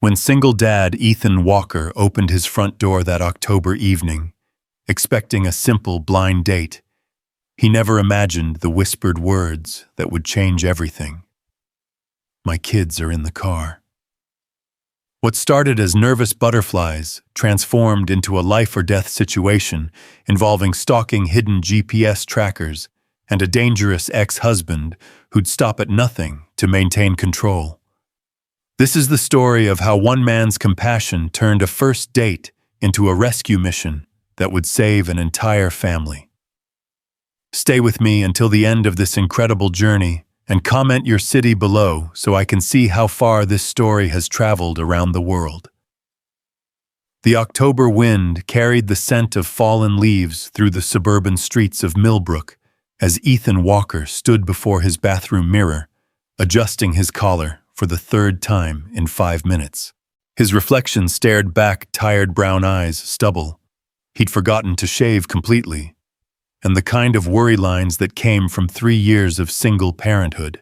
When single dad Ethan Walker opened his front door that October evening, expecting a simple blind date, he never imagined the whispered words that would change everything. "My kids are in the car." What started as nervous butterflies transformed into a life-or-death situation involving stalking hidden GPS trackers and a dangerous ex-husband who'd stop at nothing to maintain control. This is the story of how one man's compassion turned a first date into a rescue mission that would save an entire family. Stay with me until the end of this incredible journey and comment your city below so I can see how far this story has traveled around the world. The October wind carried the scent of fallen leaves through the suburban streets of Millbrook as Ethan Walker stood before his bathroom mirror, adjusting his collar for the third time in 5 minutes. His reflection stared back tired brown eyes stubble. He'd forgotten to shave completely, and the kind of worry lines that came from 3 years of single parenthood.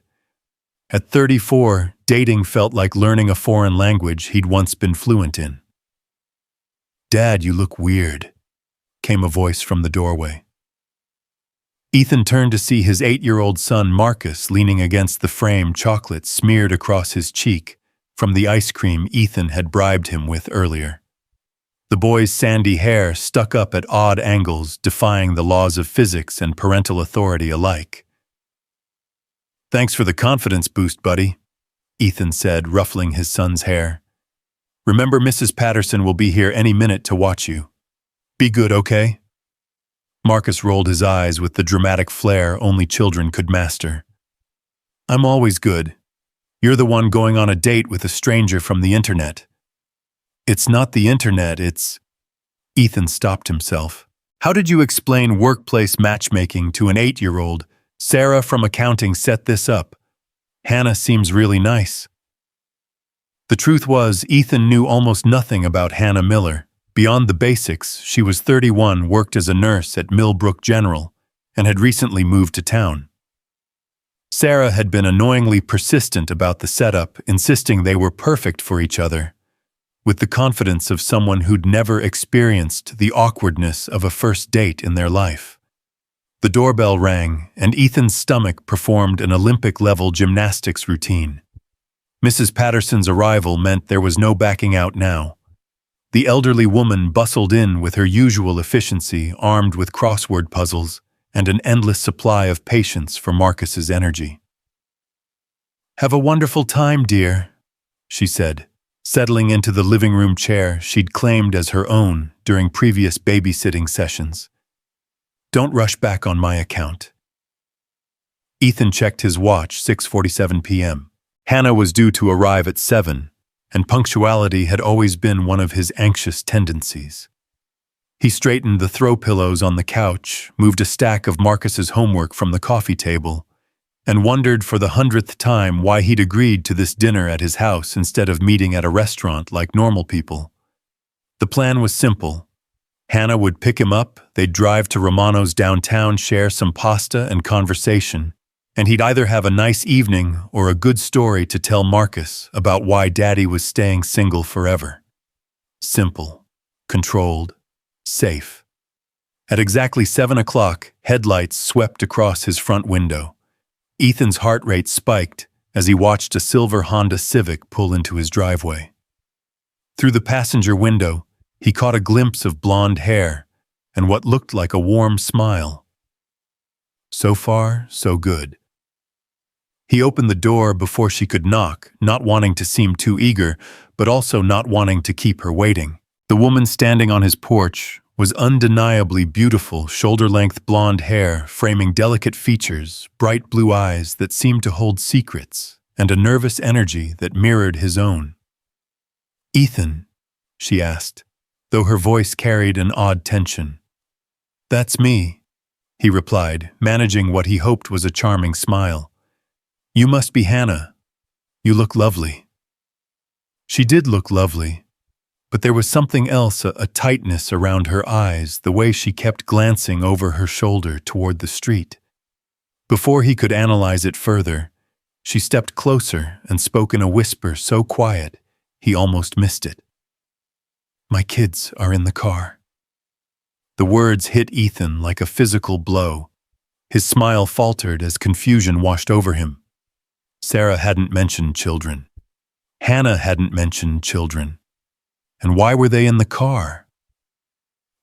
At 34, dating felt like learning a foreign language he'd once been fluent in. "Dad, you look weird," came a voice from the doorway. Ethan turned to see his 8-year-old son Marcus leaning against the frame, chocolate smeared across his cheek from the ice cream Ethan had bribed him with earlier. The boy's sandy hair stuck up at odd angles, defying the laws of physics and parental authority alike. "Thanks for the confidence boost, buddy," Ethan said, ruffling his son's hair. "Remember, Mrs. Patterson will be here any minute to watch you. Be good, okay?" Marcus rolled his eyes with the dramatic flair only children could master. "I'm always good. You're the one going on a date with a stranger from the internet." "It's not the internet, it's—" Ethan stopped himself. "How did you explain workplace matchmaking to an 8-year-old? Sarah from accounting set this up. Hannah seems really nice." The truth was, Ethan knew almost nothing about Hannah Miller. Beyond the basics, she was 31, worked as a nurse at Millbrook General, and had recently moved to town. Sarah had been annoyingly persistent about the setup, insisting they were perfect for each other, with the confidence of someone who'd never experienced the awkwardness of a first date in their life. The doorbell rang, and Ethan's stomach performed an Olympic-level gymnastics routine. Mrs. Patterson's arrival meant there was no backing out now. The elderly woman bustled in with her usual efficiency, armed with crossword puzzles and an endless supply of patience for Marcus's energy. "Have a wonderful time, dear," she said, settling into the living room chair she'd claimed as her own during previous babysitting sessions. "Don't rush back on my account." Ethan checked his watch, 6:47 p.m. Hannah was due to arrive at 7, and punctuality had always been one of his anxious tendencies. He straightened the throw pillows on the couch, moved a stack of Marcus's homework from the coffee table, and wondered for the 100th time why he'd agreed to this dinner at his house instead of meeting at a restaurant like normal people. The plan was simple. Hannah would pick him up, they'd drive to Romano's downtown, share some pasta and conversation, and he'd either have a nice evening or a good story to tell Marcus about why Daddy was staying single forever. Simple, controlled, safe. At exactly 7 o'clock, headlights swept across his front window. Ethan's heart rate spiked as he watched a silver Honda Civic pull into his driveway. Through the passenger window, he caught a glimpse of blonde hair and what looked like a warm smile. So far, so good. He opened the door before she could knock, not wanting to seem too eager, but also not wanting to keep her waiting. The woman standing on his porch was undeniably beautiful, shoulder-length blonde hair framing delicate features, bright blue eyes that seemed to hold secrets, and a nervous energy that mirrored his own. "Ethan?" she asked, though her voice carried an odd tension. "That's me," he replied, managing what he hoped was a charming smile. "You must be Hannah. You look lovely." She did look lovely, but there was something else, a tightness around her eyes, the way she kept glancing over her shoulder toward the street. Before he could analyze it further, she stepped closer and spoke in a whisper so quiet He almost missed it. "My kids are in the car." The words hit Ethan like a physical blow. His smile faltered as confusion washed over him. Sarah hadn't mentioned children. Hannah hadn't mentioned children. And why were they in the car?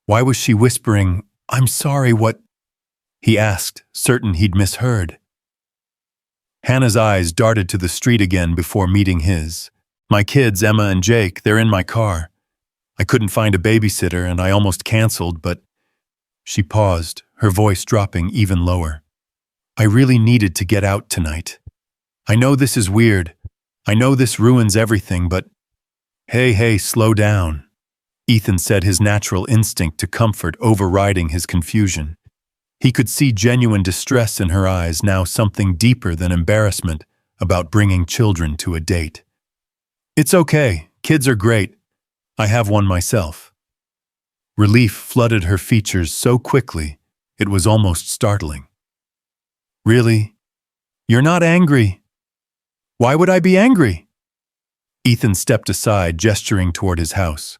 Why was she whispering, "I'm sorry, what?" he asked, certain he'd misheard. Hannah's eyes darted to the street again before meeting his. "My kids, Emma and Jake, they're in my car. I couldn't find a babysitter and I almost canceled, but..." She paused, her voice dropping even lower. "I really needed to get out tonight. I know this is weird. I know this ruins everything, but..." Hey, slow down," Ethan said, his natural instinct to comfort overriding his confusion. He could see genuine distress in her eyes, now something deeper than embarrassment about bringing children to a date. "It's okay. Kids are great. I have one myself." Relief flooded her features so quickly, it was almost startling. "Really? You're not angry? Why would I be angry?" Ethan stepped aside, gesturing toward his house.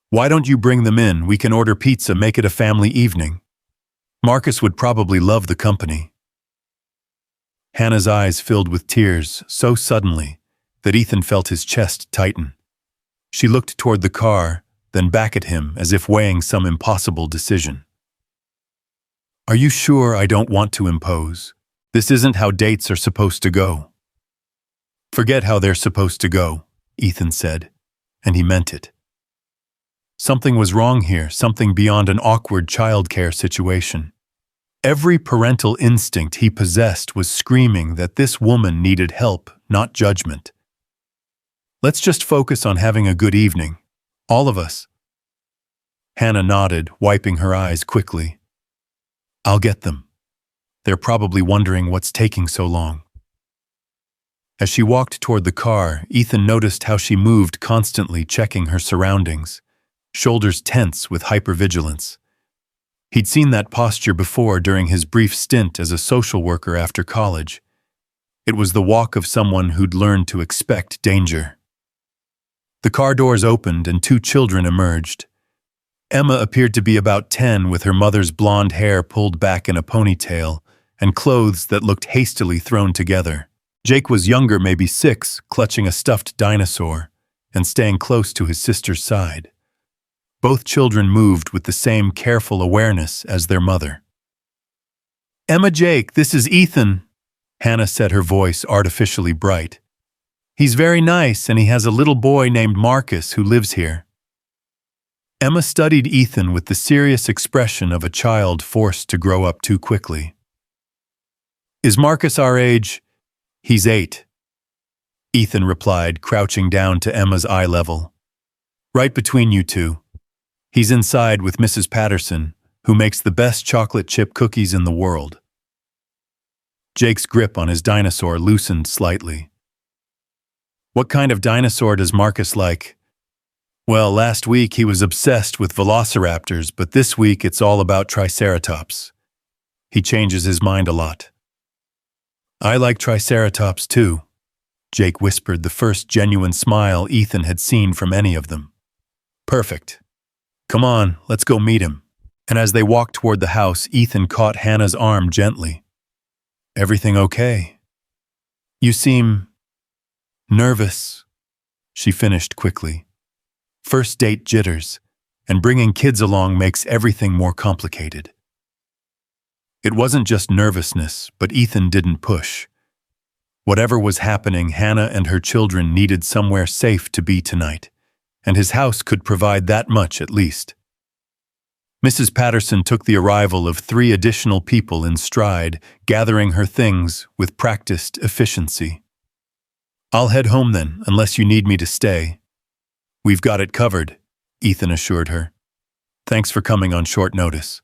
"Why don't you bring them in? We can order pizza, make it a family evening. Marcus would probably love the company." Hannah's eyes filled with tears so suddenly that Ethan felt his chest tighten. She looked toward the car, then back at him as if weighing some impossible decision. "Are you sure I don't want to impose? This isn't how dates are supposed to go." "Forget how they're supposed to go," Ethan said, and he meant it. Something was wrong here, something beyond an awkward childcare situation. Every parental instinct he possessed was screaming that this woman needed help, not judgment. "Let's just focus on having a good evening. All of us." Hannah nodded, wiping her eyes quickly. "I'll get them. They're probably wondering what's taking so long." As she walked toward the car, Ethan noticed how she moved, constantly checking her surroundings, shoulders tense with hypervigilance. He'd seen that posture before during his brief stint as a social worker after college. It was the walk of someone who'd learned to expect danger. The car doors opened and two children emerged. Emma appeared to be about 10, with her mother's blonde hair pulled back in a ponytail and clothes that looked hastily thrown together. Jake was younger, maybe 6, clutching a stuffed dinosaur and staying close to his sister's side. Both children moved with the same careful awareness as their mother. "Emma, Jake, this is Ethan," Hannah said, her voice artificially bright. "He's very nice, and he has a little boy named Marcus who lives here." Emma studied Ethan with the serious expression of a child forced to grow up too quickly. "Is Marcus our age?" "He's 8. Ethan replied, crouching down to Emma's eye level. "Right between you two. He's inside with Mrs. Patterson, who makes the best chocolate chip cookies in the world." Jake's grip on his dinosaur loosened slightly. "What kind of dinosaur does Marcus like?" "Well, last week he was obsessed with velociraptors, but this week it's all about triceratops. He changes his mind a lot." "I like triceratops too," Jake whispered, the first genuine smile Ethan had seen from any of them. "Perfect. Come on, let's go meet him." And as they walked toward the house, Ethan caught Hannah's arm gently. "Everything okay? You seem nervous," she finished quickly. "First date jitters, and bringing kids along makes everything more complicated." It wasn't just nervousness, but Ethan didn't push. Whatever was happening, Hannah and her children needed somewhere safe to be tonight, and his house could provide that much at least. Mrs. Patterson took the arrival of 3 additional people in stride, gathering her things with practiced efficiency. "I'll head home then, unless you need me to stay." "We've got it covered," Ethan assured her. "Thanks for coming on short notice."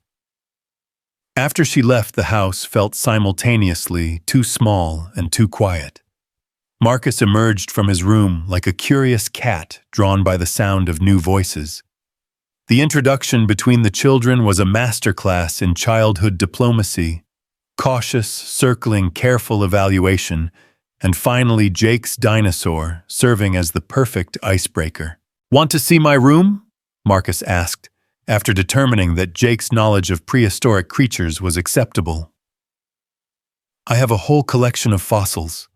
After she left, the house felt simultaneously too small and too quiet. Marcus emerged from his room like a curious cat drawn by the sound of new voices. The introduction between the children was a masterclass in childhood diplomacy, cautious, circling, careful evaluation, And finally, Jake's dinosaur, serving as the perfect icebreaker. "Want to see my room?" Marcus asked, after determining that Jake's knowledge of prehistoric creatures was acceptable. "I have a whole collection of fossils."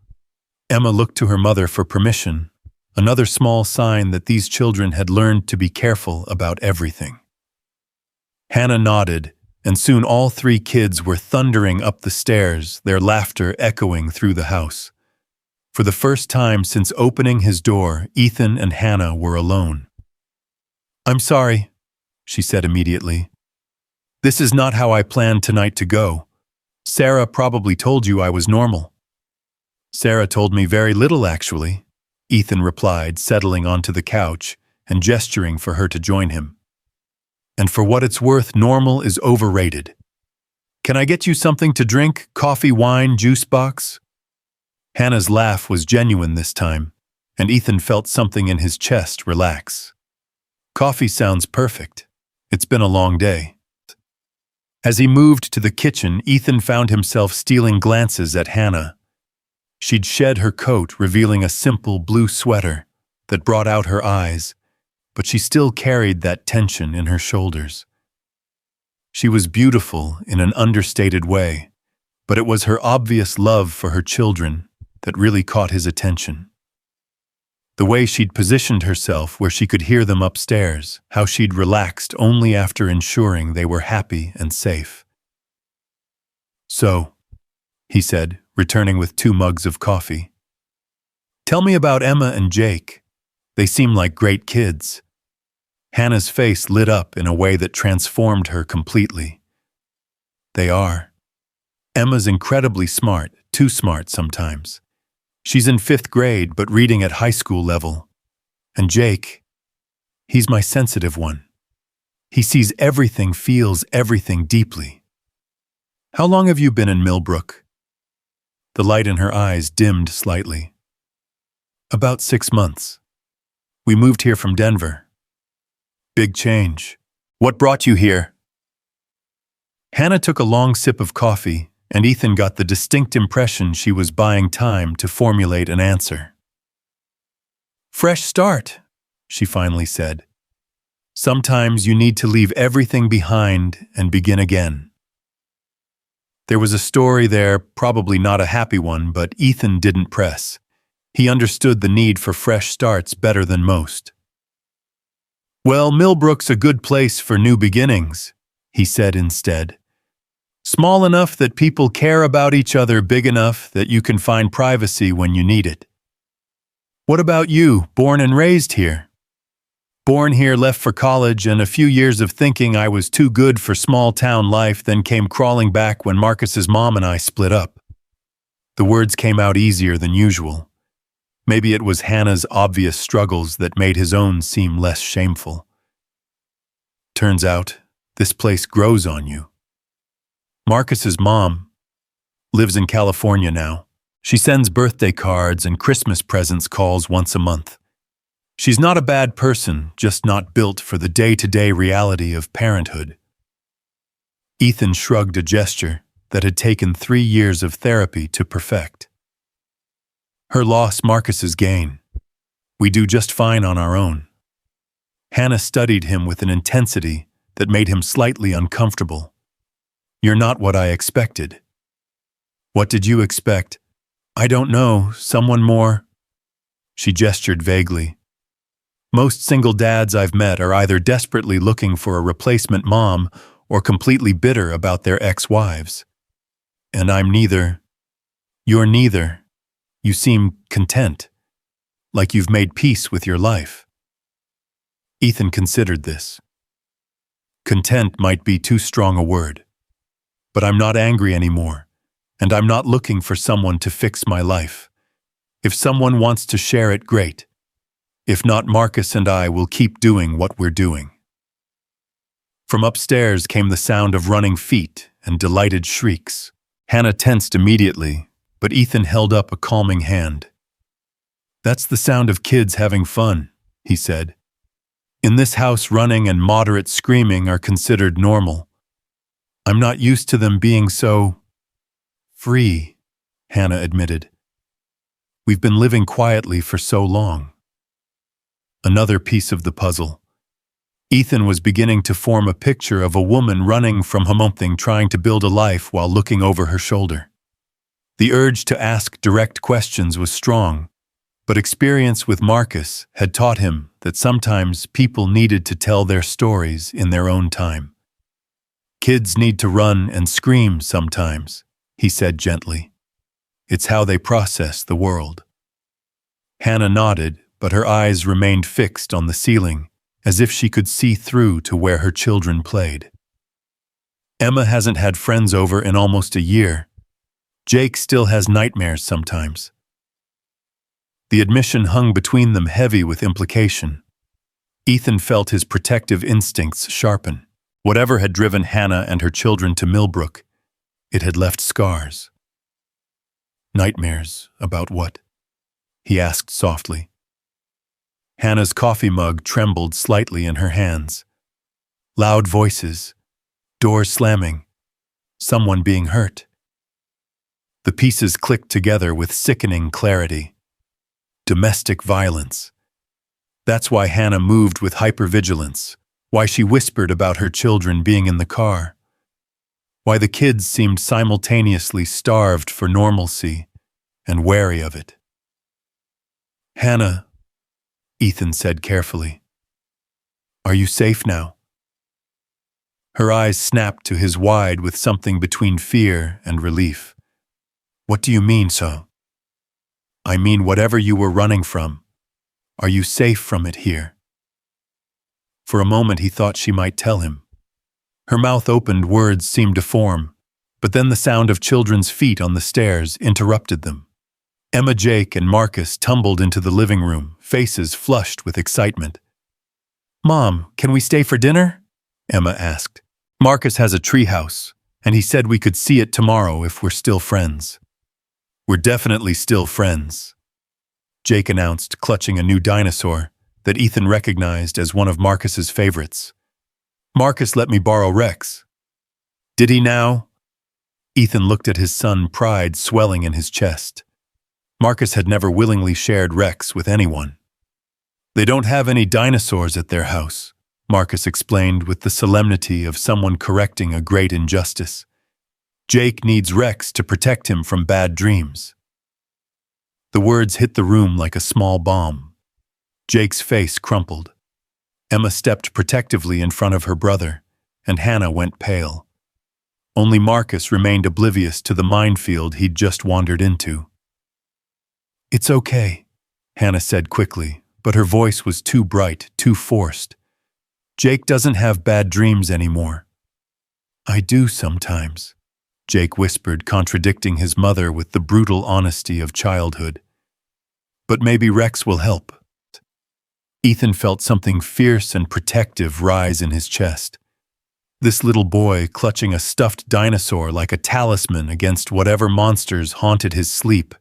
Emma looked to her mother for permission, another small sign that these children had learned to be careful about everything. Hannah nodded, and soon all three kids were thundering up the stairs, their laughter echoing through the house. For the first time since opening his door, Ethan and Hannah were alone. "I'm sorry," she said immediately. "This is not how I planned tonight to go. Sarah probably told you I was normal." "Sarah told me very little, actually," Ethan replied, settling onto the couch and gesturing for her to join him. "And for what it's worth, normal is overrated. Can I get you something to drink? Coffee, wine, juice box?" Hannah's laugh was genuine this time, and Ethan felt something in his chest relax. "Coffee sounds perfect. It's been a long day." As he moved to the kitchen, Ethan found himself stealing glances at Hannah. She'd shed her coat, revealing a simple blue sweater that brought out her eyes, but she still carried that tension in her shoulders. She was beautiful in an understated way, but it was her obvious love for her children that really caught his attention. The way she'd positioned herself where she could hear them upstairs, how she'd relaxed only after ensuring they were happy and safe. "So," he said, returning with 2 mugs of coffee. "Tell me about Emma and Jake. They seem like great kids." Hannah's face lit up in a way that transformed her completely. "They are. Emma's incredibly smart, too smart sometimes. She's in 5th grade but reading at high school level. And Jake, he's my sensitive one. He sees everything, feels everything deeply." "How long have you been in Millbrook?" The light in her eyes dimmed slightly. "About 6 months. We moved here from Denver." "Big change. What brought you here?" Hannah took a long sip of coffee, and Ethan got the distinct impression she was buying time to formulate an answer. "Fresh start," she finally said. "Sometimes you need to leave everything behind and begin again." There was a story there, probably not a happy one, but Ethan didn't press. He understood the need for fresh starts better than most. "Well, Millbrook's a good place for new beginnings," he said instead. "Small enough that people care about each other, big enough that you can find privacy when you need it." "What about you, born and raised here?" "Born here, left for college, and a few years of thinking I was too good for small-town life, then came crawling back when Marcus's mom and I split up." The words came out easier than usual. Maybe it was Hannah's obvious struggles that made his own seem less shameful. "Turns out, this place grows on you. Marcus's mom lives in California now. She sends birthday cards and Christmas presents calls once a month. She's not a bad person, just not built for the day-to-day reality of parenthood." Ethan shrugged a gesture that had taken 3 years of therapy to perfect. "Her loss, Marcus's gain. We do just fine on our own." Hannah studied him with an intensity that made him slightly uncomfortable. "You're not what I expected." "What did you expect?" "I don't know, someone more." She gestured vaguely. "Most single dads I've met are either desperately looking for a replacement mom or completely bitter about their ex-wives. And I'm neither." "You're neither. You seem content, like you've made peace with your life." Ethan considered this. Content might be too strong a word. But I'm not angry anymore, and I'm not looking for someone to fix my life. If someone wants to share it, great. If not, Marcus and I will keep doing what we're doing." From upstairs came the sound of running feet and delighted shrieks. Hannah tensed immediately, but Ethan held up a calming hand. "That's the sound of kids having fun," he said. "In this house, running and moderate screaming are considered normal. I'm not used to them being so free," Hannah admitted. We've been living quietly for so long. Another piece of the puzzle. Ethan was beginning to form a picture of a woman running from something, trying to build a life while looking over her shoulder. The urge to ask direct questions was strong, but experience with Marcus had taught him that sometimes people needed to tell their stories in their own time. Kids need to run and scream sometimes, he said gently. It's how they process the world. Hannah nodded, but her eyes remained fixed on the ceiling, as if she could see through to where her children played. Emma hasn't had friends over in almost a year. Jake still has nightmares sometimes. The admission hung between them heavy with implication. Ethan felt his protective instincts sharpen. Whatever had driven Hannah and her children to Millbrook, it had left scars. Nightmares about what? He asked softly. Hannah's coffee mug trembled slightly in her hands. Loud voices, doors slamming, someone being hurt. The pieces clicked together with sickening clarity. Domestic violence. That's why Hannah moved with hypervigilance, why she whispered about her children being in the car, why the kids seemed simultaneously starved for normalcy and wary of it. Hannah, Ethan said carefully, are you safe now? Her eyes snapped to his wide with something between fear and relief. What do you mean, so? I mean whatever you were running from. Are you safe from it here? For a moment he thought she might tell him. Her mouth opened, words seemed to form, but then the sound of children's feet on the stairs interrupted them. Emma, Jake, and Marcus tumbled into the living room, faces flushed with excitement. Mom, can we stay for dinner? Emma asked. Marcus has a treehouse, and he said we could see it tomorrow if we're still friends. We're definitely still friends, Jake announced, clutching a new dinosaur that Ethan recognized as one of Marcus's favorites. Marcus let me borrow Rex. Did he now? Ethan looked at his son, pride swelling in his chest. Marcus had never willingly shared Rex with anyone. They don't have any dinosaurs at their house, Marcus explained with the solemnity of someone correcting a great injustice. Jake needs Rex to protect him from bad dreams. The words hit the room like a small bomb. Jake's face crumpled. Emma stepped protectively in front of her brother, and Hannah went pale. Only Marcus remained oblivious to the minefield he'd just wandered into. It's okay, Hannah said quickly, but her voice was too bright, too forced. Jake doesn't have bad dreams anymore. I do sometimes, Jake whispered, contradicting his mother with the brutal honesty of childhood. But maybe Rex will help. Ethan felt something fierce and protective rise in his chest. This little boy, clutching a stuffed dinosaur like a talisman against whatever monsters haunted his sleep,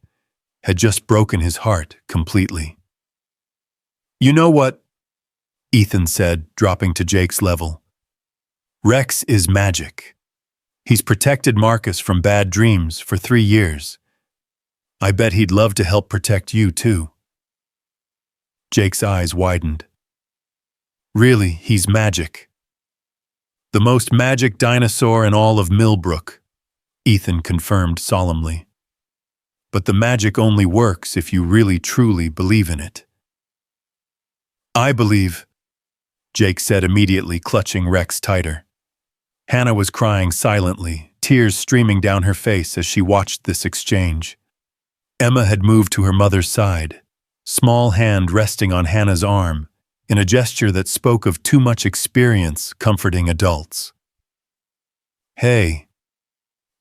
had just broken his heart completely. You know what? Ethan said, dropping to Jake's level. Rex is magic. He's protected Marcus from bad dreams for 3 years. I bet he'd love to help protect you, too. Jake's eyes widened. Really, he's magic. The most magic dinosaur in all of Millbrook, Ethan confirmed solemnly. But the magic only works if you really truly believe in it. I believe, Jake said immediately, clutching Rex tighter. Hannah was crying silently, tears streaming down her face as she watched this exchange. Emma had moved to her mother's side, small hand resting on Hannah's arm, in a gesture that spoke of too much experience comforting adults. Hey,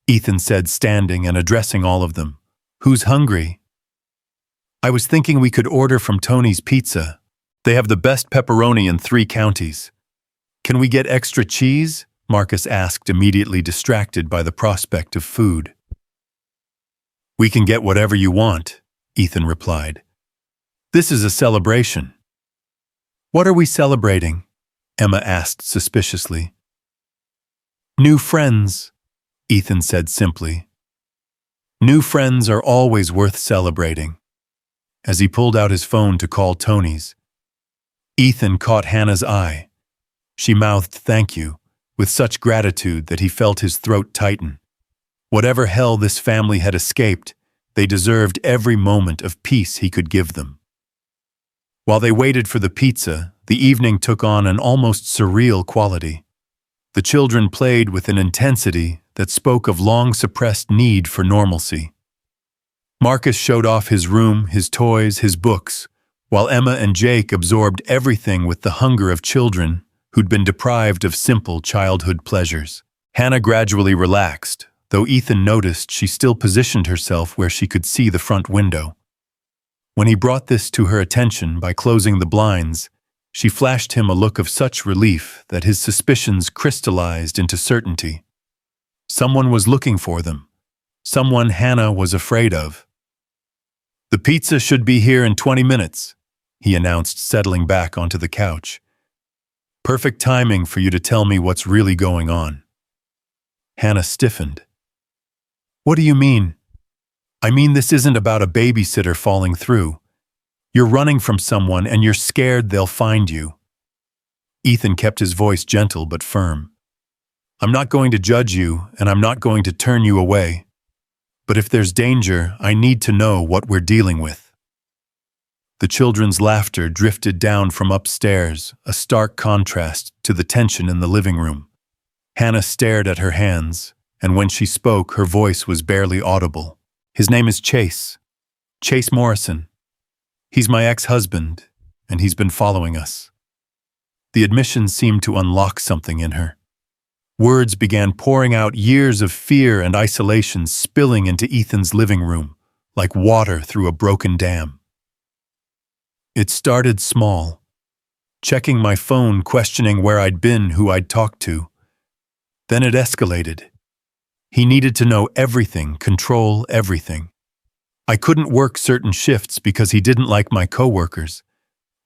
Ethan said, standing and addressing all of them. Who's hungry? I was thinking we could order from Tony's Pizza. They have the best pepperoni in 3 counties. Can we get extra cheese? Marcus asked, immediately distracted by the prospect of food. We can get whatever you want, Ethan replied. This is a celebration. What are we celebrating? Emma asked suspiciously. New friends, Ethan said simply. New friends are always worth celebrating. as he pulled out his phone to call Tony's. Ethan caught Hannah's eye. She mouthed thank you, with such gratitude that he felt his throat tighten. Whatever hell this family had escaped, they deserved every moment of peace he could give them. While they waited for the pizza, the evening took on an almost surreal quality. The children played with an intensity that spoke of long-suppressed need for normalcy. Marcus showed off his room, his toys, his books, while Emma and Jake absorbed everything with the hunger of children who'd been deprived of simple childhood pleasures. Hannah gradually relaxed, though Ethan noticed she still positioned herself where she could see the front window. When he brought this to her attention by closing the blinds, she flashed him a look of such relief that his suspicions crystallized into certainty. Someone was looking for them. Someone Hannah was afraid of. "The pizza should be here in 20 minutes, he announced, settling back onto the couch. "Perfect timing for you to tell me what's really going on." Hannah stiffened. "What do you mean?" "I mean, this isn't about a babysitter falling through. You're running from someone and you're scared they'll find you." Ethan kept his voice gentle but firm. "I'm not going to judge you, and I'm not going to turn you away. But if there's danger, I need to know what we're dealing with." The children's laughter drifted down from upstairs, a stark contrast to the tension in the living room. Hannah stared at her hands, and when she spoke, her voice was barely audible. "His name is Chase. Chase Morrison. He's my ex-husband, and he's been following us." The admission seemed to unlock something in her. Words began pouring out, years of fear and isolation spilling into Ethan's living room, like water through a broken dam. "It started small. Checking my phone, questioning where I'd been, who I'd talked to. Then it escalated. He needed to know everything, control everything. I couldn't work certain shifts because he didn't like my coworkers.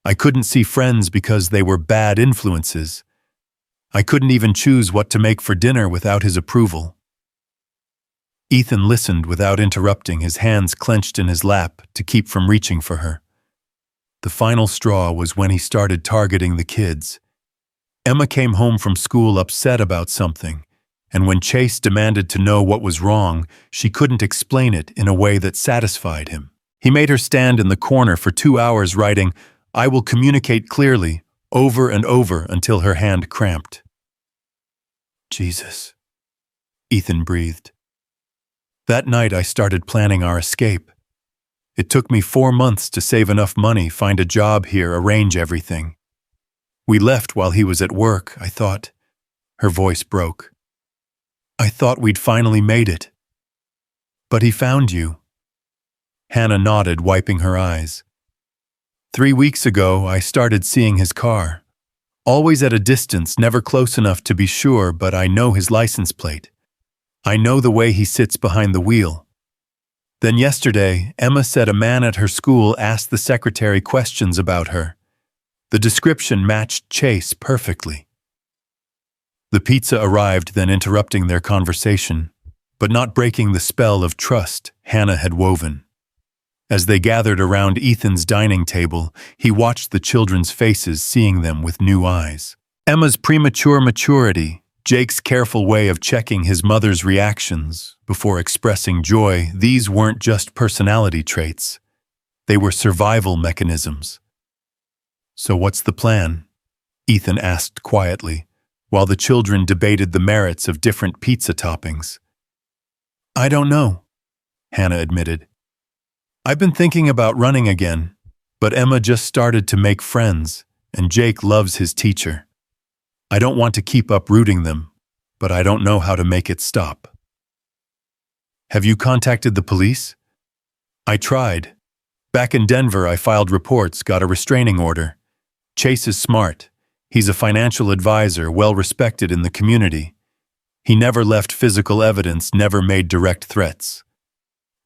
I couldn't see friends because they were bad influences. I couldn't even choose what to make for dinner without his approval." Ethan listened without interrupting, his hands clenched in his lap to keep from reaching for her. The final straw was when he started targeting the kids. Emma came home from school upset about something, and when Chase demanded to know what was wrong, she couldn't explain it in a way that satisfied him. He made her stand in the corner for 2 hours writing, "I will communicate clearly," over and over until her hand cramped. "Jesus," Ethan breathed. "That night I started planning our escape. It took me 4 months to save enough money, find a job here, arrange everything. We left while he was at work, I thought." Her voice broke. "I thought we'd finally made it. But he found you." Hannah nodded, wiping her eyes. 3 weeks ago, I started seeing his car. Always at a distance, never close enough to be sure, but I know his license plate. I know the way he sits behind the wheel. Then yesterday, Emma said a man at her school asked the secretary questions about her. The description matched Chase perfectly. The pizza arrived, then interrupting their conversation, but not breaking the spell of trust Hannah had woven. As they gathered around Ethan's dining table, he watched the children's faces, seeing them with new eyes. Emma's premature maturity, Jake's careful way of checking his mother's reactions before expressing joy, these weren't just personality traits. They were survival mechanisms. "So what's the plan?" Ethan asked quietly, while the children debated the merits of different pizza toppings. "I don't know," Hannah admitted. "I've been thinking about running again, but Emma just started to make friends, and Jake loves his teacher. I don't want to keep uprooting them, but I don't know how to make it stop." "Have you contacted the police?" "I tried. Back in Denver, I filed reports, got a restraining order. Chase is smart. He's a financial advisor, well-respected in the community. He never left physical evidence, never made direct threats.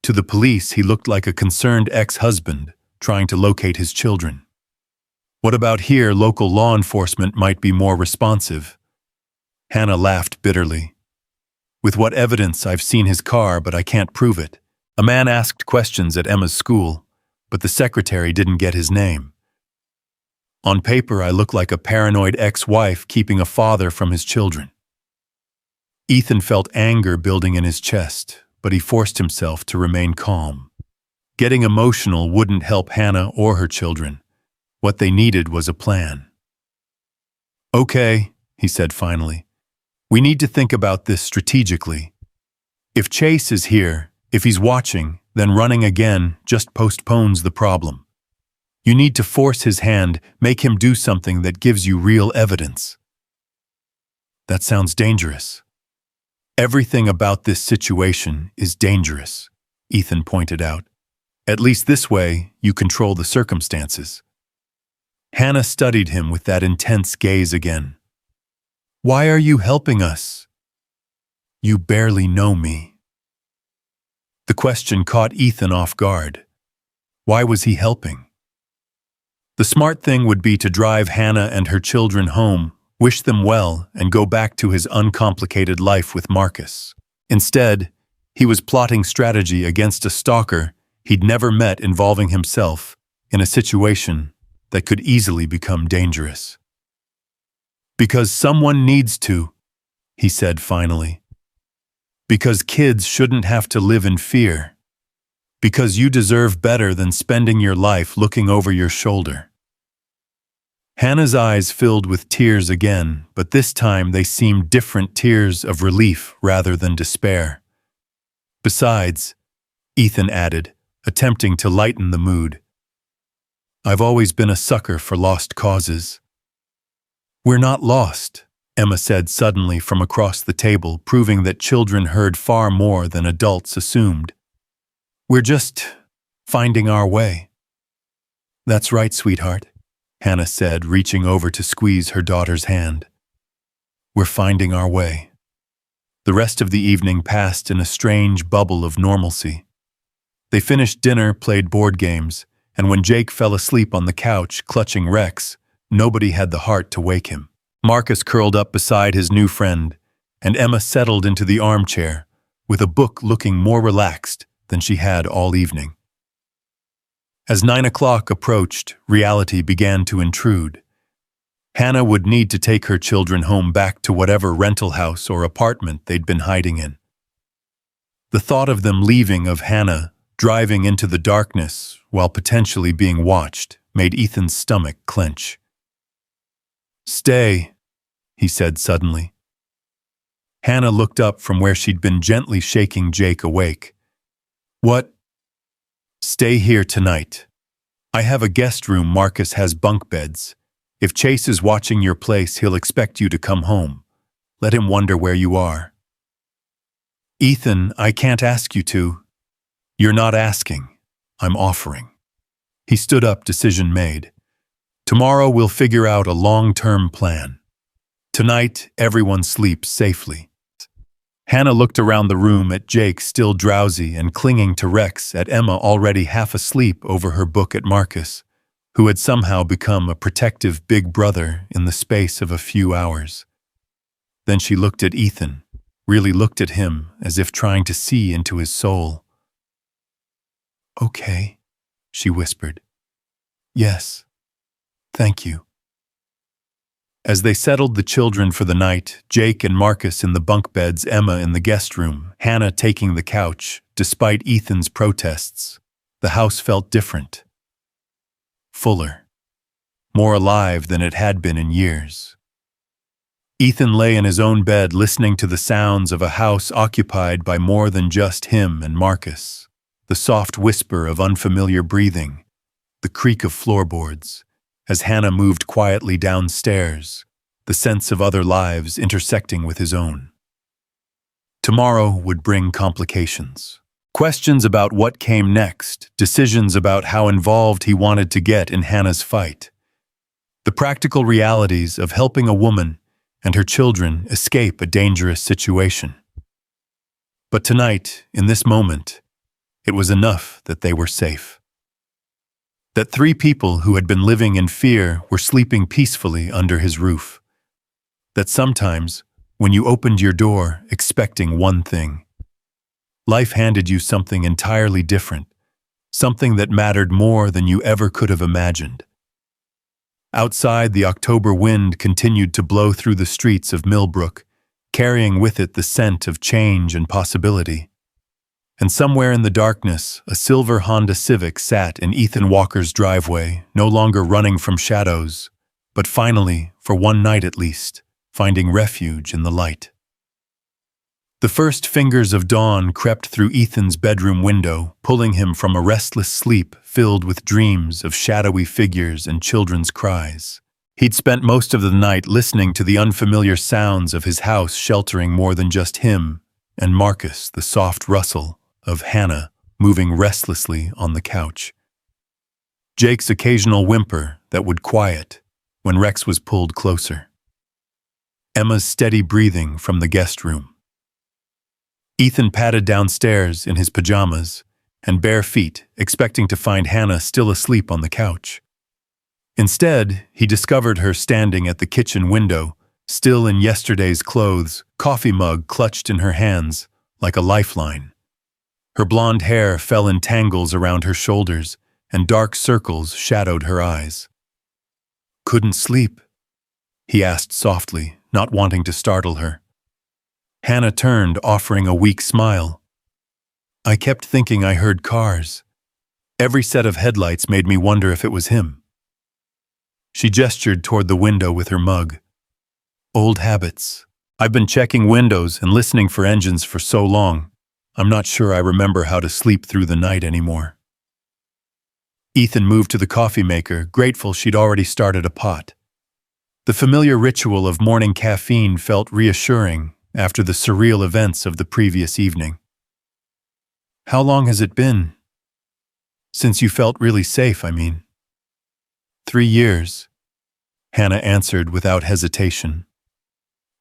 To the police, he looked like a concerned ex-husband trying to locate his children. What about here? Local law enforcement might be more responsive." Hannah laughed bitterly. "With what evidence? I've seen his car, but I can't prove it. A man asked questions at Emma's school. but the secretary didn't get his name. On paper, I look like a paranoid ex-wife keeping a father from his children. Ethan felt anger building in his chest, but he forced himself to remain calm. Getting emotional wouldn't help Hannah or her children. What they needed was a plan. "Okay," he said finally. "We need to think about this strategically. If Chase is here, if he's watching, then running again just postpones the problem. You need to force his hand, make him do something that gives you real evidence." "That sounds dangerous." "Everything about this situation is dangerous," Ethan pointed out. "At least this way, you control the circumstances." Hannah studied him with that intense gaze again. "Why are you helping us?" "You barely know me." The question caught Ethan off guard. Why was he helping? The smart thing would be to drive Hannah and her children home, wish them well, and go back to his uncomplicated life with Marcus. Instead, he was plotting strategy against a stalker he'd never met involving himself in a situation that could easily become dangerous. "Because someone needs to," he said finally. "Because kids shouldn't have to live in fear. Because you deserve better than spending your life looking over your shoulder." Hannah's eyes filled with tears again, but this time they seemed different tears of relief rather than despair. "Besides," Ethan added, attempting to lighten the mood, "I've always been a sucker for lost causes." "We're not lost," Emma said suddenly from across the table, proving that children heard far more than adults assumed. "We're just finding our way." "That's right, sweetheart," Hannah said, reaching over to squeeze her daughter's hand. "We're finding our way." The rest of the evening passed in a strange bubble of normalcy. They finished dinner, played board games, and when Jake fell asleep on the couch, clutching Rex, nobody had the heart to wake him. Marcus curled up beside his new friend, and Emma settled into the armchair, with a book looking more relaxed than she had all evening. As 9 o'clock approached, reality began to intrude. Hannah would need to take her children home back to whatever rental house or apartment they'd been hiding in. The thought of them leaving, of Hannah driving into the darkness while potentially being watched, made Ethan's stomach clench. "Stay," he said suddenly. Hannah looked up from where she'd been gently shaking Jake awake. "What?" "Stay here tonight. I have a guest room. Marcus has bunk beds. If Chase is watching your place, he'll expect you to come home. Let him wonder where you are." "Ethan, I can't ask you to." "You're not asking. I'm offering." He stood up, decision made. "Tomorrow we'll figure out a long-term plan. Tonight, everyone sleeps safely." Hannah looked around the room at Jake, still drowsy and clinging to Rex, at Emma, already half asleep over her book, at Marcus, who had somehow become a protective big brother in the space of a few hours. Then she looked at Ethan, really looked at him as if trying to see into his soul. "Okay," she whispered. "Yes, thank you." As they settled the children for the night, Jake and Marcus in the bunk beds, Emma in the guest room, Hannah taking the couch, despite Ethan's protests, the house felt different. Fuller. More alive than it had been in years. Ethan lay in his own bed, listening to the sounds of a house occupied by more than just him and Marcus. The soft whisper of unfamiliar breathing, the creak of floorboards, as Hannah moved quietly downstairs, the sense of other lives intersecting with his own. Tomorrow would bring complications. Questions about what came next, decisions about how involved he wanted to get in Hannah's fight. The practical realities of helping a woman and her children escape a dangerous situation. But tonight, in this moment, it was enough that they were safe. That 3 people who had been living in fear were sleeping peacefully under his roof. That sometimes, when you opened your door expecting one thing, life handed you something entirely different, something that mattered more than you ever could have imagined. Outside, the October wind continued to blow through the streets of Millbrook, carrying with it the scent of change and possibility. And somewhere in the darkness, a silver Honda Civic sat in Ethan Walker's driveway, no longer running from shadows, but finally, for one night at least, finding refuge in the light. The first fingers of dawn crept through Ethan's bedroom window, pulling him from a restless sleep filled with dreams of shadowy figures and children's cries. He'd spent most of the night listening to the unfamiliar sounds of his house sheltering more than just him, and Marcus, the soft rustle of Hannah moving restlessly on the couch. Jake's occasional whimper that would quiet when Rex was pulled closer. Emma's steady breathing from the guest room. Ethan padded downstairs in his pajamas and bare feet, expecting to find Hannah still asleep on the couch. Instead, he discovered her standing at the kitchen window, still in yesterday's clothes, coffee mug clutched in her hands like a lifeline. Her blonde hair fell in tangles around her shoulders, and dark circles shadowed her eyes. "Couldn't sleep?" he asked softly, not wanting to startle her. Hannah turned, offering a weak smile. "I kept thinking I heard cars. Every set of headlights made me wonder if it was him." She gestured toward the window with her mug. "Old habits. I've been checking windows and listening for engines for so long. I'm not sure I remember how to sleep through the night anymore." Ethan moved to the coffee maker, grateful she'd already started a pot. The familiar ritual of morning caffeine felt reassuring after the surreal events of the previous evening. "How long has it been? Since you felt really safe, I mean." 3 years, Hannah answered without hesitation.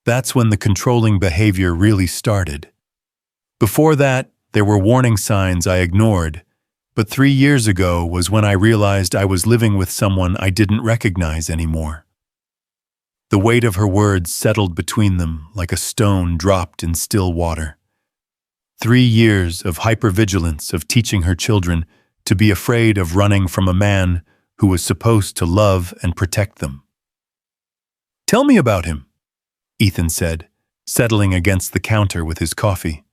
That's when the controlling behavior really started. Before that, there were warning signs I ignored, but 3 years ago was when I realized I was living with someone I didn't recognize anymore. The weight of her words settled between them like a stone dropped in still water. 3 years of hypervigilance of teaching her children to be afraid of running from a man who was supposed to love and protect them. "Tell me about him," Ethan said, settling against the counter with his coffee.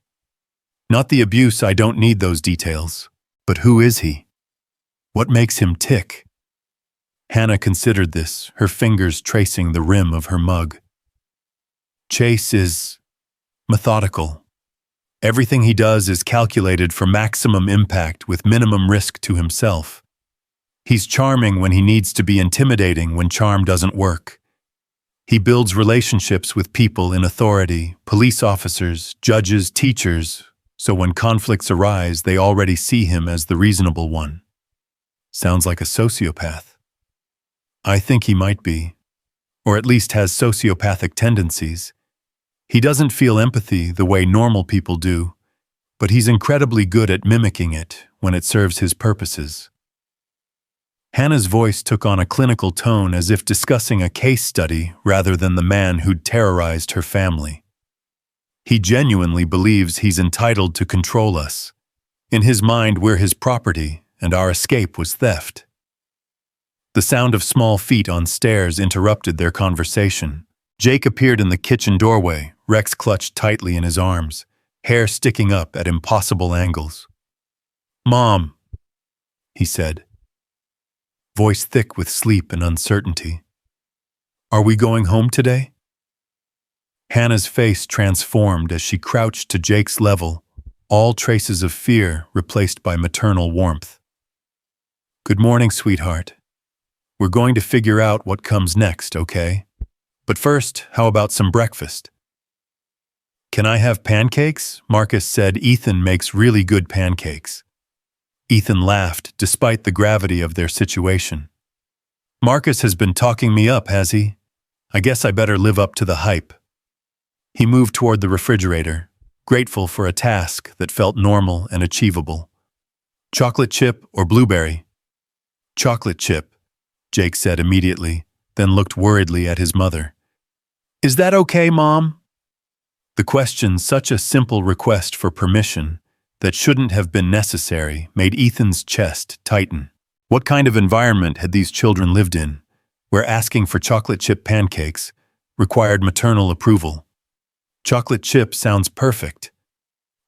"Not the abuse, I don't need those details. But who is he? What makes him tick?" Hannah considered this, her fingers tracing the rim of her mug. "Chase is methodical. Everything he does is calculated for maximum impact with minimum risk to himself. He's charming when he needs to be intimidating when charm doesn't work. He builds relationships with people in authority, police officers, judges, teachers, so when conflicts arise, they already see him as the reasonable one. Sounds like a sociopath." "I think he might be, or at least has sociopathic tendencies. He doesn't feel empathy the way normal people do, but he's incredibly good at mimicking it when it serves his purposes." Hannah's voice took on a clinical tone as if discussing a case study rather than the man who'd terrorized her family. "He genuinely believes he's entitled to control us. In his mind, we're his property, and our escape was theft." The sound of small feet on stairs interrupted their conversation. Jake appeared in the kitchen doorway, Rex clutched tightly in his arms, hair sticking up at impossible angles. "Mom," he said, voice thick with sleep and uncertainty. "Are we going home today?" Hannah's face transformed as she crouched to Jake's level, all traces of fear replaced by maternal warmth. "Good morning, sweetheart. We're going to figure out what comes next, okay? But first, how about some breakfast?" "Can I have pancakes?" Marcus said. "Ethan makes really good pancakes." Ethan laughed, despite the gravity of their situation. "Marcus has been talking me up, has he? I guess I better live up to the hype." He moved toward the refrigerator, grateful for a task that felt normal and achievable. "Chocolate chip or blueberry?" "Chocolate chip," Jake said immediately, then looked worriedly at his mother. "Is that okay, Mom?" The question, such a simple request for permission, that shouldn't have been necessary made Ethan's chest tighten. What kind of environment had these children lived in, where asking for chocolate chip pancakes required maternal approval? Chocolate chip sounds perfect,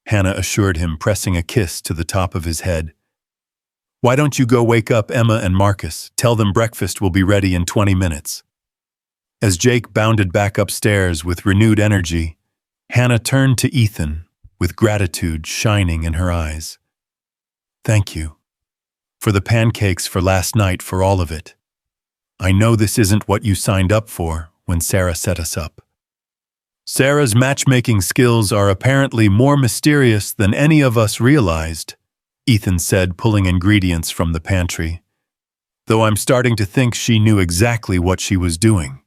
Hannah assured him, pressing a kiss to the top of his head. Why don't you go wake up Emma and Marcus? Tell them breakfast will be ready in 20 minutes. As Jake bounded back upstairs with renewed energy, Hannah turned to Ethan with gratitude shining in her eyes. Thank you. For the pancakes, for last night, for all of it. I know this isn't what you signed up for when Sarah set us up. Sarah's matchmaking skills are apparently more mysterious than any of us realized, Ethan said, pulling ingredients from the pantry, though I'm starting to think she knew exactly what she was doing.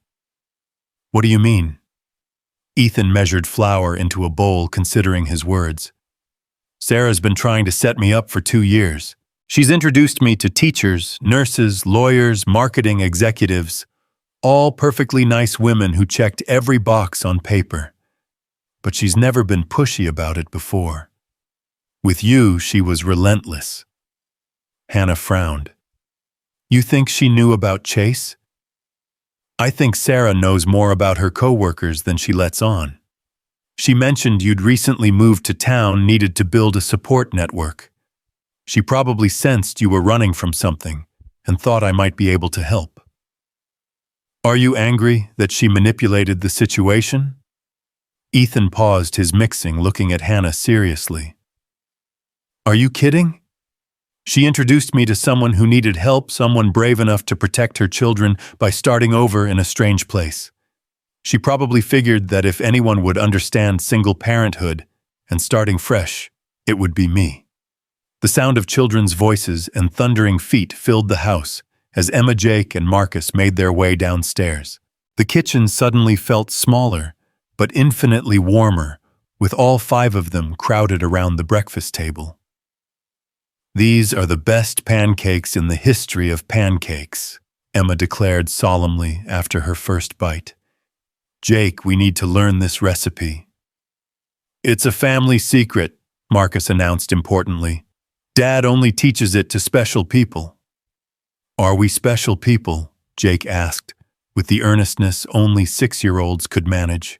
What do you mean? Ethan measured flour into a bowl, considering his words. Sarah's been trying to set me up for 2 years. She's introduced me to teachers, nurses, lawyers, marketing executives, all perfectly nice women who checked every box on paper. But she's never been pushy about it before. With you, she was relentless. Hannah frowned. You think she knew about Chase? I think Sarah knows more about her coworkers than she lets on. She mentioned you'd recently moved to town, needed to build a support network. She probably sensed you were running from something and thought I might be able to help. Are you angry that she manipulated the situation? Ethan paused his mixing, looking at Hannah seriously. Are you kidding? She introduced me to someone who needed help, someone brave enough to protect her children by starting over in a strange place. She probably figured that if anyone would understand single parenthood and starting fresh, it would be me. The sound of children's voices and thundering feet filled the house as Emma, Jake, and Marcus made their way downstairs. The kitchen suddenly felt smaller, but infinitely warmer, with all 5 of them crowded around the breakfast table. These are the best pancakes in the history of pancakes, Emma declared solemnly after her first bite. Jake, we need to learn this recipe. It's a family secret, Marcus announced importantly. Dad only teaches it to special people. Are we special people? Jake asked, with the earnestness only 6-year-olds could manage.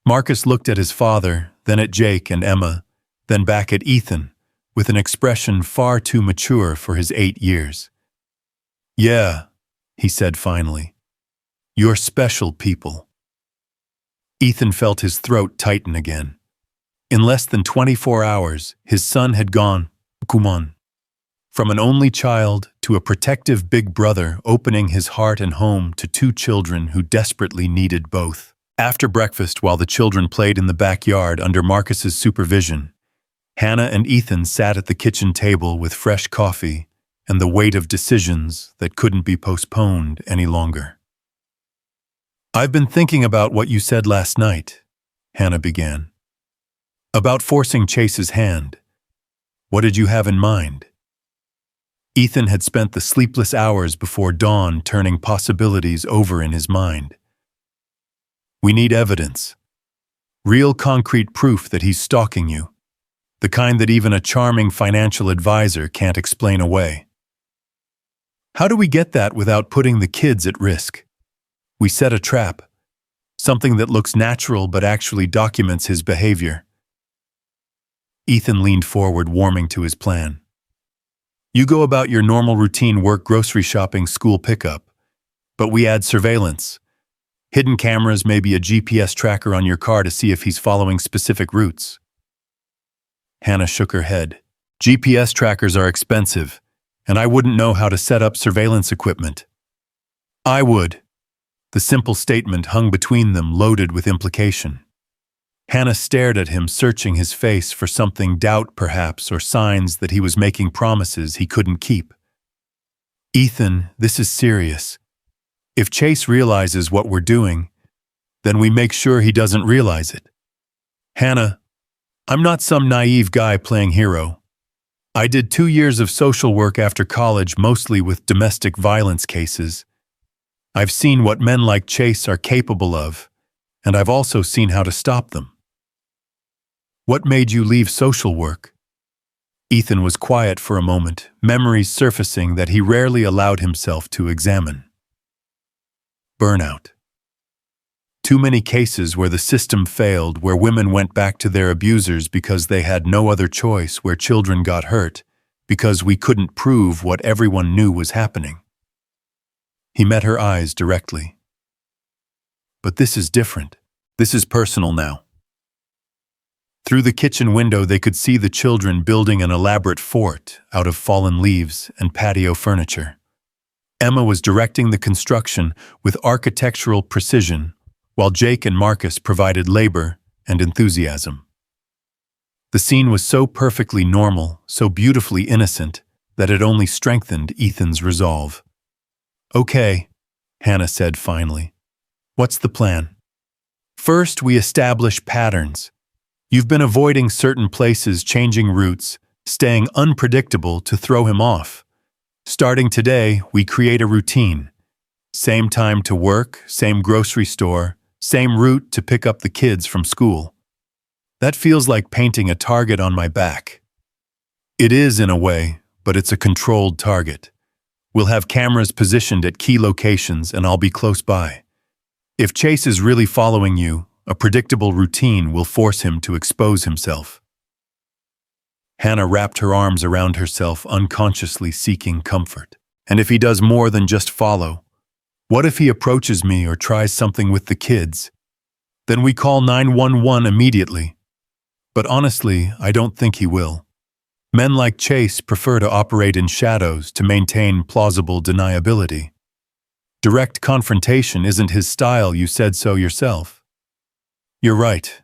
Marcus looked at his father, then at Jake and Emma, then back at Ethan, with an expression far too mature for his 8 years. Yeah, he said finally. You're special people. Ethan felt his throat tighten again. In less than 24 hours, his son had gone, kuman. From an only child to a protective big brother, opening his heart and home to 2 children who desperately needed both. After breakfast, while the children played in the backyard under Marcus's supervision, Hannah and Ethan sat at the kitchen table with fresh coffee and the weight of decisions that couldn't be postponed any longer. I've been thinking about what you said last night, Hannah began. About forcing Chase's hand. What did you have in mind? Ethan had spent the sleepless hours before dawn turning possibilities over in his mind. We need evidence. Real concrete proof that he's stalking you. The kind that even a charming financial advisor can't explain away. How do we get that without putting the kids at risk? We set a trap. Something that looks natural but actually documents his behavior. Ethan leaned forward, warming to his plan. You go about your normal routine work, grocery shopping, school pickup. But we add surveillance. Hidden cameras, maybe a GPS tracker on your car to see if he's following specific routes. Hannah shook her head. GPS trackers are expensive, and I wouldn't know how to set up surveillance equipment. I would. The simple statement hung between them, loaded with implication. Hannah stared at him, searching his face for something, doubt perhaps, or signs that he was making promises he couldn't keep. Ethan, this is serious. If Chase realizes what we're doing, then we make sure he doesn't realize it. Hannah, I'm not some naive guy playing hero. I did 2 years of social work after college, mostly with domestic violence cases. I've seen what men like Chase are capable of, and I've also seen how to stop them. What made you leave social work? Ethan was quiet for a moment, memories surfacing that he rarely allowed himself to examine. Burnout. Too many cases where the system failed, where women went back to their abusers because they had no other choice, where children got hurt, because we couldn't prove what everyone knew was happening. He met her eyes directly. But this is different. This is personal now. Through the kitchen window they could see the children building an elaborate fort out of fallen leaves and patio furniture. Emma was directing the construction with architectural precision, while Jake and Marcus provided labor and enthusiasm. The scene was so perfectly normal, so beautifully innocent, that it only strengthened Ethan's resolve. "Okay," Hannah said finally. "What's the plan?" "First, we establish patterns. You've been avoiding certain places, changing routes, staying unpredictable to throw him off. Starting today, we create a routine. Same time to work, same grocery store, same route to pick up the kids from school. That feels like painting a target on my back." "It is in a way, but it's a controlled target. We'll have cameras positioned at key locations and I'll be close by. If Chase is really following you, a predictable routine will force him to expose himself." Hannah wrapped her arms around herself, unconsciously seeking comfort. "And if he does more than just follow? What if he approaches me or tries something with the kids? Then we call 911 immediately. But honestly, I don't think he will. Men like Chase prefer to operate in shadows to maintain plausible deniability. Direct confrontation isn't his style, you said so yourself." "You're right.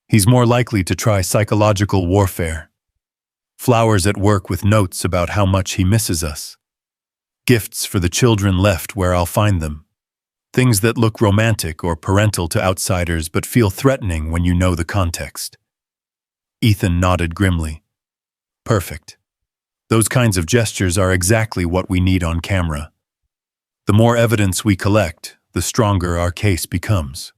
He's more likely to try psychological warfare. Flowers at work with notes about how much he misses us. Gifts for the children left where I'll find them. Things that look romantic or parental to outsiders but feel threatening when you know the context." Ethan nodded grimly. "Perfect. Those kinds of gestures are exactly what we need on camera. The more evidence we collect, the stronger our case becomes."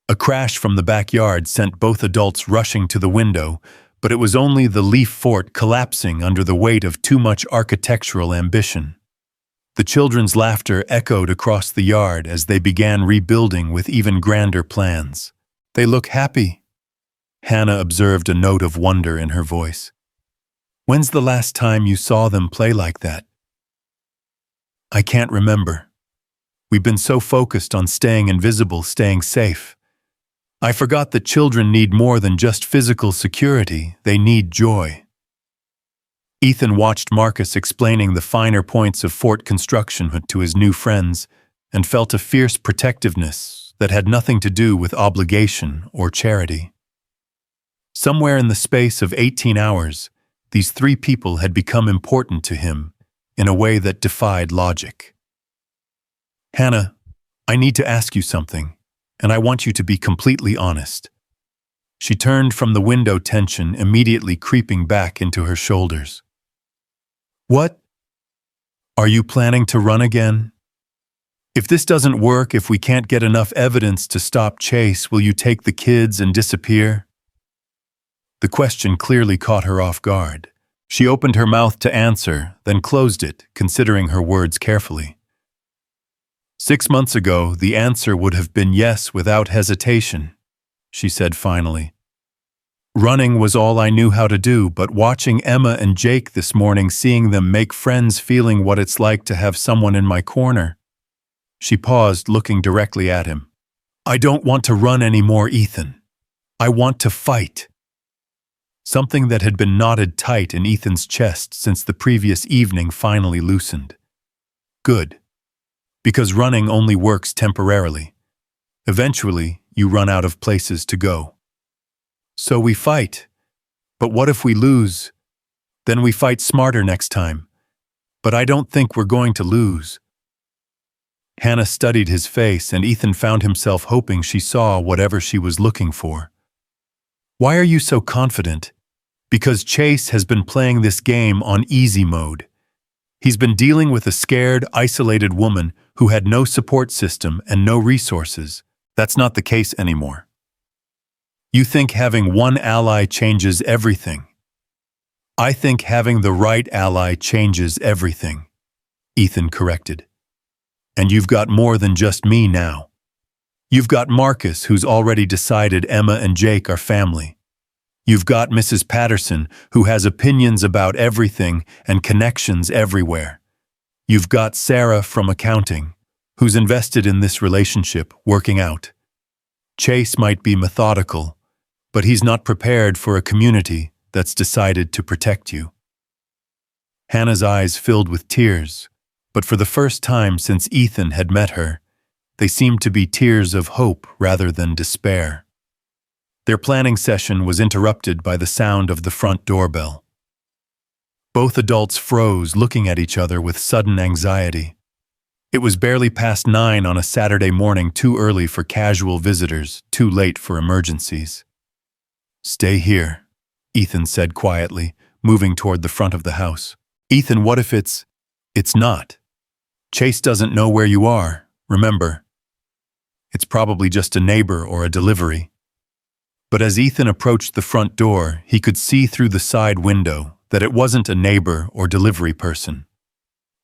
A crash from the backyard sent both adults rushing to the window, but it was only the leaf fort collapsing under the weight of too much architectural ambition. The children's laughter echoed across the yard as they began rebuilding with even grander plans. "They look happy." Hannah observed a note of wonder in her voice. "When's the last time you saw them play like that?" "I can't remember. We've been so focused on staying invisible, staying safe. I forgot that children need more than just physical security, they need joy." Ethan watched Marcus explaining the finer points of fort construction to his new friends and felt a fierce protectiveness that had nothing to do with obligation or charity. Somewhere in the space of 18 hours, these three people had become important to him in a way that defied logic. "Hannah, I need to ask you something, and I want you to be completely honest." She turned from the window, tension immediately creeping back into her shoulders. "What? Are you planning to run again? If this doesn't work, if we can't get enough evidence to stop Chase, will you take the kids and disappear?" The question clearly caught her off guard. She opened her mouth to answer, then closed it, considering her words carefully. 6 months ago, the answer would have been yes without hesitation, she said finally. Running was all I knew how to do, but watching Emma and Jake this morning, seeing them make friends, feeling what it's like to have someone in my corner. She paused, looking directly at him. "I don't want to run anymore, Ethan. I want to fight." Something that had been knotted tight in Ethan's chest since the previous evening finally loosened. Good. Because running only works temporarily. Eventually, you run out of places to go. So we fight. But what if we lose? Then we fight smarter next time. But I don't think we're going to lose. Hannah studied his face, and Ethan found himself hoping she saw whatever she was looking for. Why are you so confident? Because Chase has been playing this game on easy mode. He's been dealing with a scared, isolated woman who had no support system and no resources. That's not the case anymore. You think having one ally changes everything. I think having the right ally changes everything, Ethan corrected. And you've got more than just me now. You've got Marcus, who's already decided Emma and Jake are family. You've got Mrs. Patterson, who has opinions about everything and connections everywhere. You've got Sarah from accounting, who's invested in this relationship working out. Chase might be methodical, but he's not prepared for a community that's decided to protect you. Hannah's eyes filled with tears, but for the first time since Ethan had met her, they seemed to be tears of hope rather than despair. Their planning session was interrupted by the sound of the front doorbell. Both adults froze, looking at each other with sudden anxiety. It was barely past 9 on a Saturday morning, too early for casual visitors, too late for emergencies. "Stay here," Ethan said quietly, moving toward the front of the house. "Ethan, what if it's not? Chase doesn't know where you are, remember. It's probably just a neighbor or a delivery." But as Ethan approached the front door, he could see through the side window that it wasn't a neighbor or delivery person.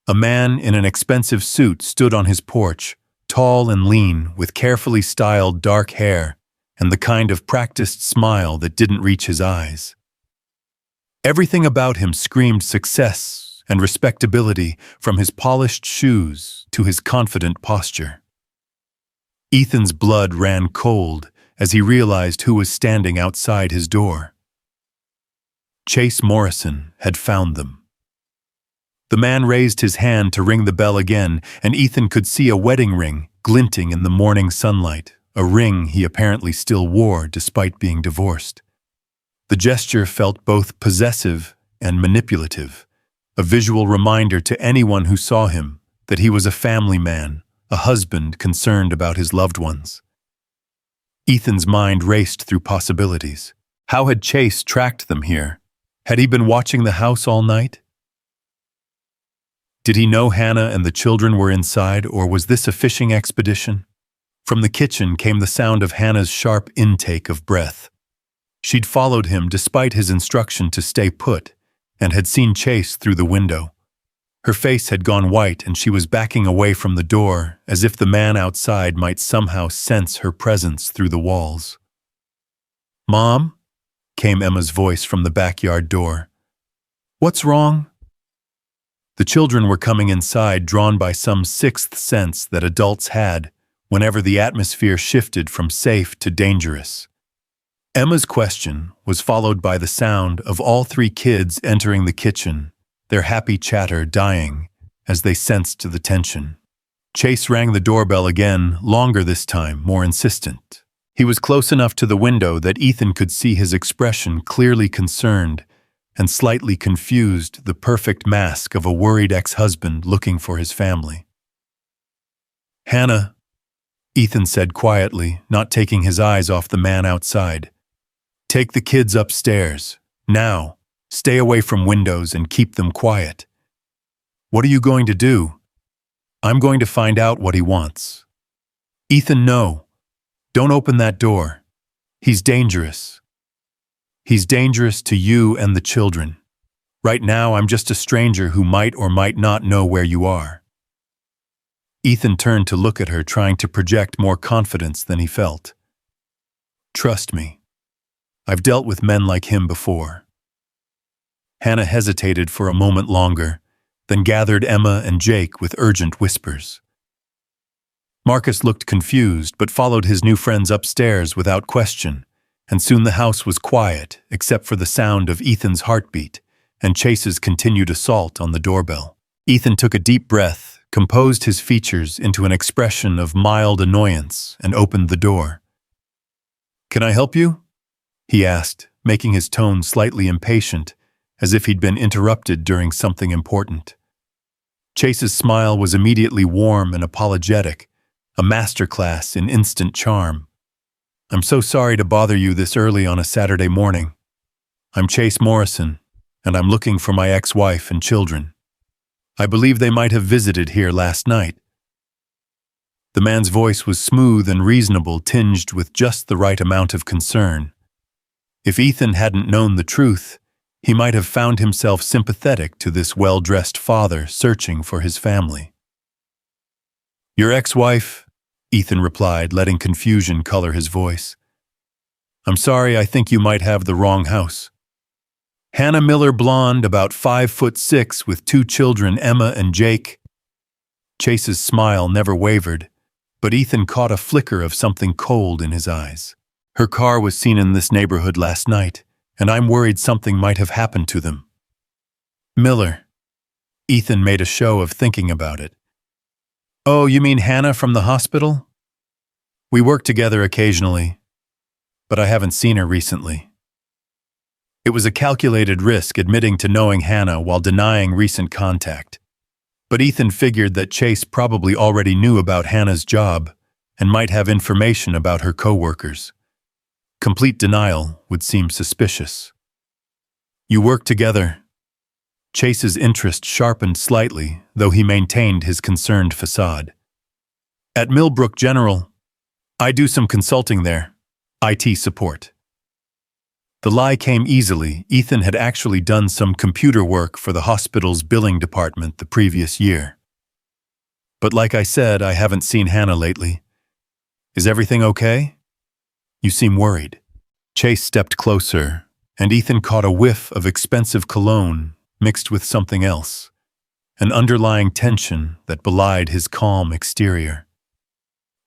A man in an expensive suit stood on his porch, tall and lean, with carefully styled dark hair and the kind of practiced smile that didn't reach his eyes. Everything about him screamed success and respectability, from his polished shoes to his confident posture. Ethan's blood ran cold as he realized who was standing outside his door. Chase Morrison had found them. The man raised his hand to ring the bell again, and Ethan could see a wedding ring glinting in the morning sunlight, a ring he apparently still wore despite being divorced. The gesture felt both possessive and manipulative, a visual reminder to anyone who saw him that he was a family man, a husband concerned about his loved ones. Ethan's mind raced through possibilities. How had Chase tracked them here? Had he been watching the house all night? Did he know Hannah and the children were inside, or was this a fishing expedition? From the kitchen came the sound of Hannah's sharp intake of breath. She'd followed him despite his instruction to stay put, and had seen Chase through the window. Her face had gone white, and she was backing away from the door, as if the man outside might somehow sense her presence through the walls. "Mom?" came Emma's voice from the backyard door. "What's wrong?" The children were coming inside, drawn by some sixth sense that adults had whenever the atmosphere shifted from safe to dangerous. Emma's question was followed by the sound of all 3 kids entering the kitchen, their happy chatter dying as they sensed the tension. Chase rang the doorbell again, longer this time, more insistent. He was close enough to the window that Ethan could see his expression, clearly concerned and slightly confused, the perfect mask of a worried ex-husband looking for his family. "Hannah," Ethan said quietly, not taking his eyes off the man outside. "Take the kids upstairs. Now. Stay away from windows and keep them quiet." "What are you going to do?" "I'm going to find out what he wants." "Ethan, no. Don't open that door. He's dangerous. He's dangerous to you and the children. Right now, I'm just a stranger who might or might not know where you are." Ethan turned to look at her, trying to project more confidence than he felt. "Trust me. I've dealt with men like him before." Hannah hesitated for a moment longer, then gathered Emma and Jake with urgent whispers. Marcus looked confused, but followed his new friends upstairs without question, and soon the house was quiet, except for the sound of Ethan's heartbeat and Chase's continued assault on the doorbell. Ethan took a deep breath, composed his features into an expression of mild annoyance, and opened the door. "Can I help you?" he asked, making his tone slightly impatient, as if he'd been interrupted during something important. Chase's smile was immediately warm and apologetic, a masterclass in instant charm. "I'm so sorry to bother you this early on a Saturday morning. I'm Chase Morrison, and I'm looking for my ex-wife and children. I believe they might have visited here last night." The man's voice was smooth and reasonable, tinged with just the right amount of concern. If Ethan hadn't known the truth, he might have found himself sympathetic to this well-dressed father searching for his family. "Your ex-wife?" Ethan replied, letting confusion color his voice. "I'm sorry, I think you might have the wrong house. Hannah Miller, blonde, about 5'6", with 2 children, Emma and Jake." Chase's smile never wavered, but Ethan caught a flicker of something cold in his eyes. "Her car was seen in this neighborhood last night, and I'm worried something might have happened to them." "Miller." Ethan made a show of thinking about it. "Oh, you mean Hannah from the hospital? We work together occasionally, but I haven't seen her recently." It was a calculated risk admitting to knowing Hannah while denying recent contact. But Ethan figured that Chase probably already knew about Hannah's job and might have information about her coworkers. Complete denial would seem suspicious. "You work together?" Chase's interest sharpened slightly, though he maintained his concerned facade. "At Millbrook General. I do some consulting there. IT support." The lie came easily. Ethan had actually done some computer work for the hospital's billing department the previous year. "But like I said, I haven't seen Hannah lately. Is everything okay? You seem worried." Chase stepped closer, and Ethan caught a whiff of expensive cologne mixed with something else, an underlying tension that belied his calm exterior.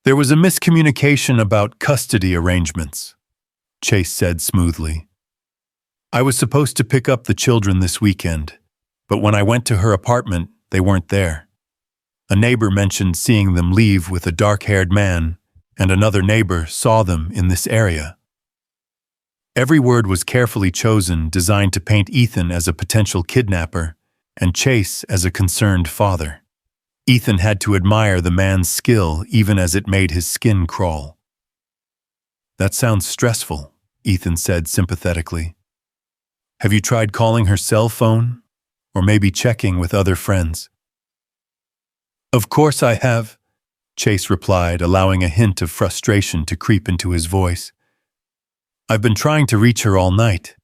"There was a miscommunication about custody arrangements," Chase said smoothly. "I was supposed to pick up the children this weekend, but when I went to her apartment, they weren't there. A neighbor mentioned seeing them leave with a dark-haired man, and another neighbor saw them in this area." Every word was carefully chosen, designed to paint Ethan as a potential kidnapper and Chase as a concerned father. Ethan had to admire the man's skill even as it made his skin crawl. "That sounds stressful," Ethan said sympathetically. "Have you tried calling her cell phone? Or maybe checking with other friends?" "Of course I have," Chase replied, allowing a hint of frustration to creep into his voice. "I've been trying to reach her all night.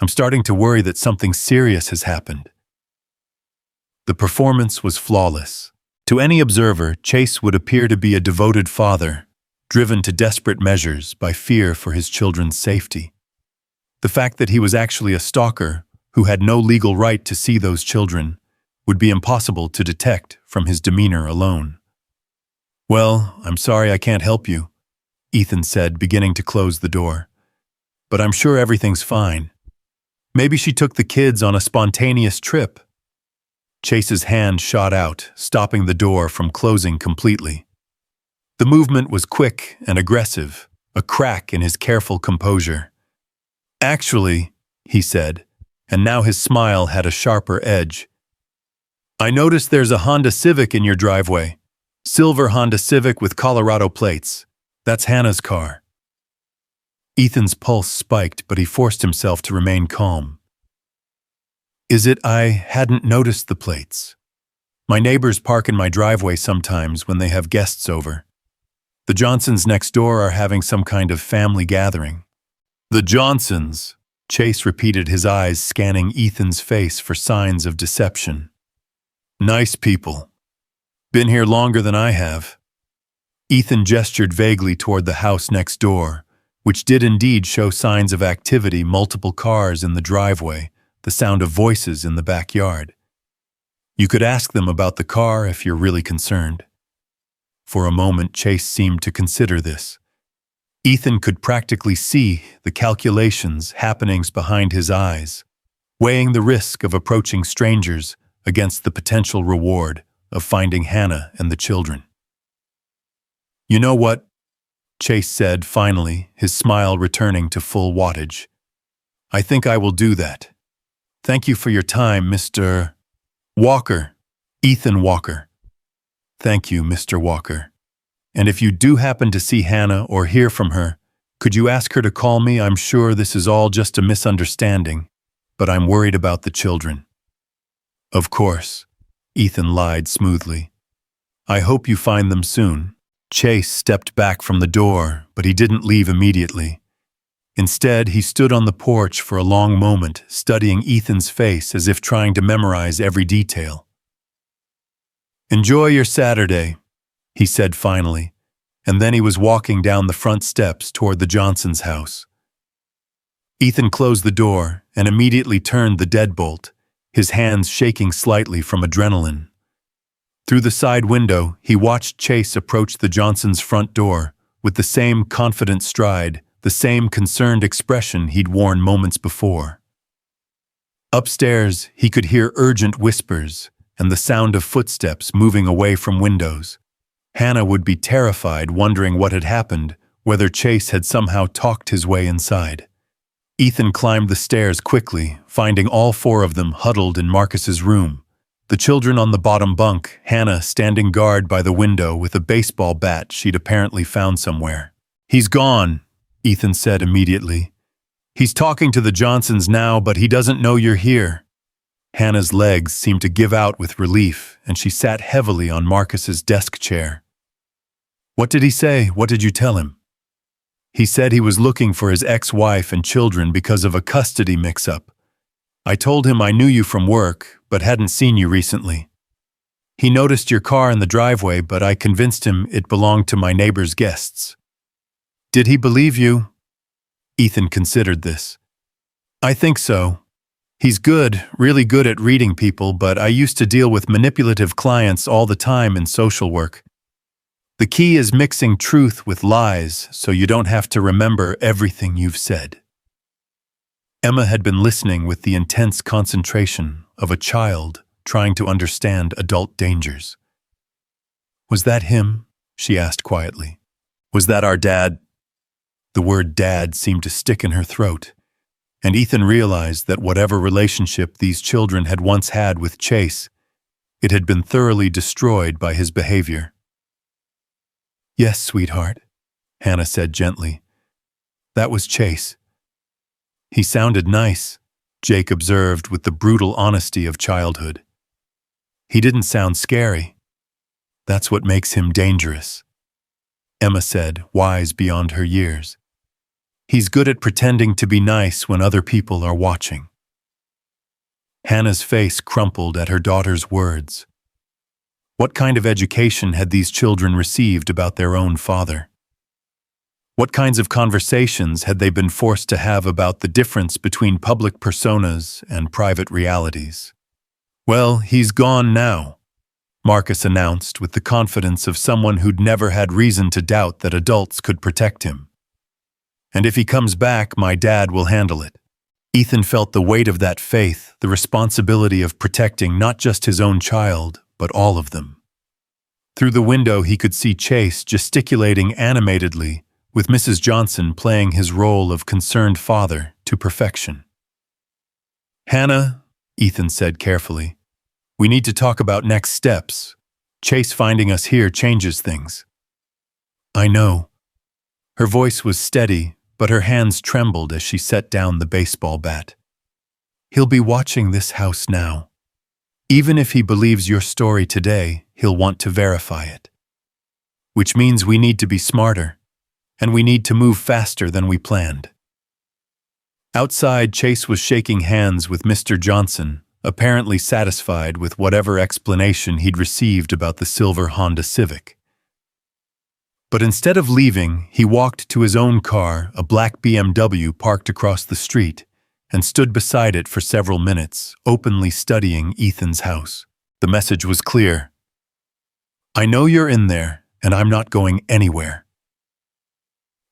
I'm starting to worry that something serious has happened." The performance was flawless. To any observer, Chase would appear to be a devoted father, driven to desperate measures by fear for his children's safety. The fact that he was actually a stalker who had no legal right to see those children would be impossible to detect from his demeanor alone. "Well, I'm sorry I can't help you," Ethan said, beginning to close the door. "But I'm sure everything's fine. Maybe she took the kids on a spontaneous trip." Chase's hand shot out, stopping the door from closing completely. The movement was quick and aggressive, a crack in his careful composure. "Actually," he said, and now his smile had a sharper edge, "I noticed there's a Honda Civic in your driveway. Silver Honda Civic with Colorado plates. That's Hannah's car." Ethan's pulse spiked, but he forced himself to remain calm. "Is it? I hadn't noticed the plates. My neighbors park in my driveway sometimes when they have guests over. The Johnsons next door are having some kind of family gathering." "The Johnsons," Chase repeated, his eyes scanning Ethan's face for signs of deception. "Nice people. Been here longer than I have." Ethan gestured vaguely toward the house next door, which did indeed show signs of activity, multiple cars in the driveway, the sound of voices in the backyard. "You could ask them about the car if you're really concerned." For a moment, Chase seemed to consider this. Ethan could practically see the calculations, happenings behind his eyes, weighing the risk of approaching strangers against the potential reward of finding Hannah and the children. "You know what?" Chase said finally, his smile returning to full wattage. "I think I will do that. Thank you for your time, Mr. Walker. Ethan Walker." "Thank you, Mr. Walker. And if you do happen to see Hannah or hear from her, could you ask her to call me? I'm sure this is all just a misunderstanding, but I'm worried about the children." "Of course," Ethan lied smoothly. "I hope you find them soon." Chase stepped back from the door, but he didn't leave immediately. Instead, he stood on the porch for a long moment, studying Ethan's face as if trying to memorize every detail. "Enjoy your Saturday," he said finally, and then he was walking down the front steps toward the Johnsons' house. Ethan closed the door and immediately turned the deadbolt, his hands shaking slightly from adrenaline. Through the side window, he watched Chase approach the Johnsons' front door with the same confident stride, the same concerned expression he'd worn moments before. Upstairs, he could hear urgent whispers and the sound of footsteps moving away from windows. Hannah would be terrified, wondering what had happened, whether Chase had somehow talked his way inside. Ethan climbed the stairs quickly, finding all four of them huddled in Marcus's room. The children on the bottom bunk, Hannah standing guard by the window with a baseball bat she'd apparently found somewhere. "He's gone," Ethan said immediately. "He's talking to the Johnsons now, but he doesn't know you're here." Hannah's legs seemed to give out with relief, and she sat heavily on Marcus's desk chair. "What did he say? What did you tell him?" "He said he was looking for his ex-wife and children because of a custody mix-up. I told him I knew you from work, but hadn't seen you recently. He noticed your car in the driveway, but I convinced him it belonged to my neighbor's guests." "Did he believe you?" Ethan considered this. "I think so. He's good, really good at reading people, but I used to deal with manipulative clients all the time in social work. The key is mixing truth with lies so you don't have to remember everything you've said." Emma had been listening with the intense concentration of a child trying to understand adult dangers. "Was that him?" she asked quietly. "Was that our dad?" The word dad seemed to stick in her throat, and Ethan realized that whatever relationship these children had once had with Chase, it had been thoroughly destroyed by his behavior. "Yes, sweetheart," Hannah said gently. "That was Chase." "He sounded nice," Jake observed with the brutal honesty of childhood. "He didn't sound scary. That's what makes him dangerous," Emma said, wise beyond her years. "He's good at pretending to be nice when other people are watching." Hannah's face crumpled at her daughter's words. What kind of education had these children received about their own father? What kinds of conversations had they been forced to have about the difference between public personas and private realities? "Well, he's gone now," Marcus announced with the confidence of someone who'd never had reason to doubt that adults could protect him. "And if he comes back, my dad will handle it." Ethan felt the weight of that faith, the responsibility of protecting not just his own child, but all of them. Through the window he could see Chase gesticulating animatedly, with Mrs. Johnson playing his role of concerned father to perfection. "Hannah," Ethan said carefully, "we need to talk about next steps. Chase finding us here changes things." "I know." Her voice was steady, but her hands trembled as she set down the baseball bat. "He'll be watching this house now. Even if he believes your story today, he'll want to verify it. Which means we need to be smarter, and we need to move faster than we planned." Outside, Chase was shaking hands with Mr. Johnson, apparently satisfied with whatever explanation he'd received about the silver Honda Civic. But instead of leaving, he walked to his own car, a black BMW parked across the street, and stood beside it for several minutes, openly studying Ethan's house. The message was clear. "I know you're in there, and I'm not going anywhere."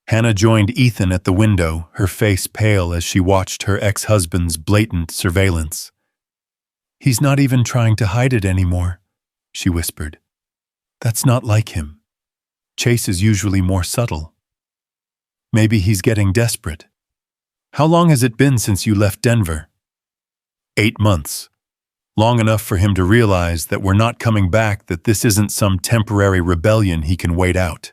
Hannah joined Ethan at the window, her face pale as she watched her ex-husband's blatant surveillance. "He's not even trying to hide it anymore," she whispered. "That's not like him. Chase is usually more subtle. Maybe he's getting desperate. How long has it been since you left Denver?" 8 months. Long enough for him to realize that we're not coming back, that this isn't some temporary rebellion he can wait out.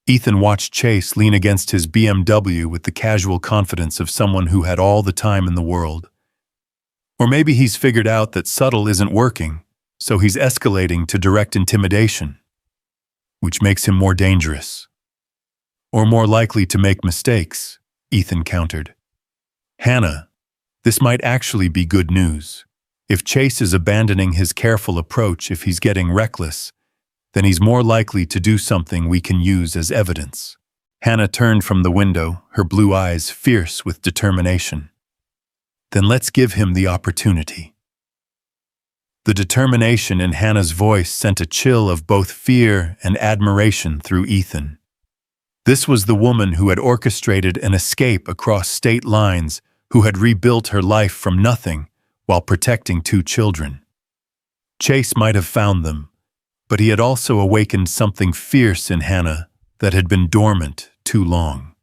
Ethan watched Chase lean against his BMW with the casual confidence of someone who had all the time in the world. Or maybe he's figured out that subtle isn't working, so he's escalating to direct intimidation, which makes him more dangerous, or more likely to make mistakes. Ethan countered. Hannah, this might actually be good news. If Chase is abandoning his careful approach, if he's getting reckless, then he's more likely to do something we can use as evidence. Hannah turned from the window, her blue eyes fierce with determination. Then let's give him the opportunity. The determination in Hannah's voice sent a chill of both fear and admiration through Ethan. This was the woman who had orchestrated an escape across state lines, who had rebuilt her life from nothing while protecting 2 children. Chase might have found them, but he had also awakened something fierce in Hannah that had been dormant too long.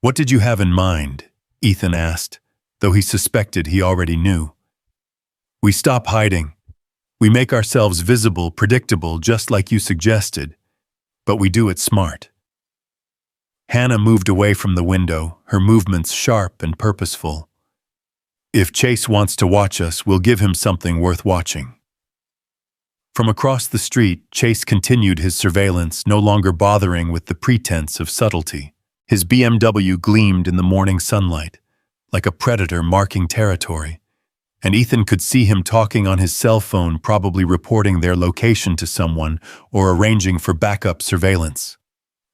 What did you have in mind? Ethan asked, though he suspected he already knew. We stop hiding. We make ourselves visible, predictable, just like you suggested, but we do it smart. Hannah moved away from the window, her movements sharp and purposeful. If Chase wants to watch us, we'll give him something worth watching. From across the street, Chase continued his surveillance, no longer bothering with the pretense of subtlety. His BMW gleamed in the morning sunlight, like a predator marking territory, and Ethan could see him talking on his cell phone, probably reporting their location to someone or arranging for backup surveillance.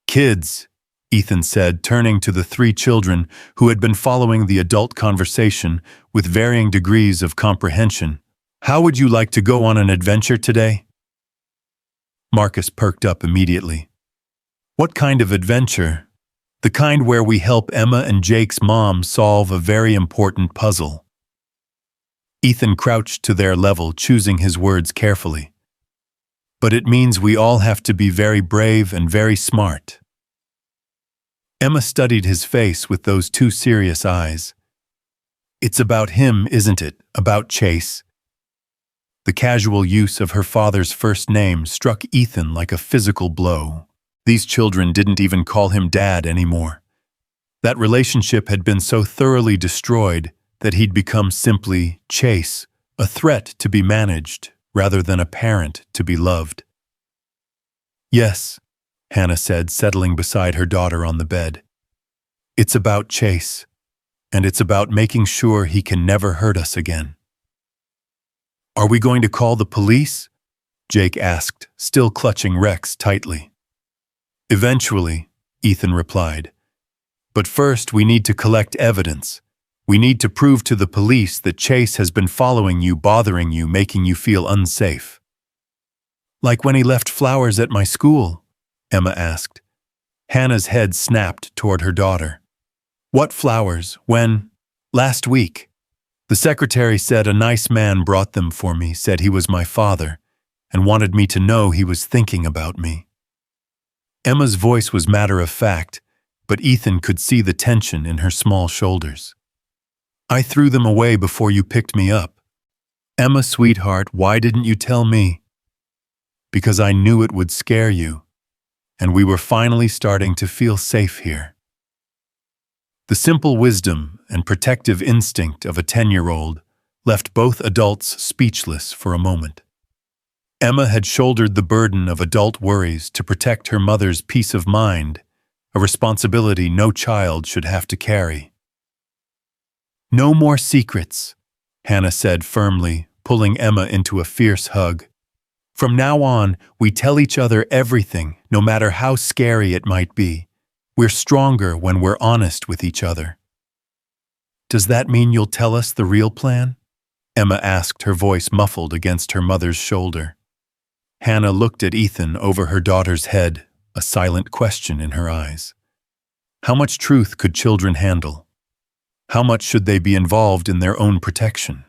Kids, Ethan said, turning to the 3 children who had been following the adult conversation with varying degrees of comprehension. How would you like to go on an adventure today? Marcus perked up immediately. What kind of adventure? The kind where we help Emma and Jake's mom solve a very important puzzle. Ethan crouched to their level, choosing his words carefully. But it means we all have to be very brave and very smart. Emma studied his face with those 2 serious eyes. It's about him, isn't it? About Chase? The casual use of her father's first name struck Ethan like a physical blow. These children didn't even call him Dad anymore. That relationship had been so thoroughly destroyed that he'd become simply Chase, a threat to be managed rather than a parent to be loved. Yes, Hannah said, settling beside her daughter on the bed. It's about Chase, and it's about making sure he can never hurt us again. Are we going to call the police? Jake asked, still clutching Rex tightly. Eventually, Ethan replied. But first we need to collect evidence. We need to prove to the police that Chase has been following you, bothering you, making you feel unsafe. Like when he left flowers at my school? Emma asked. Hannah's head snapped toward her daughter. What flowers? When? Last week. The secretary said a nice man brought them for me, said he was my father, and wanted me to know he was thinking about me. Emma's voice was matter of fact, but Ethan could see the tension in her small shoulders. I threw them away before you picked me up. Emma, sweetheart, why didn't you tell me? Because I knew it would scare you, and we were finally starting to feel safe here. The simple wisdom and protective instinct of a 10-year-old left both adults speechless for a moment. Emma had shouldered the burden of adult worries to protect her mother's peace of mind, a responsibility no child should have to carry. No more secrets, Hannah said firmly, pulling Emma into a fierce hug. From now on, we tell each other everything, no matter how scary it might be. We're stronger when we're honest with each other. Does that mean you'll tell us the real plan? Emma asked, her voice muffled against her mother's shoulder. Hannah looked at Ethan over her daughter's head, a silent question in her eyes. How much truth could children handle? How much should they be involved in their own protection?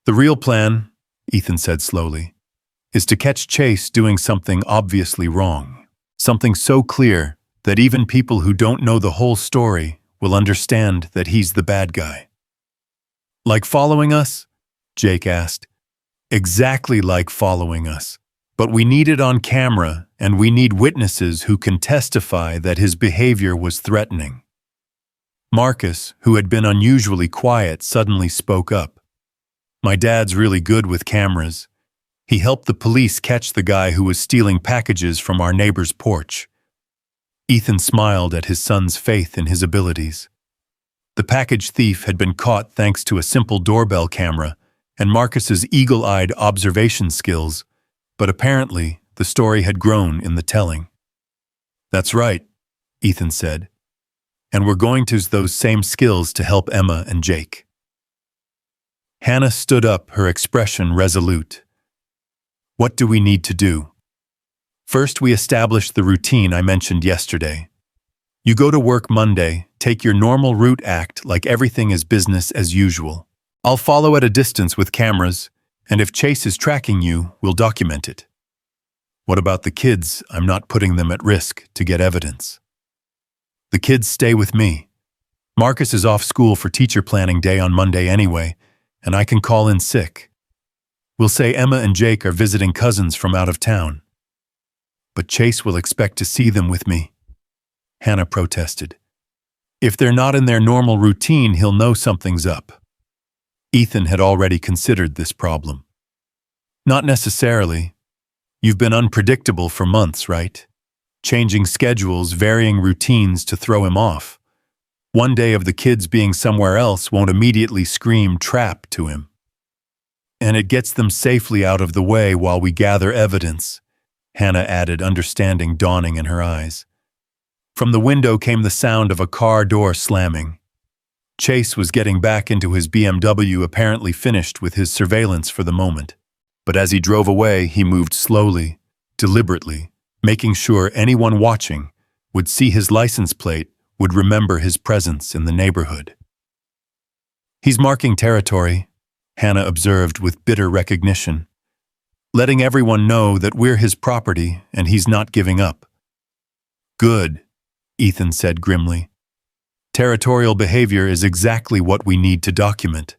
The real plan, Ethan said slowly, is to catch Chase doing something obviously wrong, something so clear that even people who don't know the whole story will understand that he's the bad guy. Like following us? Jake asked. Exactly like following us. But we need it on camera, and we need witnesses who can testify that his behavior was threatening. Marcus, who had been unusually quiet, suddenly spoke up. My dad's really good with cameras. He helped the police catch the guy who was stealing packages from our neighbor's porch. Ethan smiled at his son's faith in his abilities. The package thief had been caught thanks to a simple doorbell camera and Marcus's eagle-eyed observation skills, but apparently the story had grown in the telling. "That's right," Ethan said, "and we're going to use those same skills to help Emma and Jake." Hannah stood up, her expression resolute. "What do we need to do?" "First, we establish the routine I mentioned yesterday. You go to work Monday, take your normal route, act like everything is business as usual. I'll follow at a distance with cameras, and if Chase is tracking you, we'll document it. What about the kids? I'm not putting them at risk to get evidence." "The kids stay with me. Marcus is off school for teacher planning day on Monday anyway, and I can call in sick. We'll say Emma and Jake are visiting cousins from out of town." "But Chase will expect to see them with me," Hannah protested. "If they're not in their normal routine, he'll know something's up." Ethan had already considered this problem. "Not necessarily. You've been unpredictable for months, right? Changing schedules, varying routines to throw him off. One day of the kids being somewhere else won't immediately scream trap to him. And it gets them safely out of the way while we gather evidence," Hannah added, understanding dawning in her eyes. From the window came the sound of a car door slamming. Chase was getting back into his BMW, apparently finished with his surveillance for the moment. But as he drove away, he moved slowly, deliberately, making sure anyone watching would see his license plate, would remember his presence in the neighborhood. "He's marking territory," Hannah observed with bitter recognition, "letting everyone know that we're his property and he's not giving up." "Good," Ethan said grimly. "Territorial behavior is exactly what we need to document.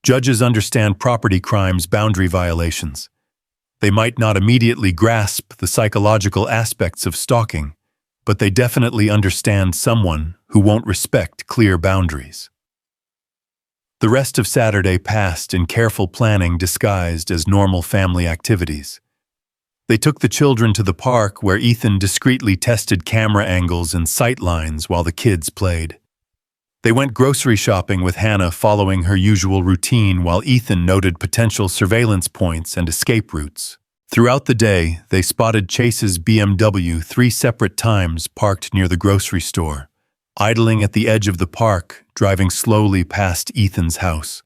Judges understand property crimes, boundary violations. They might not immediately grasp the psychological aspects of stalking, but they definitely understand someone who won't respect clear boundaries." The rest of Saturday passed in careful planning disguised as normal family activities. They took the children to the park where Ethan discreetly tested camera angles and sight lines while the kids played. They went grocery shopping with Hannah, following her usual routine while Ethan noted potential surveillance points and escape routes. Throughout the day, they spotted Chase's BMW 3 separate times parked near the grocery store, idling at the edge of the park, driving slowly past Ethan's house.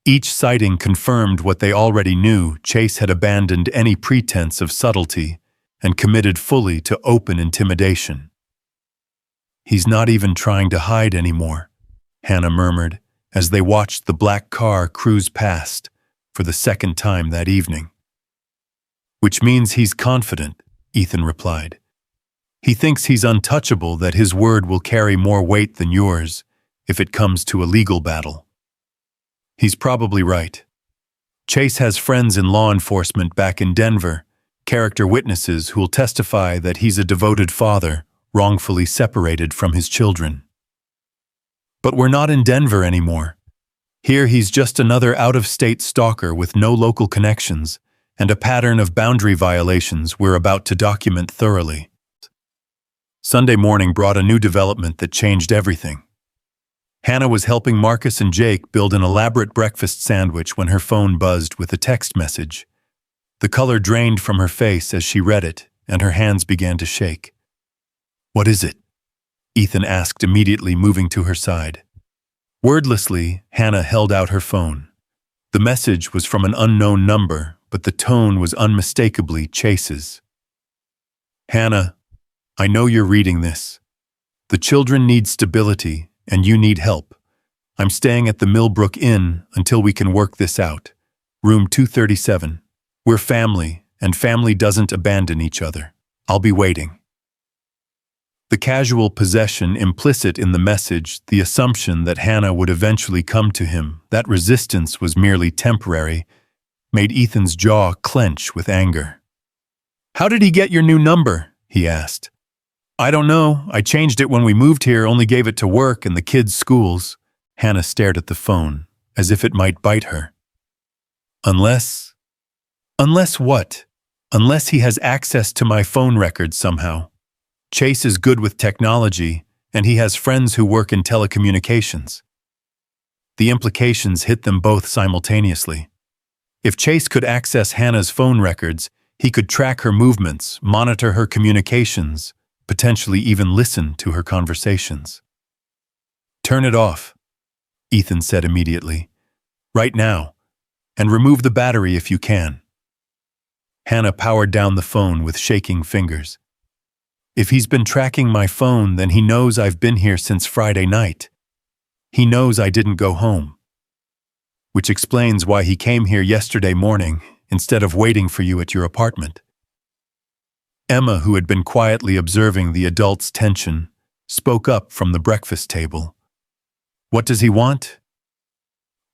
Each sighting confirmed what they already knew: Chase had abandoned any pretense of subtlety and committed fully to open intimidation. "He's not even trying to hide anymore," Hannah murmured as they watched the black car cruise past for the second time that evening. "Which means he's confident," Ethan replied. "He thinks he's untouchable, that his word will carry more weight than yours if it comes to a legal battle." "He's probably right. Chase has friends in law enforcement back in Denver, character witnesses who'll testify that he's a devoted father, wrongfully separated from his children. But we're not in Denver anymore. Here he's just another out-of-state stalker with no local connections and a pattern of boundary violations we're about to document thoroughly." Sunday morning brought a new development that changed everything. Hannah was helping Marcus and Jake build an elaborate breakfast sandwich when her phone buzzed with a text message. The color drained from her face as she read it, and her hands began to shake. "What is it?" Ethan asked, immediately moving to her side. Wordlessly, Hannah held out her phone. The message was from an unknown number, but the tone was unmistakably Chase's. "Hannah, I know you're reading this. The children need stability, and you need help. I'm staying at the Millbrook Inn until we can work this out. Room 237. We're family, and family doesn't abandon each other. I'll be waiting." The casual possession implicit in the message, the assumption that Hannah would eventually come to him, that resistance was merely temporary, made Ethan's jaw clench with anger. "How did he get your new number?" he asked. "I don't know. I changed it when we moved here, only gave it to work and the kids' schools." Hannah stared at the phone, as if it might bite her. Unless what? Unless he has access to my phone records somehow." Chase is good with technology, and he has friends who work in telecommunications. The implications hit them both simultaneously. If Chase could access Hannah's phone records, he could track her movements, monitor her communications, potentially even listen to her conversations. "Turn it off," Ethan said immediately. "Right now. And remove the battery if you can." Hannah powered down the phone with shaking fingers. "If he's been tracking my phone, then he knows I've been here since Friday night. He knows I didn't go home. Which explains why he came here yesterday morning instead of waiting for you at your apartment." Emma, who had been quietly observing the adults' tension, spoke up from the breakfast table. "What does he want?"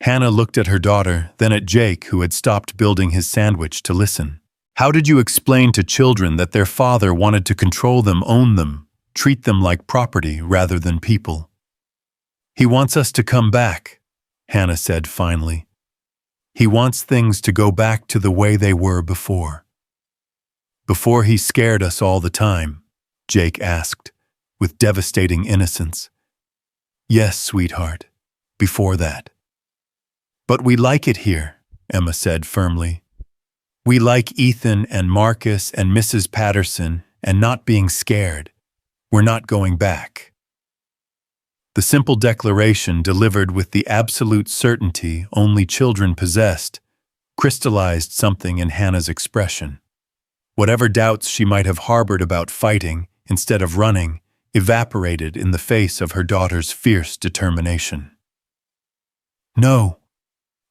Hannah looked at her daughter, then at Jake, who had stopped building his sandwich to listen. "How did you explain to children that their father wanted to control them, own them, treat them like property rather than people?" "He wants us to come back," Hannah said finally. "He wants things to go back to the way they were before." "Before he scared us all the time?" Jake asked, with devastating innocence. "Yes, sweetheart, before that." "But we like it here," Emma said firmly. "We like Ethan and Marcus and Mrs. Patterson and not being scared. We're not going back." The simple declaration, delivered with the absolute certainty only children possessed, crystallized something in Hannah's expression. Whatever doubts she might have harbored about fighting instead of running evaporated in the face of her daughter's fierce determination. "No,"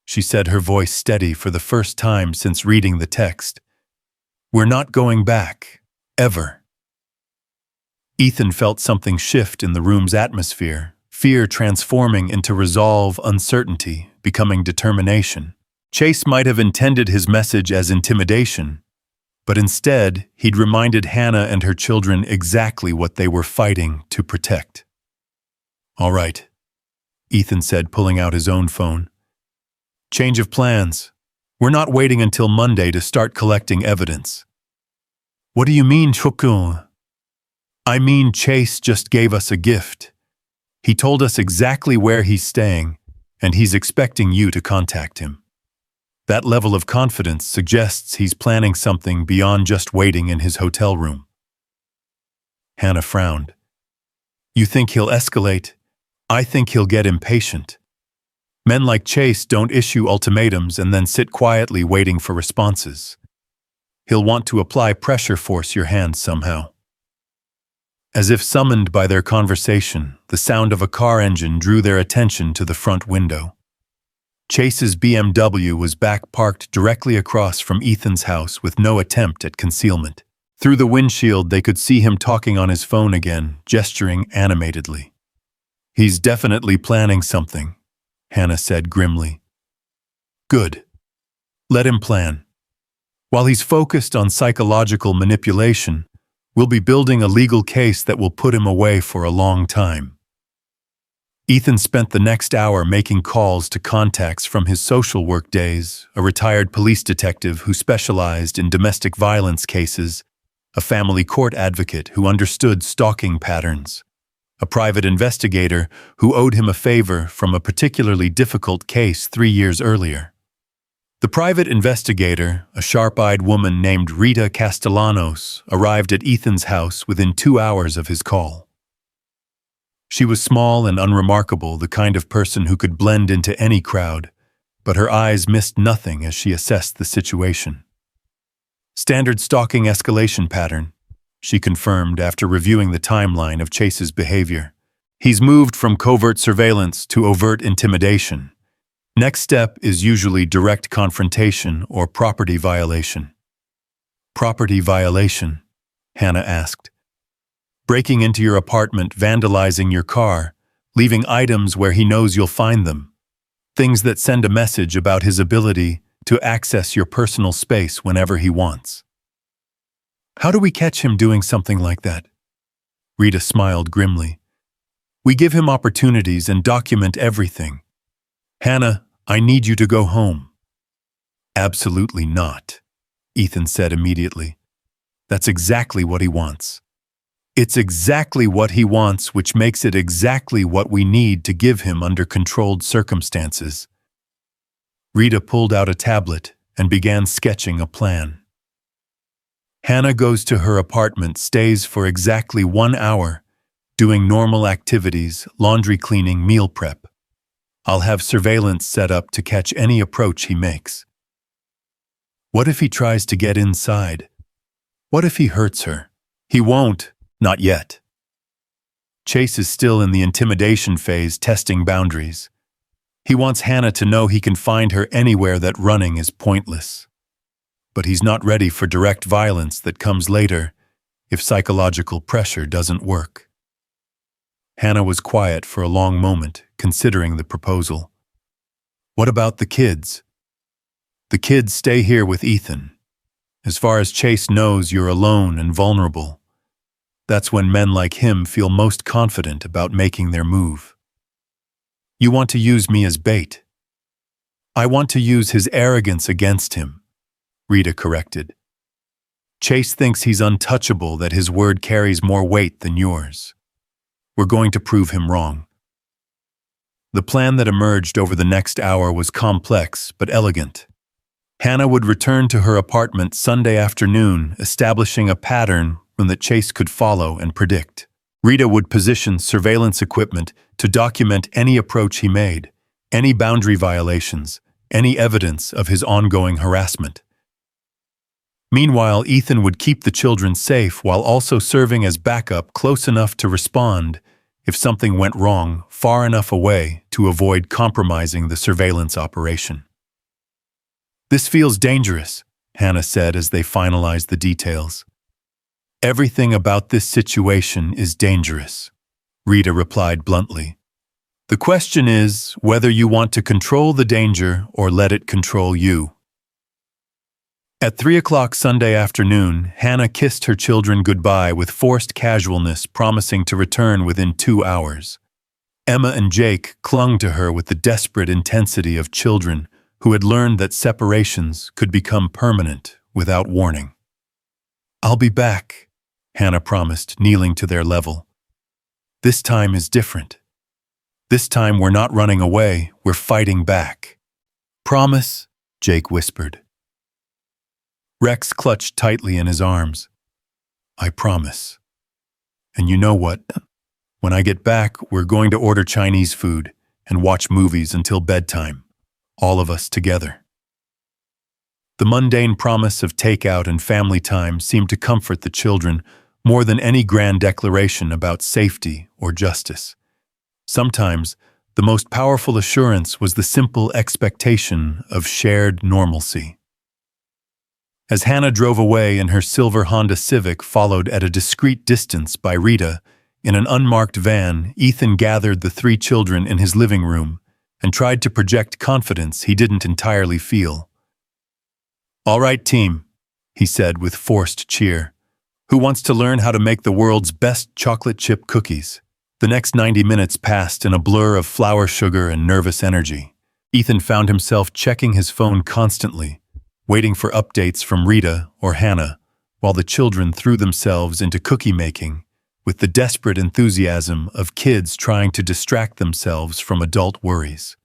she said, her voice steady for the first time since reading the text. "We're not going back, ever." Ethan felt something shift in the room's atmosphere, fear transforming into resolve, uncertainty, becoming determination. Chase might have intended his message as intimidation, but instead he'd reminded Hannah and her children exactly what they were fighting to protect. "All right," Ethan said, pulling out his own phone. "Change of plans. We're not waiting until Monday to start collecting evidence." "What do you mean, Chukun?" "I mean, Chase just gave us a gift. He told us exactly where he's staying, and he's expecting you to contact him. That level of confidence suggests he's planning something beyond just waiting in his hotel room." Hannah frowned. "You think he'll escalate? I think he'll get impatient. Men like Chase don't issue ultimatums and then sit quietly waiting for responses. He'll want to apply pressure, force your hand somehow." As if summoned by their conversation, the sound of a car engine drew their attention to the front window. Chase's BMW was back, parked directly across from Ethan's house with no attempt at concealment. Through the windshield, they could see him talking on his phone again, gesturing animatedly. "He's definitely planning something," Hannah said grimly. "Good. Let him plan. While he's focused on psychological manipulation, we'll be building a legal case that will put him away for a long time." Ethan spent the next hour making calls to contacts from his social work days, a retired police detective who specialized in domestic violence cases, a family court advocate who understood stalking patterns, a private investigator who owed him a favor from a particularly difficult case 3 years earlier. The private investigator, a sharp-eyed woman named Rita Castellanos, arrived at Ethan's house within 2 hours of his call. She was small and unremarkable, the kind of person who could blend into any crowd, but her eyes missed nothing as she assessed the situation. "Standard stalking escalation pattern," she confirmed after reviewing the timeline of Chase's behavior. "He's moved from covert surveillance to overt intimidation. Next step is usually direct confrontation or property violation." "Property violation?" Hannah asked. "Breaking into your apartment, vandalizing your car, leaving items where he knows you'll find them. Things that send a message about his ability to access your personal space whenever he wants." "How do we catch him doing something like that?" Rita smiled grimly. "We give him opportunities and document everything. Hannah, I need you to go home." "Absolutely not," Ethan said immediately. "That's exactly what he wants. It's exactly what he wants, which makes it exactly what we need to give him under controlled circumstances. Rita pulled out a tablet and began sketching a plan. Hannah goes to her apartment, stays for exactly 1 hour, doing normal activities, laundry cleaning, meal prep. I'll have surveillance set up to catch any approach he makes. What if he tries to get inside? What if he hurts her? He won't, not yet. Chase is still in the intimidation phase, testing boundaries. He wants Hannah to know he can find her anywhere, that running is pointless. But he's not ready for direct violence that comes later if psychological pressure doesn't work. Hannah was quiet for a long moment, considering the proposal. What about the kids? The kids stay here with Ethan. As far as Chase knows, you're alone and vulnerable. That's when men like him feel most confident about making their move. You want to use me as bait. I want to use his arrogance against him, Rita corrected. Chase thinks he's untouchable, that his word carries more weight than yours. We're going to prove him wrong. The plan that emerged over the next hour was complex but elegant. Hannah would return to her apartment Sunday afternoon, establishing a pattern that Chase could follow and predict. Rita would position surveillance equipment to document any approach he made, any boundary violations, any evidence of his ongoing harassment. Meanwhile, Ethan would keep the children safe while also serving as backup, close enough to respond if something went wrong, far enough away to avoid compromising the surveillance operation. This feels dangerous, Hannah said as they finalized the details. Everything about this situation is dangerous, Rita replied bluntly. The question is whether you want to control the danger or let it control you. At 3 o'clock Sunday afternoon, Hannah kissed her children goodbye with forced casualness, promising to return within 2 hours. Emma and Jake clung to her with the desperate intensity of children who had learned that separations could become permanent without warning. I'll be back, Hannah promised, kneeling to their level. This time is different. This time we're not running away, we're fighting back. Promise, Jake whispered. Rex clutched tightly in his arms. I promise. And you know what? When I get back, we're going to order Chinese food and watch movies until bedtime, all of us together. The mundane promise of takeout and family time seemed to comfort the children more than any grand declaration about safety or justice. Sometimes, the most powerful assurance was the simple expectation of shared normalcy. As Hannah drove away in her silver Honda Civic, followed at a discreet distance by Rita, in an unmarked van, Ethan gathered the 3 children in his living room and tried to project confidence he didn't entirely feel. All right, team, he said with forced cheer. Who wants to learn how to make the world's best chocolate chip cookies? The next 90 minutes passed in a blur of flour, sugar, and nervous energy. Ethan found himself checking his phone constantly, waiting for updates from Rita or Hannah, while the children threw themselves into cookie making with the desperate enthusiasm of kids trying to distract themselves from adult worries.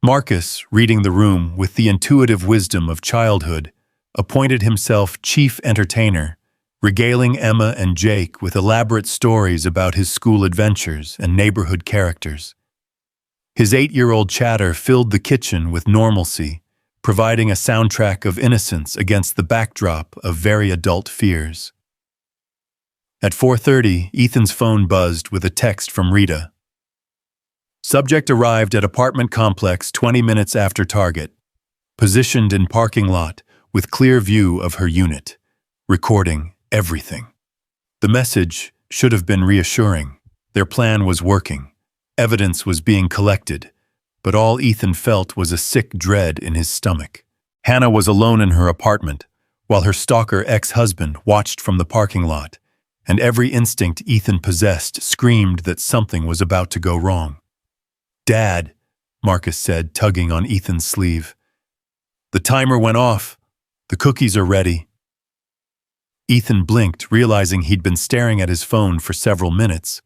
Marcus, reading the room with the intuitive wisdom of childhood, appointed himself chief entertainer, regaling Emma and Jake with elaborate stories about his school adventures and neighborhood characters. His 8-year-old chatter filled the kitchen with normalcy, providing a soundtrack of innocence against the backdrop of very adult fears. At 4:30, Ethan's phone buzzed with a text from Rita. Subject arrived at apartment complex 20 minutes after target. Positioned in parking lot with clear view of her unit. Recording everything. The message should have been reassuring. Their plan was working. Evidence was being collected. But all Ethan felt was a sick dread in his stomach. Hannah was alone in her apartment, while her stalker ex-husband watched from the parking lot, and every instinct Ethan possessed screamed that something was about to go wrong. Dad, Marcus said, tugging on Ethan's sleeve. The timer went off. The cookies are ready. Ethan blinked, realizing he'd been staring at his phone for several minutes,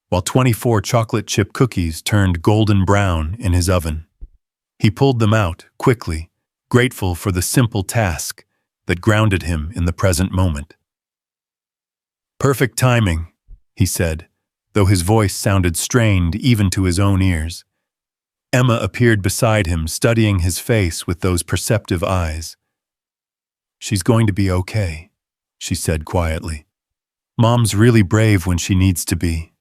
while 24 chocolate chip cookies turned golden brown in his oven. He pulled them out, quickly, grateful for the simple task that grounded him in the present moment. "Perfect timing," he said, though his voice sounded strained even to his own ears. Emma appeared beside him, studying his face with those perceptive eyes. "She's going to be okay," she said quietly. "Mom's really brave when she needs to be."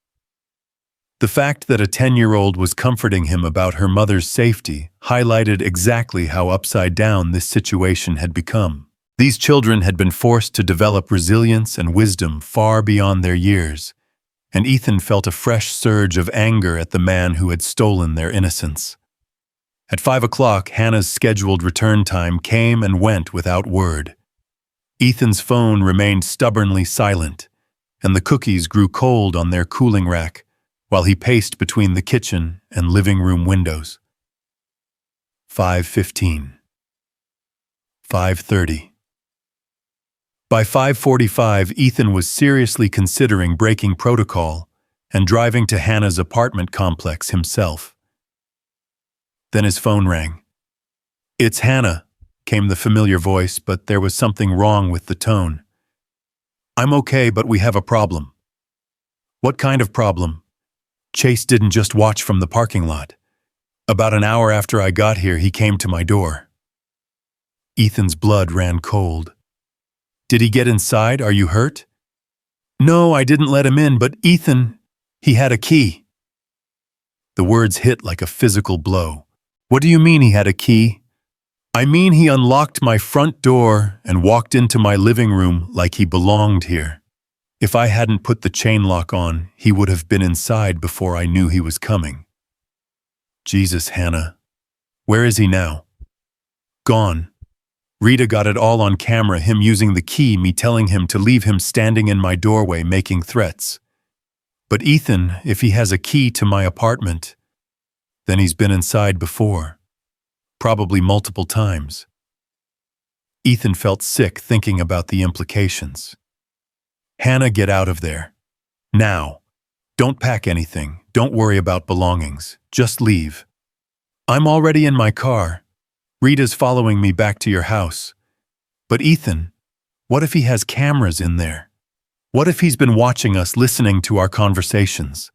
The fact that a 10-year-old was comforting him about her mother's safety highlighted exactly how upside down this situation had become. These children had been forced to develop resilience and wisdom far beyond their years, and Ethan felt a fresh surge of anger at the man who had stolen their innocence. At 5 o'clock, Hannah's scheduled return time came and went without word. Ethan's phone remained stubbornly silent, and the cookies grew cold on their cooling rack while he paced between the kitchen and living room windows. 5:15. 5:30. By 5:45, Ethan was seriously considering breaking protocol and driving to Hannah's apartment complex himself. Then his phone rang. "It's Hannah," came the familiar voice, but there was something wrong with the tone. "I'm okay, but we have a problem." "What kind of problem?" "Chase didn't just watch from the parking lot. About an hour after I got here, he came to my door." Ethan's blood ran cold. "Did he get inside? Are you hurt?" "No, I didn't let him in, but Ethan, he had a key." The words hit like a physical blow. "What do you mean he had a key?" "I mean he unlocked my front door and walked into my living room like he belonged here. If I hadn't put the chain lock on, he would have been inside before I knew he was coming." "Jesus, Hannah. Where is he now?" "Gone. Rita got it all on camera, him using the key, me telling him to leave him standing in my doorway making threats. But Ethan, if he has a key to my apartment, then he's been inside before. Probably multiple times." Ethan felt sick thinking about the implications. "Hannah, get out of there. Now. Don't pack anything. Don't worry about belongings. Just leave." "I'm already in my car. Rita's following me back to your house." "But Ethan, what if he has cameras in there? What if he's been watching us, listening to our conversations?"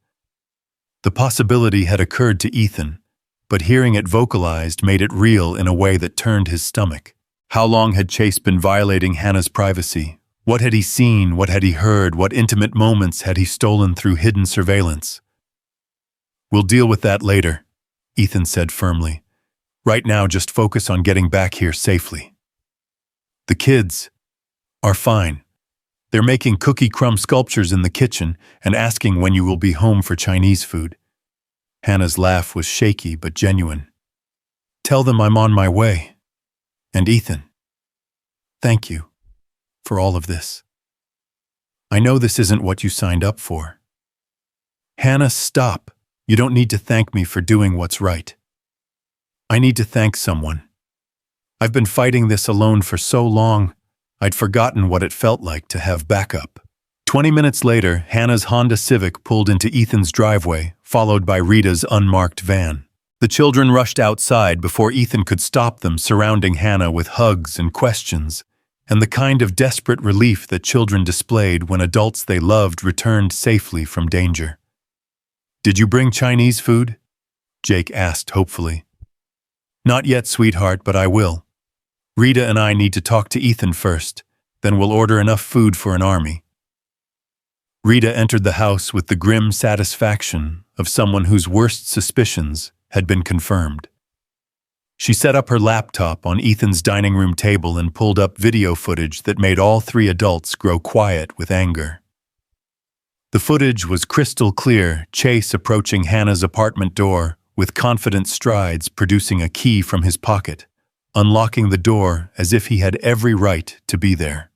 The possibility had occurred to Ethan, but hearing it vocalized made it real in a way that turned his stomach. How long had Chase been violating Hannah's privacy? What had he seen? What had he heard? What intimate moments had he stolen through hidden surveillance? "We'll deal with that later," Ethan said firmly. "Right now, just focus on getting back here safely." "The kids are fine. They're making cookie crumb sculptures in the kitchen and asking when you will be home for Chinese food." Hannah's laugh was shaky but genuine. "Tell them I'm on my way. And Ethan, thank you for all of this. I know this isn't what you signed up for." "Hannah, stop. You don't need to thank me for doing what's right. I need to thank someone. I've been fighting this alone for so long, I'd forgotten what it felt like to have backup." 20 minutes later, Hannah's Honda Civic pulled into Ethan's driveway, followed by Rita's unmarked van. The children rushed outside before Ethan could stop them, surrounding Hannah with hugs and questions, and the kind of desperate relief that children displayed when adults they loved returned safely from danger. "Did you bring Chinese food?" Jake asked hopefully. "Not yet, sweetheart, but I will. Rita and I need to talk to Ethan first, then we'll order enough food for an army." Rita entered the house with the grim satisfaction of someone whose worst suspicions had been confirmed. She set up her laptop on Ethan's dining room table and pulled up video footage that made all three adults grow quiet with anger. The footage was crystal clear, Chase approaching Hannah's apartment door with confident strides, producing a key from his pocket, unlocking the door as if he had every right to be there.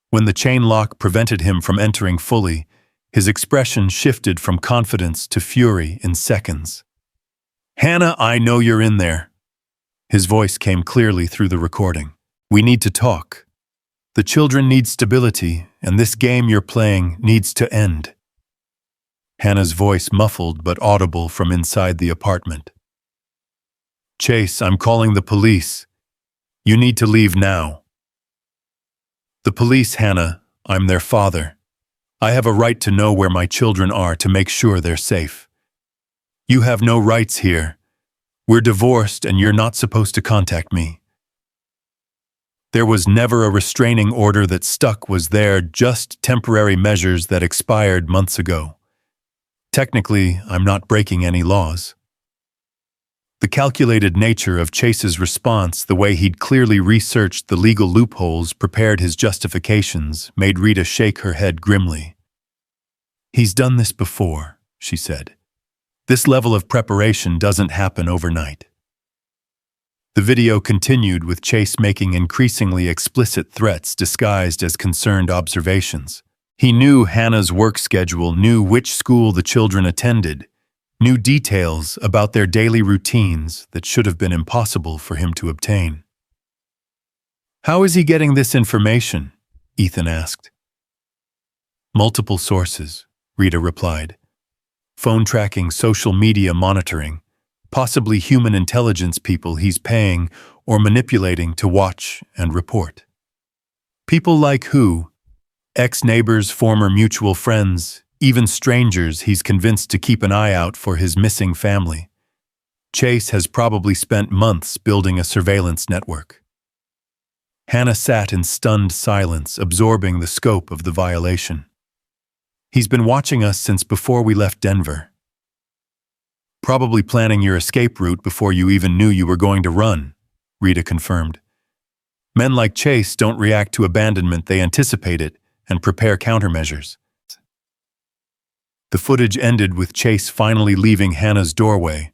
When the chain lock prevented him from entering fully, his expression shifted from confidence to fury in seconds. "Hannah, I know you're in there." His voice came clearly through the recording. "We need to talk." The children need stability, and this game you're playing needs to end. Hannah's voice muffled but audible from inside the apartment. Chase, I'm calling the police. You need to leave now. The police, Hannah. I'm their father. I have a right to know where my children are to make sure they're safe. You have no rights here. We're divorced and you're not supposed to contact me. There was never a restraining order that stuck, was there, just temporary measures that expired months ago. Technically, I'm not breaking any laws. The calculated nature of Chase's response, the way he'd clearly researched the legal loopholes, prepared his justifications, made Rita shake her head grimly. He's done this before, she said. This level of preparation doesn't happen overnight. The video continued with Chase making increasingly explicit threats disguised as concerned observations. He knew Hannah's work schedule, knew which school the children attended, knew details about their daily routines that should have been impossible for him to obtain. How is he getting this information? Ethan asked. Multiple sources, Rita replied. Phone tracking, social media monitoring, possibly human intelligence people he's paying or manipulating to watch and report. People like who? Ex-neighbors, former mutual friends, even strangers he's convinced to keep an eye out for his missing family. Chase has probably spent months building a surveillance network. Hannah sat in stunned silence, absorbing the scope of the violation. He's been watching us since before we left Denver. Probably planning your escape route before you even knew you were going to run, Rita confirmed. Men like Chase don't react to abandonment, they anticipate it and prepare countermeasures. The footage ended with Chase finally leaving Hannah's doorway,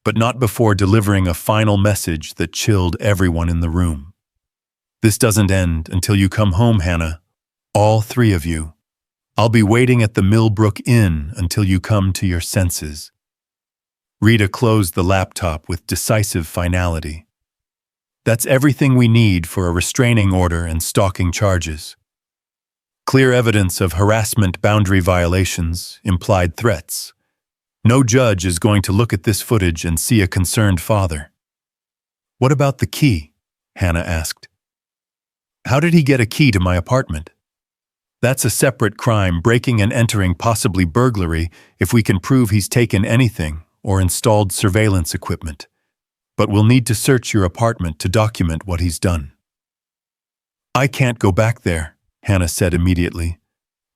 but not before delivering a final message that chilled everyone in the room. This doesn't end until you come home, Hannah. All three of you. I'll be waiting at the Millbrook Inn until you come to your senses. Rita closed the laptop with decisive finality. That's everything we need for a restraining order and stalking charges. Clear evidence of harassment, boundary violations, implied threats. No judge is going to look at this footage and see a concerned father. What about the key? Hannah asked. How did he get a key to my apartment? That's a separate crime, breaking and entering, possibly burglary, if we can prove he's taken anything or installed surveillance equipment. But we'll need to search your apartment to document what he's done. I can't go back there, Hannah said immediately.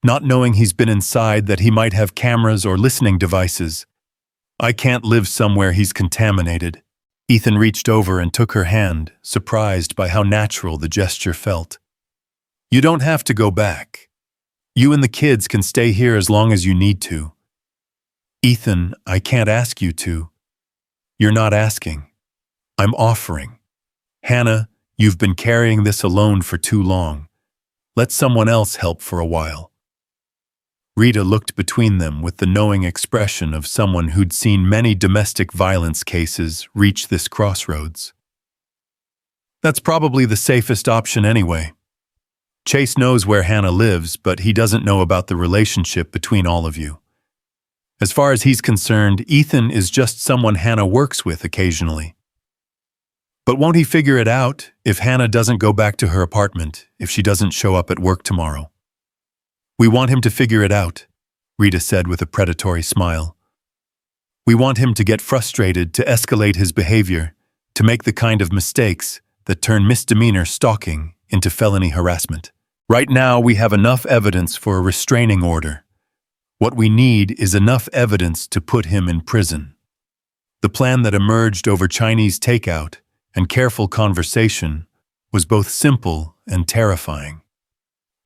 Not knowing he's been inside, that he might have cameras or listening devices. I can't live somewhere he's contaminated. Ethan reached over and took her hand, surprised by how natural the gesture felt. You don't have to go back. You and the kids can stay here as long as you need to. Ethan, I can't ask you to. You're not asking. I'm offering. Hannah, you've been carrying this alone for too long. Let someone else help for a while. Rita looked between them with the knowing expression of someone who'd seen many domestic violence cases reach this crossroads. That's probably the safest option anyway. Chase knows where Hannah lives, but he doesn't know about the relationship between all of you. As far as he's concerned, Ethan is just someone Hannah works with occasionally. But won't he figure it out if Hannah doesn't go back to her apartment, if she doesn't show up at work tomorrow? We want him to figure it out, Rita said with a predatory smile. We want him to get frustrated, to escalate his behavior, to make the kind of mistakes that turn misdemeanor stalking into felony harassment. Right now, we have enough evidence for a restraining order. What we need is enough evidence to put him in prison. The plan that emerged over Chinese takeout and careful conversation was both simple and terrifying.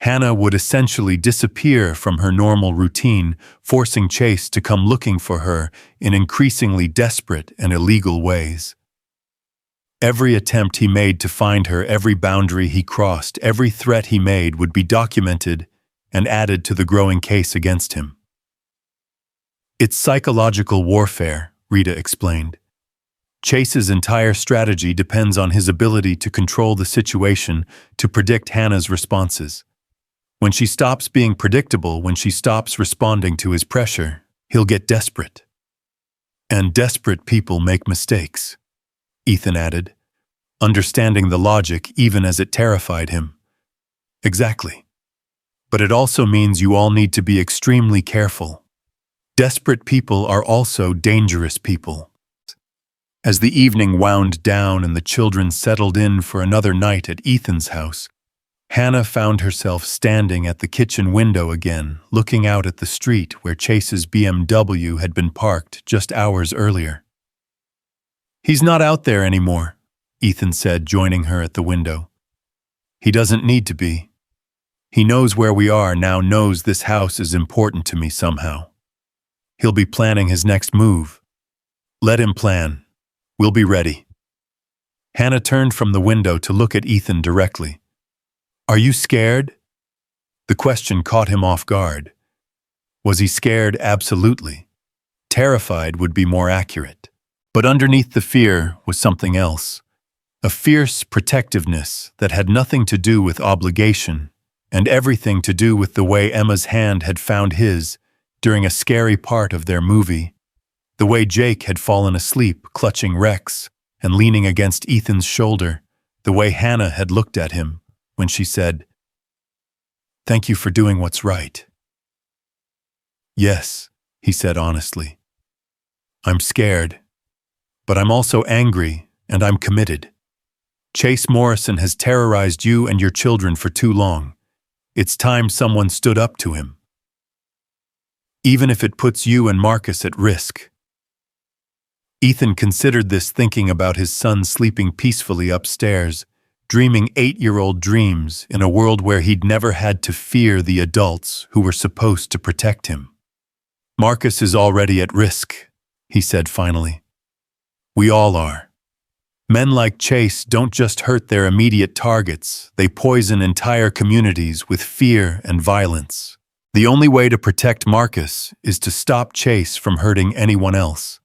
Hannah would essentially disappear from her normal routine, forcing Chase to come looking for her in increasingly desperate and illegal ways. Every attempt he made to find her, every boundary he crossed, every threat he made would be documented and added to the growing case against him. It's psychological warfare, Rita explained. Chase's entire strategy depends on his ability to control the situation, to predict Hannah's responses. When she stops being predictable, when she stops responding to his pressure, he'll get desperate. And desperate people make mistakes, Ethan added, understanding the logic even as it terrified him. Exactly. But it also means you all need to be extremely careful. Desperate people are also dangerous people. As the evening wound down and the children settled in for another night at Ethan's house, Hannah found herself standing at the kitchen window again, looking out at the street where Chase's BMW had been parked just hours earlier. "He's not out there anymore," Ethan said, joining her at the window. "He doesn't need to be. He knows where we are now, knows this house is important to me somehow. He'll be planning his next move. Let him plan. We'll be ready." Hannah turned from the window to look at Ethan directly. "Are you scared?" The question caught him off guard. Was he scared? Absolutely. Terrified would be more accurate. But underneath the fear was something else. A fierce protectiveness that had nothing to do with obligation and everything to do with the way Emma's hand had found his during a scary part of their movie, the way Jake had fallen asleep clutching Rex and leaning against Ethan's shoulder, the way Hannah had looked at him when she said, "Thank you for doing what's right." "Yes," he said honestly. "I'm scared, but I'm also angry and I'm committed. Chase Morrison has terrorized you and your children for too long. It's time someone stood up to him. Even if it puts you and Marcus at risk." Ethan considered this, thinking about his son sleeping peacefully upstairs, dreaming 8-year-old dreams in a world where he'd never had to fear the adults who were supposed to protect him. "Marcus is already at risk," he said finally. "We all are. Men like Chase don't just hurt their immediate targets, they poison entire communities with fear and violence. The only way to protect Marcus is to stop Chase from hurting anyone else."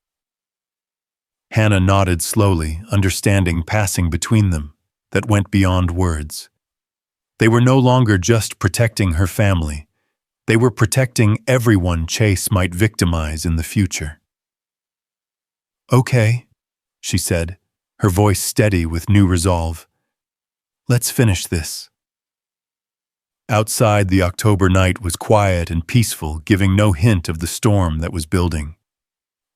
Hannah nodded slowly, understanding passing between them that went beyond words. They were no longer just protecting her family. They were protecting everyone Chase might victimize in the future. "Okay," she said, her voice steady with new resolve. "Let's finish this." Outside, the October night was quiet and peaceful, giving no hint of the storm that was building.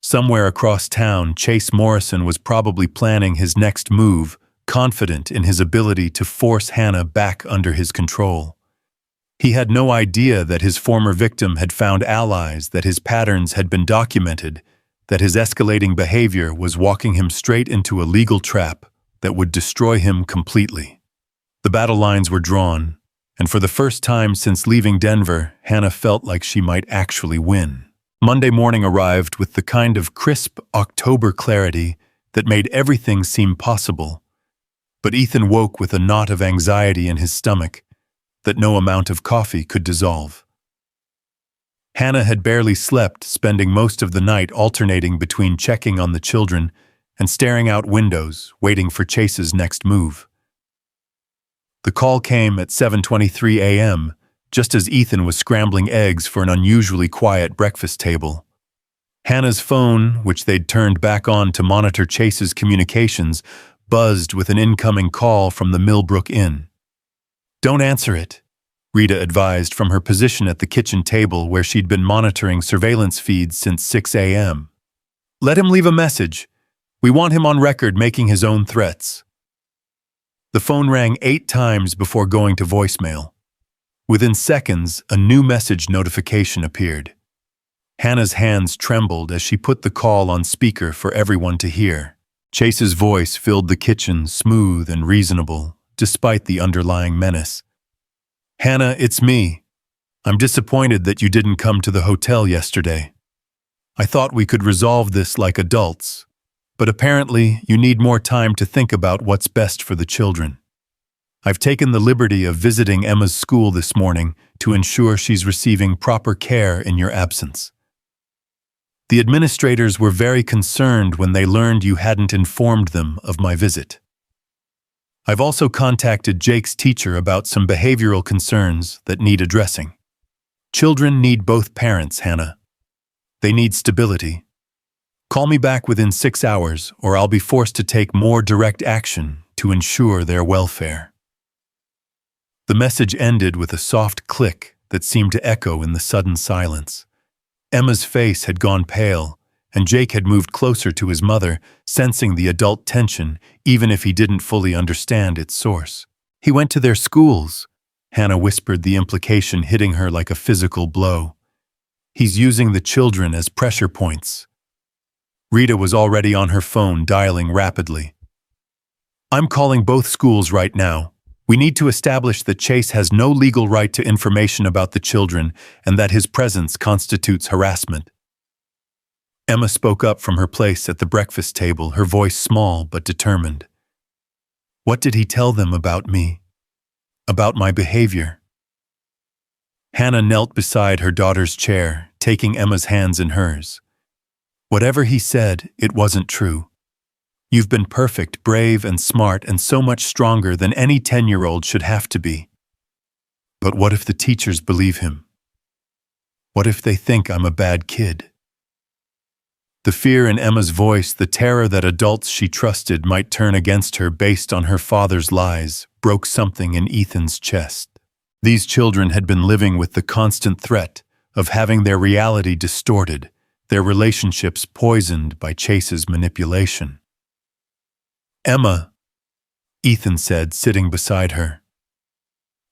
Somewhere across town, Chase Morrison was probably planning his next move, confident in his ability to force Hannah back under his control. He had no idea that his former victim had found allies, that his patterns had been documented, that his escalating behavior was walking him straight into a legal trap that would destroy him completely. The battle lines were drawn, and for the first time since leaving Denver, Hannah felt like she might actually win. Monday morning arrived with the kind of crisp October clarity that made everything seem possible. But Ethan woke with a knot of anxiety in his stomach that no amount of coffee could dissolve. Hannah had barely slept, spending most of the night alternating between checking on the children and staring out windows, waiting for Chase's next move. The call came at 7:23 a.m., just as Ethan was scrambling eggs for an unusually quiet breakfast table. Hannah's phone, which they'd turned back on to monitor Chase's communications, buzzed with an incoming call from the Millbrook Inn. "Don't answer it," Rita advised from her position at the kitchen table where she'd been monitoring surveillance feeds since 6 a.m. "Let him leave a message. We want him on record making his own threats." The phone rang 8 times before going to voicemail. Within seconds, a new message notification appeared. Hannah's hands trembled as she put the call on speaker for everyone to hear. Chase's voice filled the kitchen, smooth and reasonable, despite the underlying menace. "Hannah, it's me. I'm disappointed that you didn't come to the hotel yesterday. I thought we could resolve this like adults, but apparently you need more time to think about what's best for the children. I've taken the liberty of visiting Emma's school this morning to ensure she's receiving proper care in your absence." The administrators were very concerned when they learned you hadn't informed them of my visit. I've also contacted Jake's teacher about some behavioral concerns that need addressing. Children need both parents, Hannah. They need stability. Call me back within 6 hours, or I'll be forced to take more direct action to ensure their welfare. The message ended with a soft click that seemed to echo in the sudden silence. Emma's face had gone pale, and Jake had moved closer to his mother, sensing the adult tension, even if he didn't fully understand its source. He went to their schools, Hannah whispered, the implication hitting her like a physical blow. He's using the children as pressure points. Rita was already on her phone, dialing rapidly. I'm calling both schools right now. We need to establish that Chase has no legal right to information about the children and that his presence constitutes harassment. Emma spoke up from her place at the breakfast table, her voice small but determined. What did he tell them about me? About my behavior? Hannah knelt beside her daughter's chair, taking Emma's hands in hers. Whatever he said, it wasn't true. You've been perfect, brave, and smart, and so much stronger than any 10-year-old should have to be. But what if the teachers believe him? What if they think I'm a bad kid? The fear in Emma's voice, the terror that adults she trusted might turn against her based on her father's lies, broke something in Ethan's chest. These children had been living with the constant threat of having their reality distorted, their relationships poisoned by Chase's manipulation. Emma, Ethan said, sitting beside her.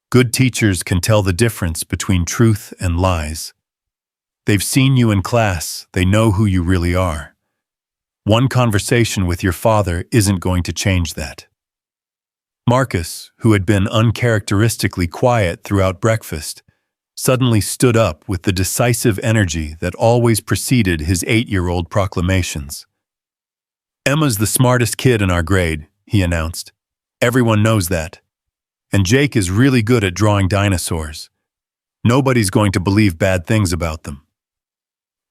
Good teachers can tell the difference between truth and lies. They've seen you in class, they know who you really are. One conversation with your father isn't going to change that. Marcus, who had been uncharacteristically quiet throughout breakfast, suddenly stood up with the decisive energy that always preceded his 8-year-old proclamations. Emma's the smartest kid in our grade, he announced. Everyone knows that. And Jake is really good at drawing dinosaurs. Nobody's going to believe bad things about them.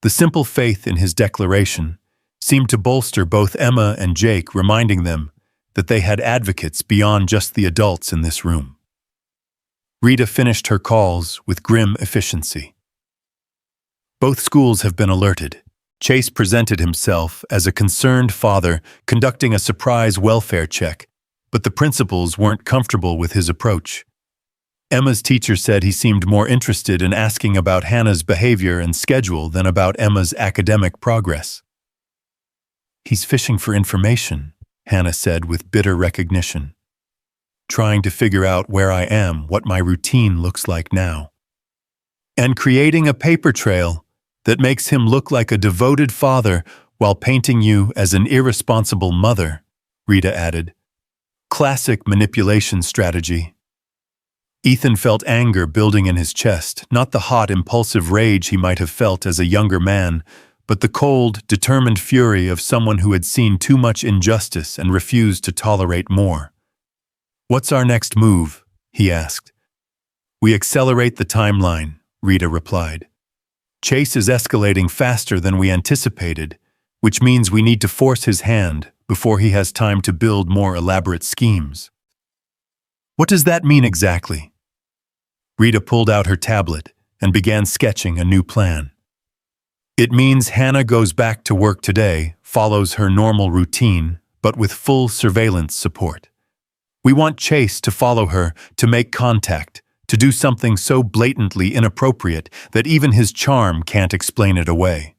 The simple faith in his declaration seemed to bolster both Emma and Jake, reminding them that they had advocates beyond just the adults in this room. Rita finished her calls with grim efficiency. Both schools have been alerted. Chase presented himself as a concerned father conducting a surprise welfare check, but the principals weren't comfortable with his approach. Emma's teacher said he seemed more interested in asking about Hannah's behavior and schedule than about Emma's academic progress. He's fishing for information, Hannah said with bitter recognition. Trying to figure out where I am, what my routine looks like now. And creating a paper trail that makes him look like a devoted father while painting you as an irresponsible mother, Rita added. Classic manipulation strategy. Ethan felt anger building in his chest, not the hot, impulsive rage he might have felt as a younger man, but the cold, determined fury of someone who had seen too much injustice and refused to tolerate more. What's our next move? He asked. We accelerate the timeline, Rita replied. Chase is escalating faster than we anticipated, which means we need to force his hand before he has time to build more elaborate schemes. What does that mean exactly? Rita pulled out her tablet and began sketching a new plan. It means Hannah goes back to work today, follows her normal routine, but with full surveillance support. We want Chase to follow her, to make contact, to do something so blatantly inappropriate that even his charm can't explain it away.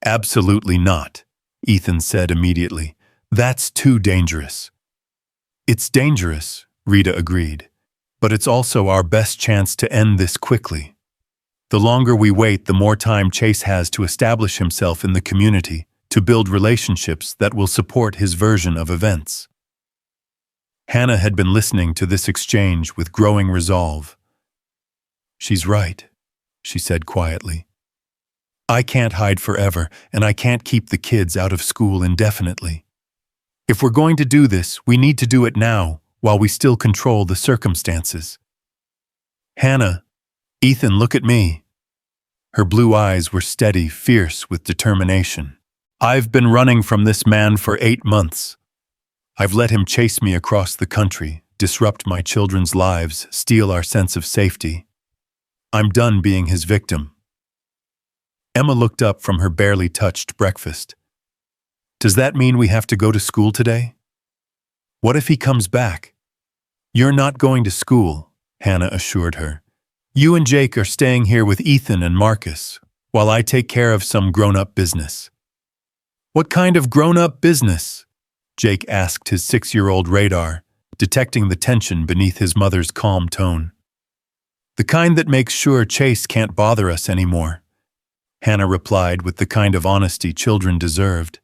Absolutely not, Ethan said immediately. That's too dangerous. It's dangerous, Rita agreed, but it's also our best chance to end this quickly. The longer we wait, the more time Chase has to establish himself in the community, to build relationships that will support his version of events. Hannah had been listening to this exchange with growing resolve. She's right, she said quietly. I can't hide forever, and I can't keep the kids out of school indefinitely. If we're going to do this, we need to do it now, while we still control the circumstances. Hannah, Ethan, look at me. Her blue eyes were steady, fierce with determination. "I've been running from this man for 8 months. I've let him chase me across the country, disrupt my children's lives, steal our sense of safety. I'm done being his victim." Emma looked up from her barely touched breakfast. "Does that mean we have to go to school today? What if he comes back?" "You're not going to school," Hannah assured her. "You and Jake are staying here with Ethan and Marcus, while I take care of some grown-up business." "What kind of grown-up business?" Jake asked his 6-year-old radar, detecting the tension beneath his mother's calm tone. "The kind that makes sure Chase can't bother us anymore," Hannah replied with the kind of honesty children deserved.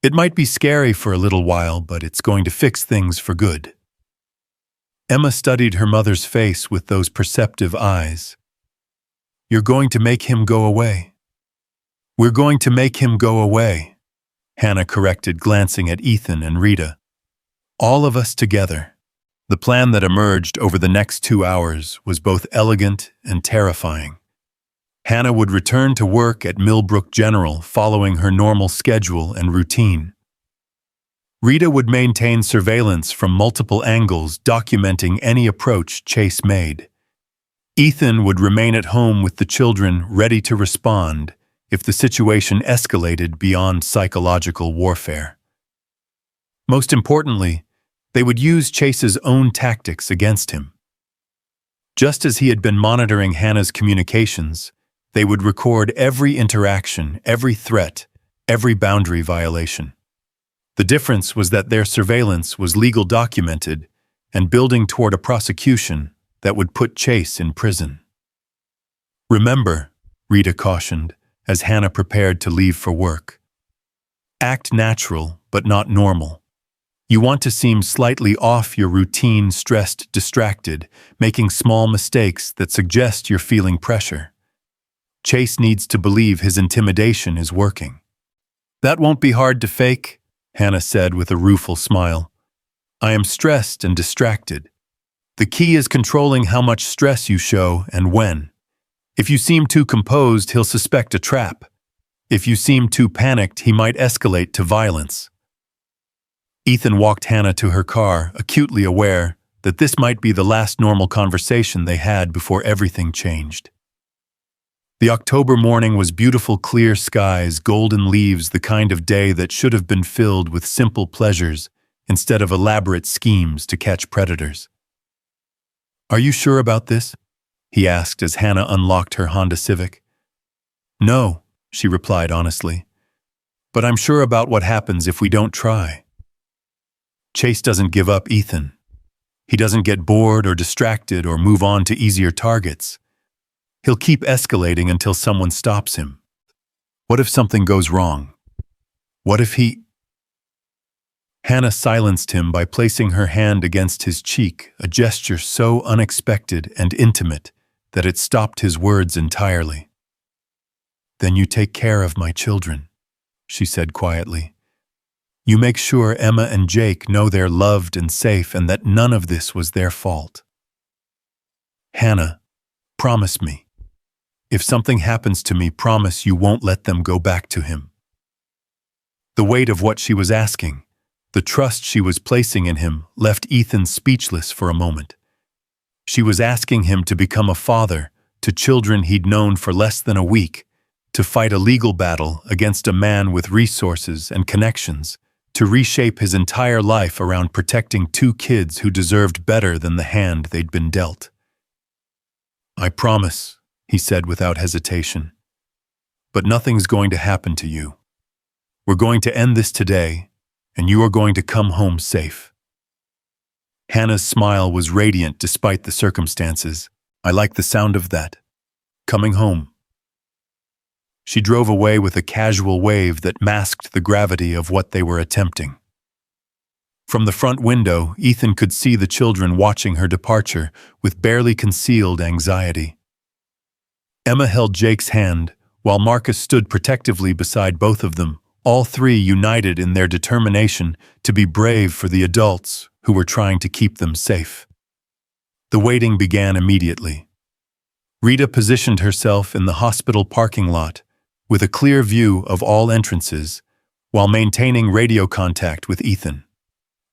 "It might be scary for a little while, but it's going to fix things for good." Emma studied her mother's face with those perceptive eyes. "You're going to make him go away." "We're going to make him go away," Hannah corrected, glancing at Ethan and Rita. "All of us together." The plan that emerged over the next 2 hours was both elegant and terrifying. Hannah would return to work at Millbrook General following her normal schedule and routine. Rita would maintain surveillance from multiple angles, documenting any approach Chase made. Ethan would remain at home with the children, ready to respond if the situation escalated beyond psychological warfare. Most importantly, they would use Chase's own tactics against him. Just as he had been monitoring Hannah's communications, they would record every interaction, every threat, every boundary violation. The difference was that their surveillance was legal documented and building toward a prosecution that would put Chase in prison. "Remember," Rita cautioned, as Hannah prepared to leave for work, "act natural, but not normal. You want to seem slightly off your routine, stressed, distracted, making small mistakes that suggest you're feeling pressure. Chase needs to believe his intimidation is working." "That won't be hard to fake," Hannah said with a rueful smile. "I am stressed and distracted. The key is controlling how much stress you show and when. If you seem too composed, he'll suspect a trap. If you seem too panicked, he might escalate to violence." Ethan walked Hannah to her car, acutely aware that this might be the last normal conversation they had before everything changed. The October morning was beautiful, clear skies, golden leaves, the kind of day that should have been filled with simple pleasures instead of elaborate schemes to catch predators. "Are you sure about this?" he asked as Hannah unlocked her Honda Civic. "No," she replied honestly. "But I'm sure about what happens if we don't try." Chase doesn't give up, Ethan. He doesn't get bored or distracted or move on to easier targets. He'll keep escalating until someone stops him. What if something goes wrong? What if he... Hannah silenced him by placing her hand against his cheek, a gesture so unexpected and intimate that it stopped his words entirely. "Then you take care of my children," she said quietly. "You make sure Emma and Jake know they're loved and safe and that none of this was their fault. Hannah, promise me. If something happens to me, promise you won't let them go back to him." The weight of what she was asking, the trust she was placing in him, left Ethan speechless for a moment. She was asking him to become a father to children he'd known for less than a week, to fight a legal battle against a man with resources and connections, to reshape his entire life around protecting 2 kids who deserved better than the hand they'd been dealt. "I promise," he said without hesitation. "But nothing's going to happen to you. We're going to end this today, and you are going to come home safe." Hannah's smile was radiant despite the circumstances. "I like the sound of that. Coming home." She drove away with a casual wave that masked the gravity of what they were attempting. From the front window, Ethan could see the children watching her departure with barely concealed anxiety. Emma held Jake's hand, while Marcus stood protectively beside both of them, all 3 united in their determination to be brave for the adults who were trying to keep them safe. The waiting began immediately. Rita positioned herself in the hospital parking lot with a clear view of all entrances while maintaining radio contact with Ethan.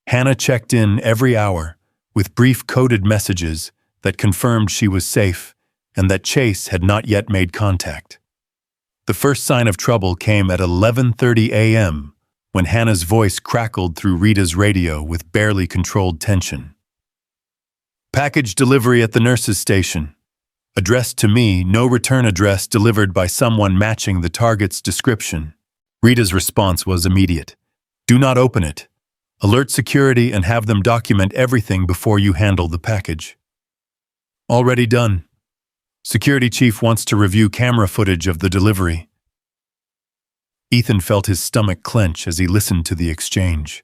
Hannah checked in every hour with brief coded messages that confirmed she was safe and that Chase had not yet made contact. The first sign of trouble came at 11:30 a.m. when Hannah's voice crackled through Rita's radio with barely controlled tension. Package delivery at the nurse's station. Addressed to me, no return address delivered by someone matching the target's description. Rita's response was immediate. Do not open it. Alert security and have them document everything before you handle the package. Already done. Security chief wants to review camera footage of the delivery. Ethan felt his stomach clench as he listened to the exchange.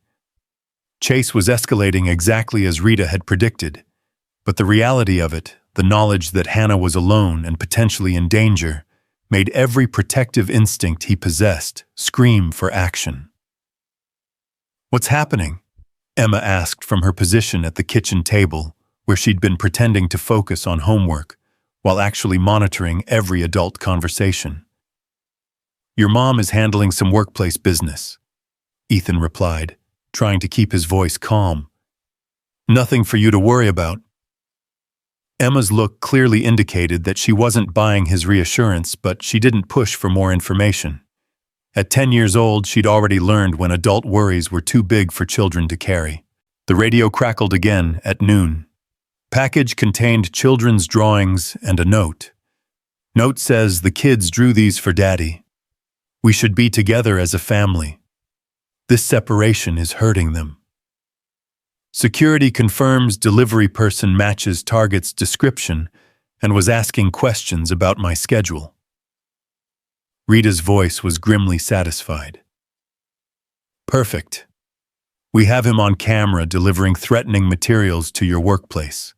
Chase was escalating exactly as Rita had predicted, but the reality of it, the knowledge that Hannah was alone and potentially in danger, made every protective instinct he possessed scream for action. What's happening? Emma asked from her position at the kitchen table, where she'd been pretending to focus on homework, while actually monitoring every adult conversation. Your mom is handling some workplace business, Ethan replied, trying to keep his voice calm. Nothing for you to worry about. Emma's look clearly indicated that she wasn't buying his reassurance, but she didn't push for more information. At 10 years old, she'd already learned when adult worries were too big for children to carry. The radio crackled again at noon. Package contained children's drawings and a note. Note says the kids drew these for Daddy. We should be together as a family. This separation is hurting them. Security confirms delivery person matches target's description and was asking questions about my schedule. Rita's voice was grimly satisfied. Perfect. We have him on camera delivering threatening materials to your workplace.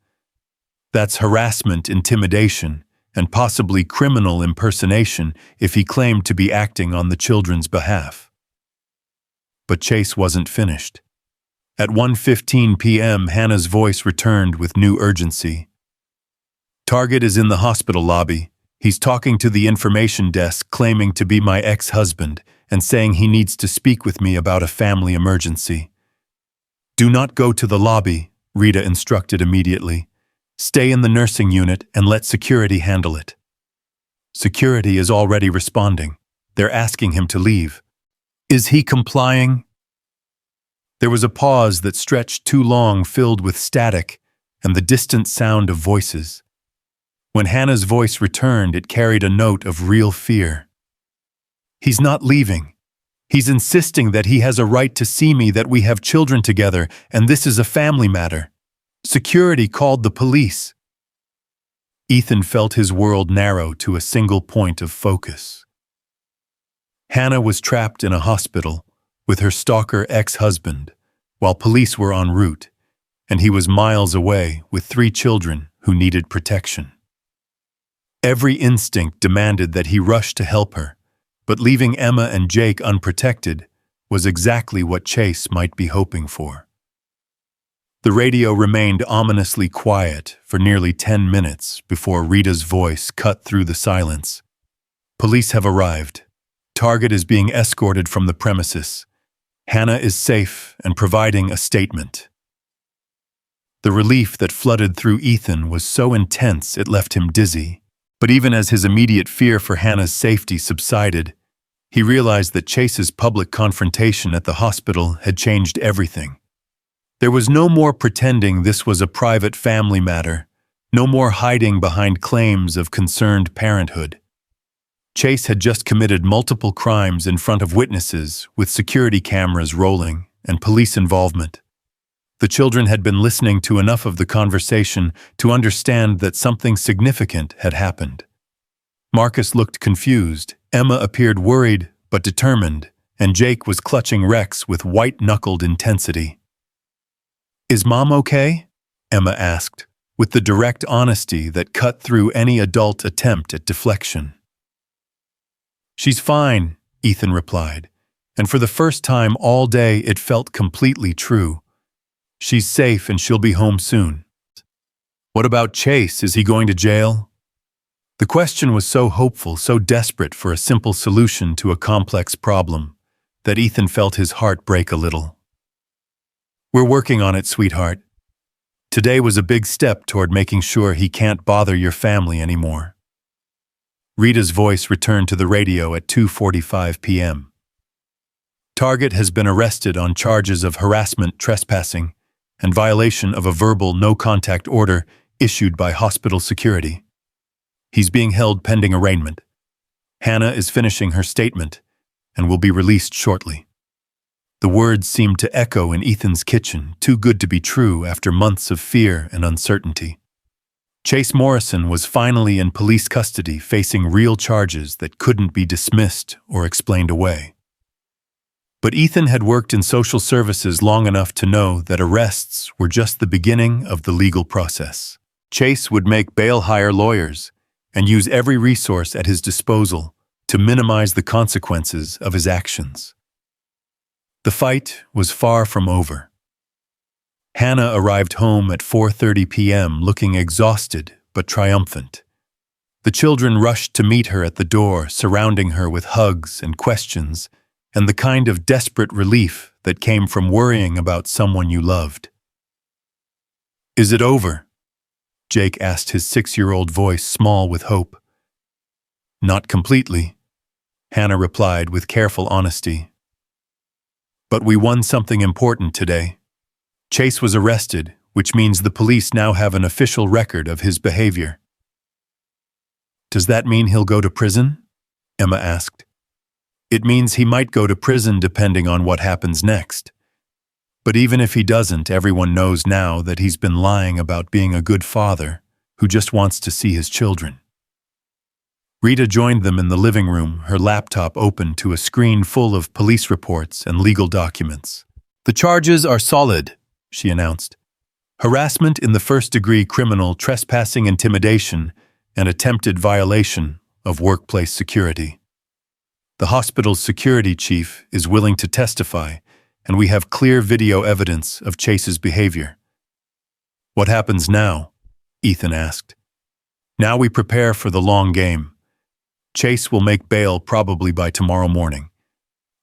That's harassment, intimidation, and possibly criminal impersonation if he claimed to be acting on the children's behalf. But Chase wasn't finished. At 1:15 p.m., Hannah's voice returned with new urgency. Target is in the hospital lobby. He's talking to the information desk claiming to be my ex-husband and saying he needs to speak with me about a family emergency. Do not go to the lobby, Rita instructed immediately. Stay in the nursing unit and let security handle it. Security is already responding. They're asking him to leave. Is he complying? There was a pause that stretched too long, filled with static and the distant sound of voices. When Hannah's voice returned, it carried a note of real fear. He's not leaving. He's insisting that he has a right to see me, that we have children together, and this is a family matter. Security called the police. Ethan felt his world narrow to a single point of focus. Hannah was trapped in a hospital with her stalker ex-husband, while police were en route, and he was miles away with 3 children who needed protection. Every instinct demanded that he rush to help her, but leaving Emma and Jake unprotected was exactly what Chase might be hoping for. The radio remained ominously quiet for nearly 10 minutes before Rita's voice cut through the silence. Police have arrived. Target is being escorted from the premises. Hannah is safe and providing a statement. The relief that flooded through Ethan was so intense it left him dizzy. But even as his immediate fear for Hannah's safety subsided, he realized that Chase's public confrontation at the hospital had changed everything. There was no more pretending this was a private family matter, no more hiding behind claims of concerned parenthood. Chase had just committed multiple crimes in front of witnesses, with security cameras rolling and police involvement. The children had been listening to enough of the conversation to understand that something significant had happened. Marcus looked confused, Emma appeared worried but determined, and Jake was clutching Rex with white-knuckled intensity. "Is Mom okay?" Emma asked, with the direct honesty that cut through any adult attempt at deflection. "She's fine," Ethan replied, and for the first time all day it felt completely true. "She's safe and she'll be home soon." "What about Chase? Is he going to jail?" The question was so hopeful, so desperate for a simple solution to a complex problem, that Ethan felt his heart break a little. "We're working on it, sweetheart. Today was a big step toward making sure he can't bother your family anymore." Rita's voice returned to the radio at 2:45 p.m. "Target has been arrested on charges of harassment, trespassing, and violation of a verbal no-contact order issued by hospital security. He's being held pending arraignment. Hannah is finishing her statement and will be released shortly." The words seemed to echo in Ethan's kitchen, too good to be true after months of fear and uncertainty. Chase Morrison was finally in police custody, facing real charges that couldn't be dismissed or explained away. But Ethan had worked in social services long enough to know that arrests were just the beginning of the legal process. Chase would make bail hire lawyers and use every resource at his disposal to minimize the consequences of his actions. The fight was far from over. Hannah arrived home at 4:30 p.m. looking exhausted but triumphant. The children rushed to meet her at the door, surrounding her with hugs and questions, and the kind of desperate relief that came from worrying about someone you loved. "Is it over?" Jake asked, his 6-year-old voice small with hope. "Not completely," Hannah replied with careful honesty. "But we won something important today. Chase was arrested, which means the police now have an official record of his behavior." "Does that mean he'll go to prison?" Emma asked. "It means he might go to prison depending on what happens next. But even if he doesn't, everyone knows now that he's been lying about being a good father who just wants to see his children." Rita joined them in the living room, her laptop open to a screen full of police reports and legal documents. "The charges are solid," she announced. "Harassment in the first-degree criminal, trespassing, intimidation, and attempted violation of workplace security. The hospital's security chief is willing to testify, and we have clear video evidence of Chase's behavior." "What happens now?" Ethan asked. "Now we prepare for the long game. Chase will make bail probably by tomorrow morning.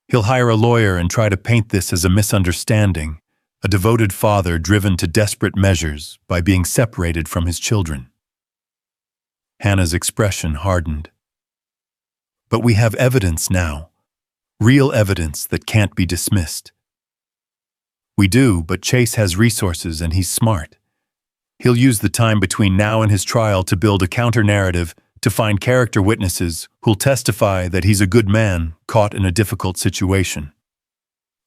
He'll hire a lawyer and try to paint this as a misunderstanding, a devoted father driven to desperate measures by being separated from his children." Hannah's expression hardened. "But we have evidence now, real evidence that can't be dismissed." "We do, but Chase has resources and he's smart. He'll use the time between now and his trial to build a counter-narrative, to find character witnesses who'll testify that he's a good man caught in a difficult situation."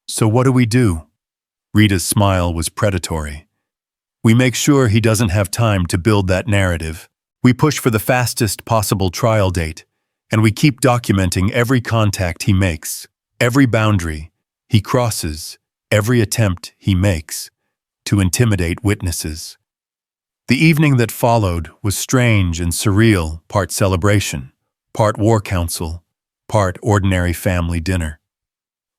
"So what do we do?" Rita's smile was predatory. "We make sure he doesn't have time to build that narrative. We push for the fastest possible trial date, and we keep documenting every contact he makes, every boundary he crosses, every attempt he makes to intimidate witnesses." The evening that followed was strange and surreal, part celebration, part war council, part ordinary family dinner.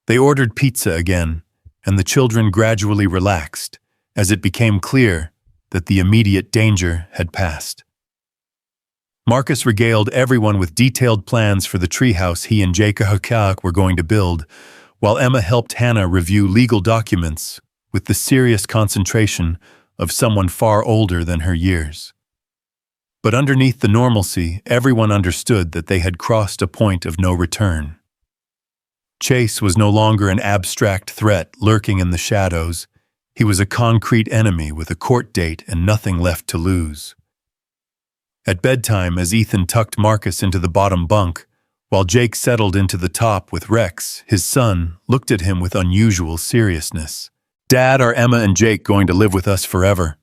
They ordered pizza again, and the children gradually relaxed as it became clear that the immediate danger had passed. Marcus regaled everyone with detailed plans for the treehouse he and Jacob were going to build, while Emma helped Hannah review legal documents with the serious concentration of someone far older than her years. But underneath the normalcy, everyone understood that they had crossed a point of no return. Chase was no longer an abstract threat lurking in the shadows. He was a concrete enemy with a court date and nothing left to lose. At bedtime, as Ethan tucked Marcus into the bottom bunk, while Jake settled into the top with Rex, his son looked at him with unusual seriousness. "Dad, are Emma and Jake going to live with us forever?"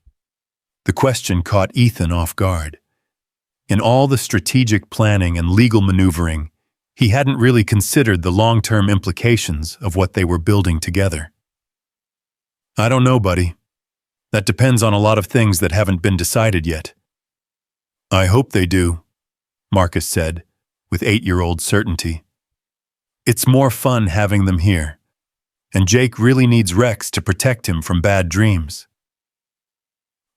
The question caught Ethan off guard. In all the strategic planning and legal maneuvering, he hadn't really considered the long-term implications of what they were building together. "I don't know, buddy. That depends on a lot of things that haven't been decided yet." "I hope they do," Marcus said, with 8-year-old certainty. "It's more fun having them here. And Jake really needs Rex to protect him from bad dreams."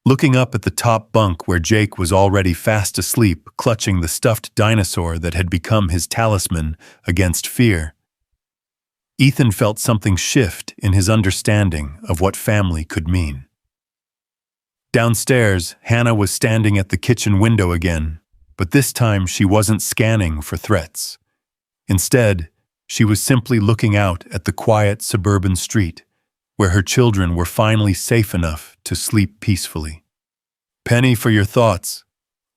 Looking up at the top bunk where Jake was already fast asleep, clutching the stuffed dinosaur that had become his talisman against fear, Ethan felt something shift in his understanding of what family could mean. Downstairs, Hannah was standing at the kitchen window again, but this time she wasn't scanning for threats. Instead, she was simply looking out at the quiet suburban street, where her children were finally safe enough to sleep peacefully. "Penny, for your thoughts,"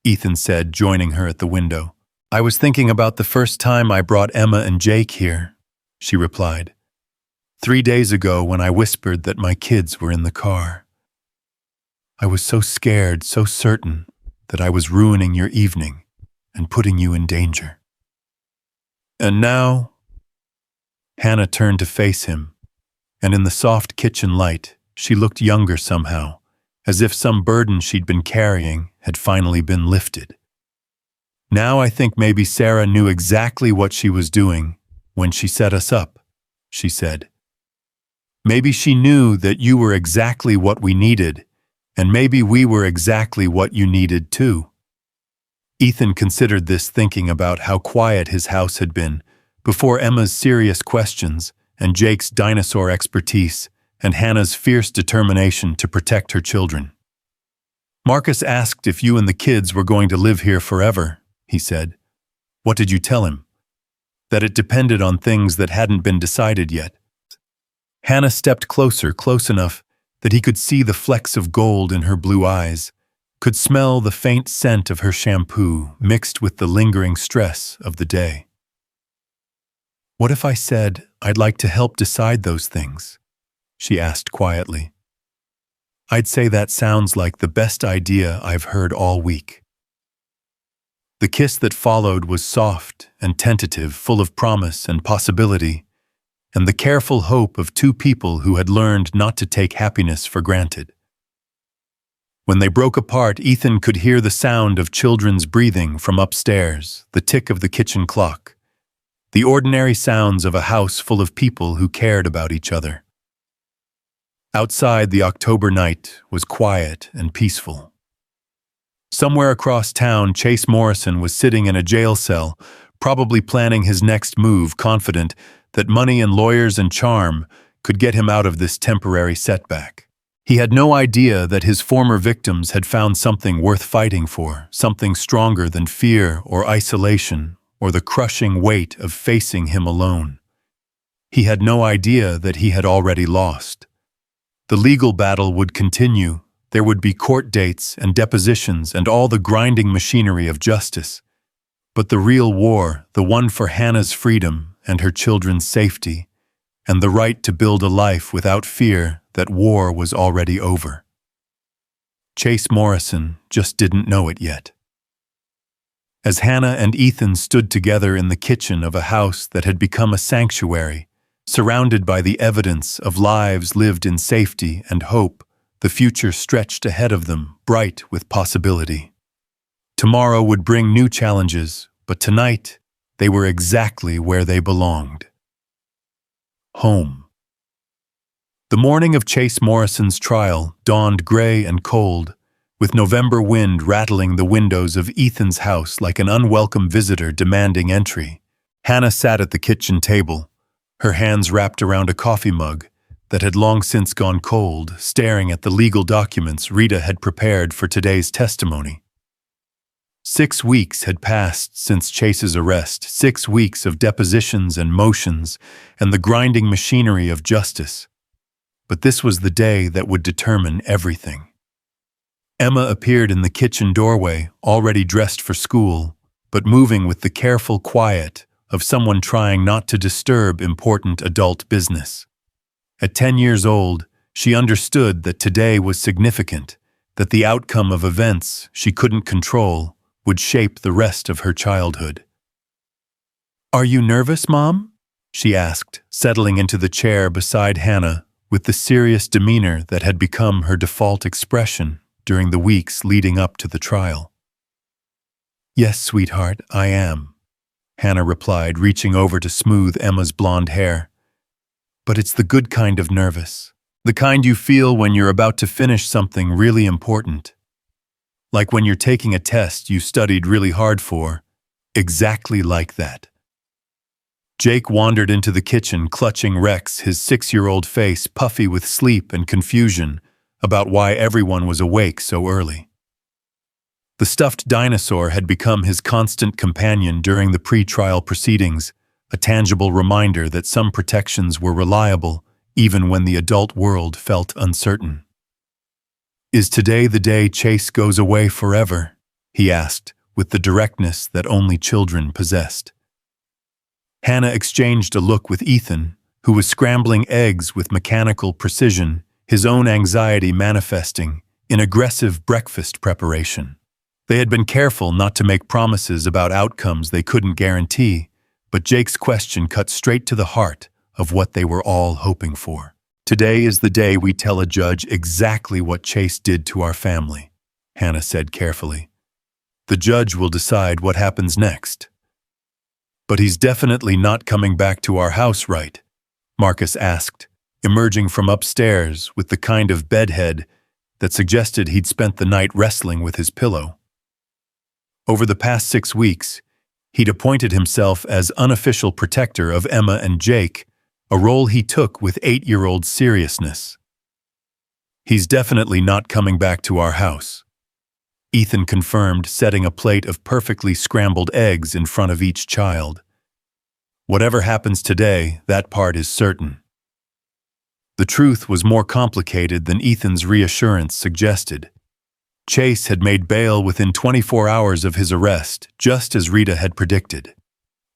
Ethan said, joining her at the window. "I was thinking about the first time I brought Emma and Jake here," she replied. "3 days ago when I whispered that my kids were in the car. I was so scared, so certain that I was ruining your evening and putting you in danger. And now—" Hannah turned to face him, and in the soft kitchen light, she looked younger somehow, as if some burden she'd been carrying had finally been lifted. "Now I think maybe Sarah knew exactly what she was doing when she set us up," she said. "Maybe she knew that you were exactly what we needed, and maybe we were exactly what you needed too." Ethan considered this, thinking about how quiet his house had been before Emma's serious questions and Jake's dinosaur expertise and Hannah's fierce determination to protect her children. "Marcus asked if you and the kids were going to live here forever," he said. "What did you tell him?" "That it depended on things that hadn't been decided yet." Hannah stepped closer, close enough that he could see the flecks of gold in her blue eyes, could smell the faint scent of her shampoo mixed with the lingering stress of the day. "What if I said I'd like to help decide those things?" she asked quietly. "I'd say that sounds like the best idea I've heard all week." The kiss that followed was soft and tentative, full of promise and possibility, and the careful hope of two people who had learned not to take happiness for granted. When they broke apart, Ethan could hear the sound of children's breathing from upstairs, the tick of the kitchen clock, the ordinary sounds of a house full of people who cared about each other. Outside, the October night was quiet and peaceful. Somewhere across town, Chase Morrison was sitting in a jail cell, probably planning his next move, confident that money and lawyers and charm could get him out of this temporary setback. He had no idea that his former victims had found something worth fighting for, something stronger than fear or isolation or the crushing weight of facing him alone. He had no idea that he had already lost. The legal battle would continue. There would be court dates and depositions and all the grinding machinery of justice. But the real war, the one for Hannah's freedom and her children's safety, and the right to build a life without fear that war was already over. Chase Morrison just didn't know it yet. As Hannah and Ethan stood together in the kitchen of a house that had become a sanctuary, surrounded by the evidence of lives lived in safety and hope, the future stretched ahead of them, bright with possibility. Tomorrow would bring new challenges, but tonight they were exactly where they belonged. Home. The morning of Chase Morrison's trial dawned gray and cold, with November wind rattling the windows of Ethan's house like an unwelcome visitor demanding entry. Hannah sat at the kitchen table, her hands wrapped around a coffee mug that had long since gone cold, staring at the legal documents Rita had prepared for today's testimony. 6 weeks had passed since Chase's arrest, 6 weeks of depositions and motions and the grinding machinery of justice. But this was the day that would determine everything. Emma appeared in the kitchen doorway, already dressed for school, but moving with the careful quiet of someone trying not to disturb important adult business. At 10 years old, she understood that today was significant, that the outcome of events she couldn't control would shape the rest of her childhood. "Are you nervous, Mom?" she asked, settling into the chair beside Hannah with the serious demeanor that had become her default expression during the weeks leading up to the trial. "Yes, sweetheart, I am," Hannah replied, reaching over to smooth Emma's blonde hair. "But it's the good kind of nervous, The kind you feel when you're about to finish something really important. Like when you're taking a test you studied really hard for. Exactly like that. Jake wandered into the kitchen clutching Rex, his 6-year-old face puffy with sleep and confusion about why everyone was awake so early. The stuffed dinosaur had become his constant companion during the pre-trial proceedings, a tangible reminder that some protections were reliable even when the adult world felt uncertain. "Is today the day Chase goes away forever?" he asked, with the directness that only children possessed. Hannah exchanged a look with Ethan, who was scrambling eggs with mechanical precision, his own anxiety manifesting in aggressive breakfast preparation. They had been careful not to make promises about outcomes they couldn't guarantee, but Jake's question cut straight to the heart of what they were all hoping for. "Today is the day we tell a judge exactly what Chase did to our family," Hannah said carefully. "The judge will decide what happens next." "But he's definitely not coming back to our house, right?" Marcus asked, emerging from upstairs with the kind of bedhead that suggested he'd spent the night wrestling with his pillow. Over the past 6 weeks, he'd appointed himself as unofficial protector of Emma and Jake, a role he took with 8-year-old seriousness. "He's definitely not coming back to our house," Ethan confirmed, setting a plate of perfectly scrambled eggs in front of each child. "Whatever happens today, that part is certain." The truth was more complicated than Ethan's reassurance suggested. Chase had made bail within 24 hours of his arrest, just as Rita had predicted.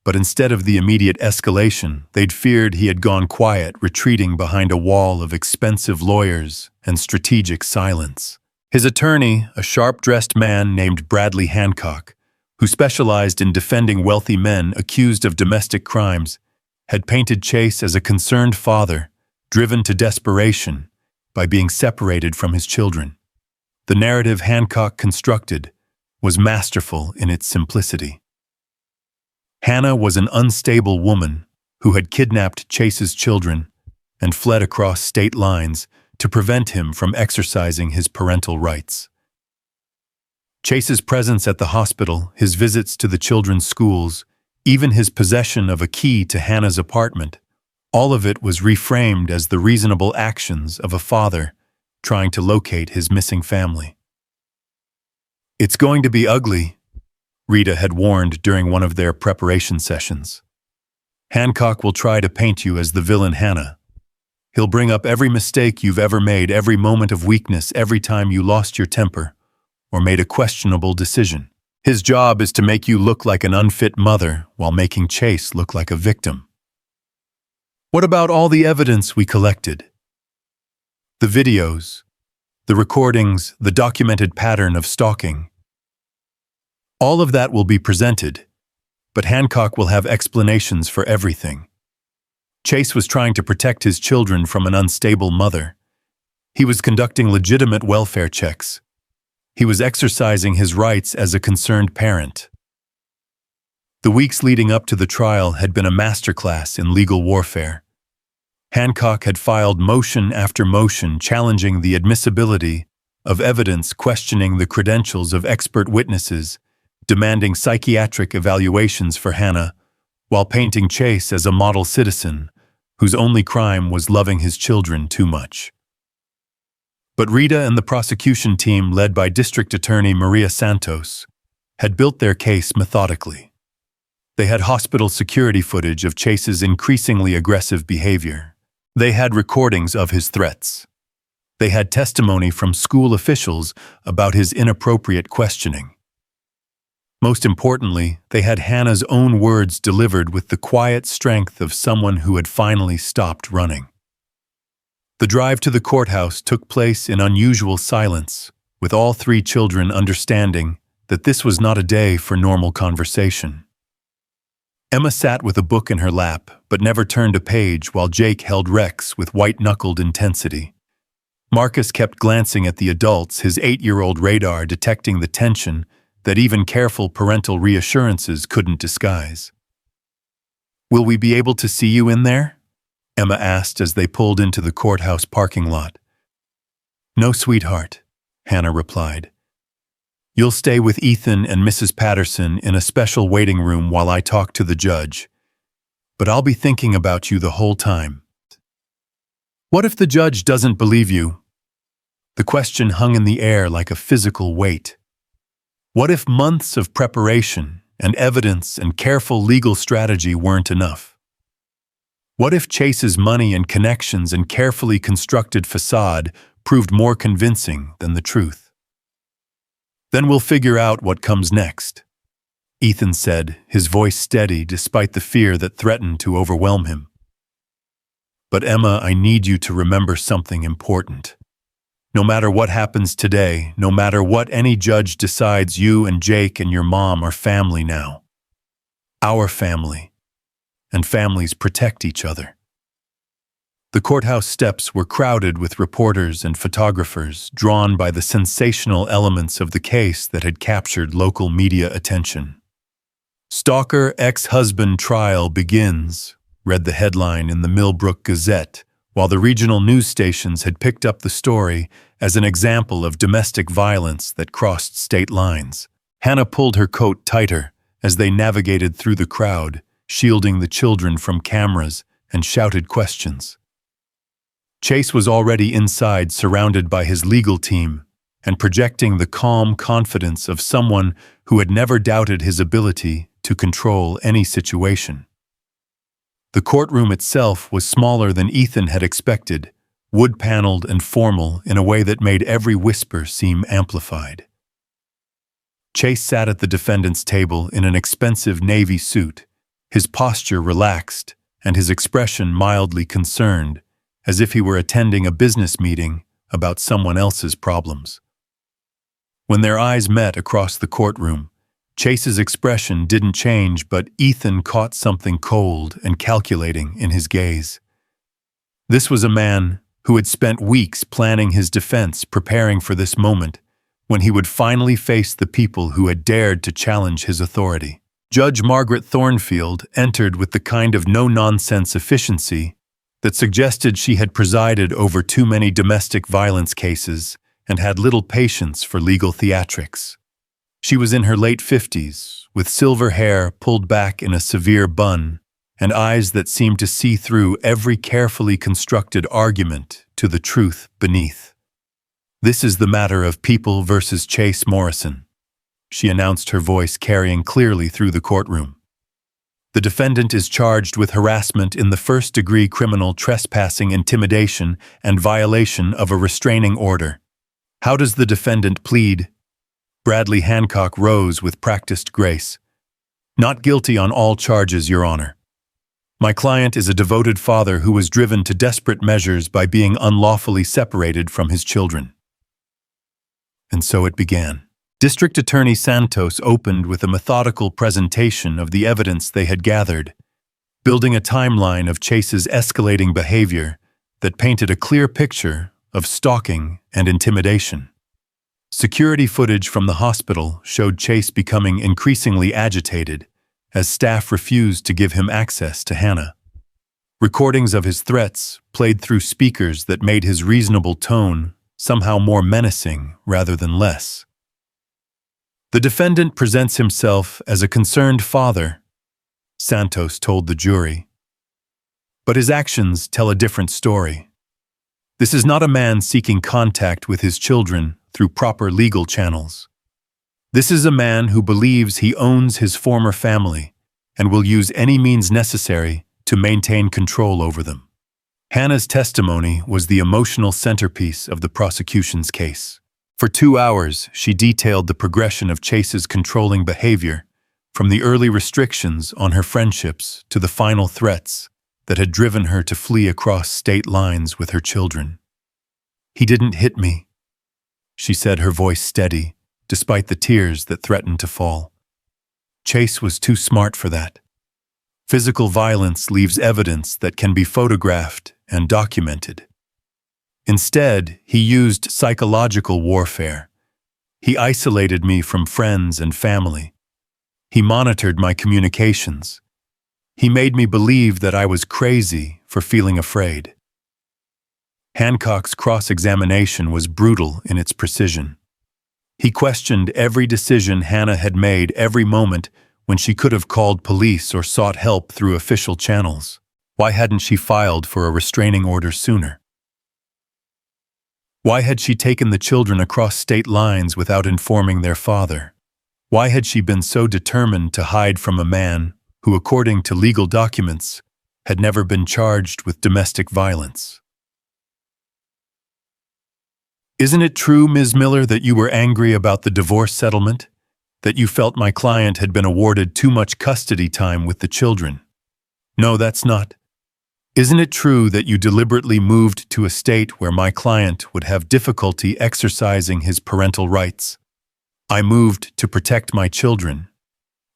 But instead of the immediate escalation, they'd feared he had gone quiet, retreating behind a wall of expensive lawyers and strategic silence. His attorney, a sharp-dressed man named Bradley Hancock, who specialized in defending wealthy men accused of domestic crimes, had painted Chase as a concerned father, driven to desperation by being separated from his children. The narrative Hancock constructed was masterful in its simplicity. Hannah was an unstable woman who had kidnapped Chase's children and fled across state lines to prevent him from exercising his parental rights. Chase's presence at the hospital, his visits to the children's schools, even his possession of a key to Hannah's apartment, all of it was reframed as the reasonable actions of a father trying to locate his missing family. "It's going to be ugly," Rita had warned during one of their preparation sessions. "Hancock will try to paint you as the villain Hannah. He'll bring up every mistake you've ever made, every moment of weakness, every time you lost your temper or made a questionable decision. His job is to make you look like an unfit mother while making Chase look like a victim." "What about all the evidence we collected? The videos, the recordings, the documented pattern of stalking. All of that will be presented, but Hancock will have explanations for everything. Chase was trying to protect his children from an unstable mother. He was conducting legitimate welfare checks. He was exercising his rights as a concerned parent." The weeks leading up to the trial had been a masterclass in legal warfare. Hancock had filed motion after motion challenging the admissibility of evidence, questioning the credentials of expert witnesses, demanding psychiatric evaluations for Hannah, while painting Chase as a model citizen whose only crime was loving his children too much. But Rita and the prosecution team, led by District Attorney Maria Santos, had built their case methodically. They had hospital security footage of Chase's increasingly aggressive behavior. They had recordings of his threats. They had testimony from school officials about his inappropriate questioning. Most importantly, they had Hannah's own words delivered with the quiet strength of someone who had finally stopped running. The drive to the courthouse took place in unusual silence, with all 3 children understanding that this was not a day for normal conversation. Emma sat with a book in her lap, but never turned a page, while Jake held Rex with white-knuckled intensity. Marcus kept glancing at the adults, his 8-year-old radar detecting the tension that even careful parental reassurances couldn't disguise. "Will we be able to see you in there?" Emma asked as they pulled into the courthouse parking lot. "No, sweetheart," Hannah replied. "You'll stay with Ethan and Mrs. Patterson in a special waiting room while I talk to the judge. But I'll be thinking about you the whole time." "What if the judge doesn't believe you?" The question hung in the air like a physical weight. What if months of preparation and evidence and careful legal strategy weren't enough? What if Chase's money and connections and carefully constructed facade proved more convincing than the truth? "Then we'll figure out what comes next," Ethan said, his voice steady despite the fear that threatened to overwhelm him. "But Emma, I need you to remember something important. No matter what happens today, no matter what any judge decides, you and Jake and your mom are family now. Our family. And families protect each other." The courthouse steps were crowded with reporters and photographers drawn by the sensational elements of the case that had captured local media attention. "Stalker ex-husband trial begins," read the headline in the Millbrook Gazette, while the regional news stations had picked up the story as an example of domestic violence that crossed state lines. Hannah pulled her coat tighter as they navigated through the crowd, shielding the children from cameras, and shouted questions. Chase was already inside, surrounded by his legal team, and projecting the calm confidence of someone who had never doubted his ability to control any situation. The courtroom itself was smaller than Ethan had expected, wood-paneled and formal in a way that made every whisper seem amplified. Chase sat at the defendant's table in an expensive navy suit, his posture relaxed and his expression mildly concerned, as if he were attending a business meeting about someone else's problems. When their eyes met across the courtroom, Chase's expression didn't change, but Ethan caught something cold and calculating in his gaze. This was a man who had spent weeks planning his defense, preparing for this moment when he would finally face the people who had dared to challenge his authority. Judge Margaret Thornfield entered with the kind of no-nonsense efficiency that suggested she had presided over too many domestic violence cases and had little patience for legal theatrics. She was in her late 50s, with silver hair pulled back in a severe bun, and eyes that seemed to see through every carefully constructed argument to the truth beneath. "This is the matter of People versus Chase Morrison," she announced, her voice carrying clearly through the courtroom. "The defendant is charged with harassment in the first-degree criminal trespassing, intimidation, and violation of a restraining order. How does the defendant plead?" Bradley Hancock rose with practiced grace. "Not guilty on all charges, Your Honor. My client is a devoted father who was driven to desperate measures by being unlawfully separated from his children." And so it began. District Attorney Santos opened with a methodical presentation of the evidence they had gathered, building a timeline of Chase's escalating behavior that painted a clear picture of stalking and intimidation. Security footage from the hospital showed Chase becoming increasingly agitated as staff refused to give him access to Hannah. Recordings of his threats played through speakers that made his reasonable tone somehow more menacing rather than less. "The defendant presents himself as a concerned father," Santos told the jury. "But his actions tell a different story. This is not a man seeking contact with his children through proper legal channels. This is a man who believes he owns his former family and will use any means necessary to maintain control over them." Hannah's testimony was the emotional centerpiece of the prosecution's case. For 2 hours, she detailed the progression of Chase's controlling behavior, from the early restrictions on her friendships to the final threats that had driven her to flee across state lines with her children. "He didn't hit me," she said, her voice steady, despite the tears that threatened to fall. "Chase was too smart for that. Physical violence leaves evidence that can be photographed and documented. Instead, he used psychological warfare. He isolated me from friends and family. He monitored my communications. He made me believe that I was crazy for feeling afraid. Hancock's cross-examination was brutal in its precision. He questioned every decision Hannah had made every moment when she could have called police or sought help through official channels. Why hadn't she filed for a restraining order sooner? Why had she taken the children across state lines without informing their father? Why had she been so determined to hide from a man who, according to legal documents, had never been charged with domestic violence? Isn't it true, Ms. Miller, that you were angry about the divorce settlement? That you felt my client had been awarded too much custody time with the children? No, that's not. Isn't it true that you deliberately moved to a state where my client would have difficulty exercising his parental rights? I moved to protect my children.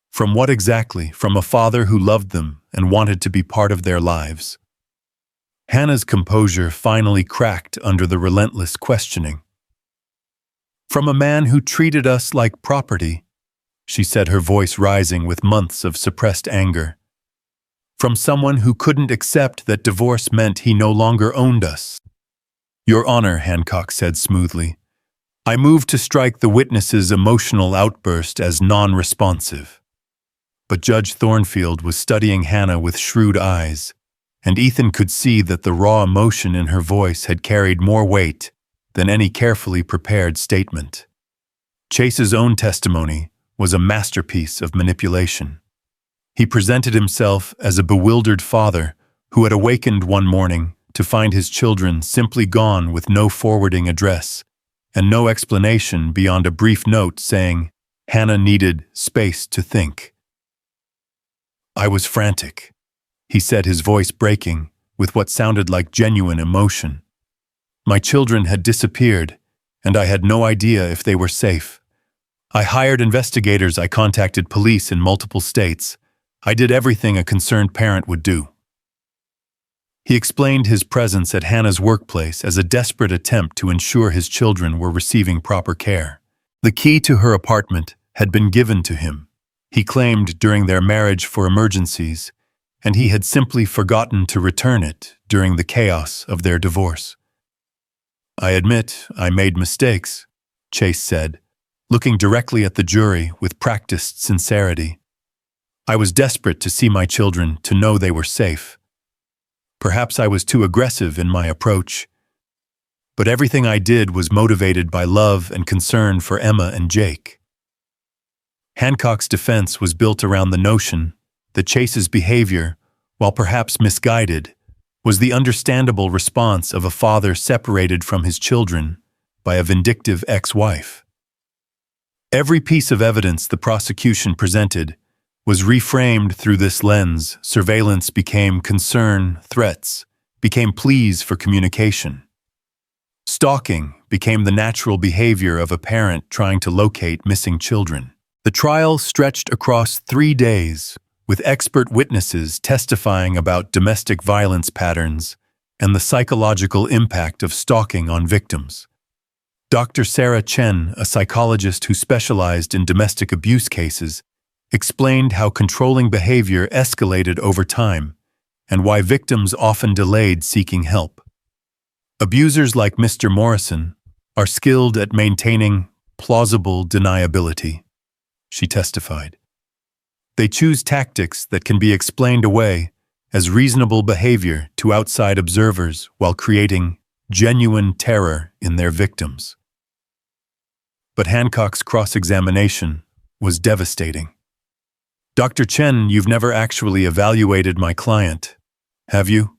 From what exactly? From a father who loved them and wanted to be part of their lives. Hannah's composure finally cracked under the relentless questioning. From a man who treated us like property, she said, her voice rising with months of suppressed anger. From someone who couldn't accept that divorce meant he no longer owned us. Your Honor, Hancock said smoothly, I moved to strike the witness's emotional outburst as non-responsive. But Judge Thornfield was studying Hannah with shrewd eyes, and Ethan could see that the raw emotion in her voice had carried more weight than any carefully prepared statement. Chase's own testimony was a masterpiece of manipulation. He presented himself as a bewildered father who had awakened one morning to find his children simply gone with no forwarding address and no explanation beyond a brief note saying Hannah needed space to think. I was frantic, he said, his voice breaking with what sounded like genuine emotion. My children had disappeared, and I had no idea if they were safe. I hired investigators, I contacted police in multiple states. I did everything a concerned parent would do. He explained his presence at Hannah's workplace as a desperate attempt to ensure his children were receiving proper care. The key to her apartment had been given to him, he claimed, during their marriage for emergencies, and he had simply forgotten to return it during the chaos of their divorce. I admit I made mistakes, Chase said, looking directly at the jury with practiced sincerity. I was desperate to see my children, to know they were safe. Perhaps I was too aggressive in my approach, but everything I did was motivated by love and concern for Emma and Jake. Hancock's defense was built around the notion that Chase's behavior, while perhaps misguided, was the understandable response of a father separated from his children by a vindictive ex-wife. Every piece of evidence the prosecution presented was reframed through this lens. Surveillance became concern, threats became pleas for communication. Stalking became the natural behavior of a parent trying to locate missing children. The trial stretched across 3 days, with expert witnesses testifying about domestic violence patterns and the psychological impact of stalking on victims. Dr. Sarah Chen, a psychologist who specialized in domestic abuse cases, explained how controlling behavior escalated over time and why victims often delayed seeking help. Abusers like Mr. Morrison are skilled at maintaining plausible deniability, she testified. They choose tactics that can be explained away as reasonable behavior to outside observers while creating genuine terror in their victims. But Hancock's cross-examination was devastating. Dr. Chen, you've never actually evaluated my client, have you?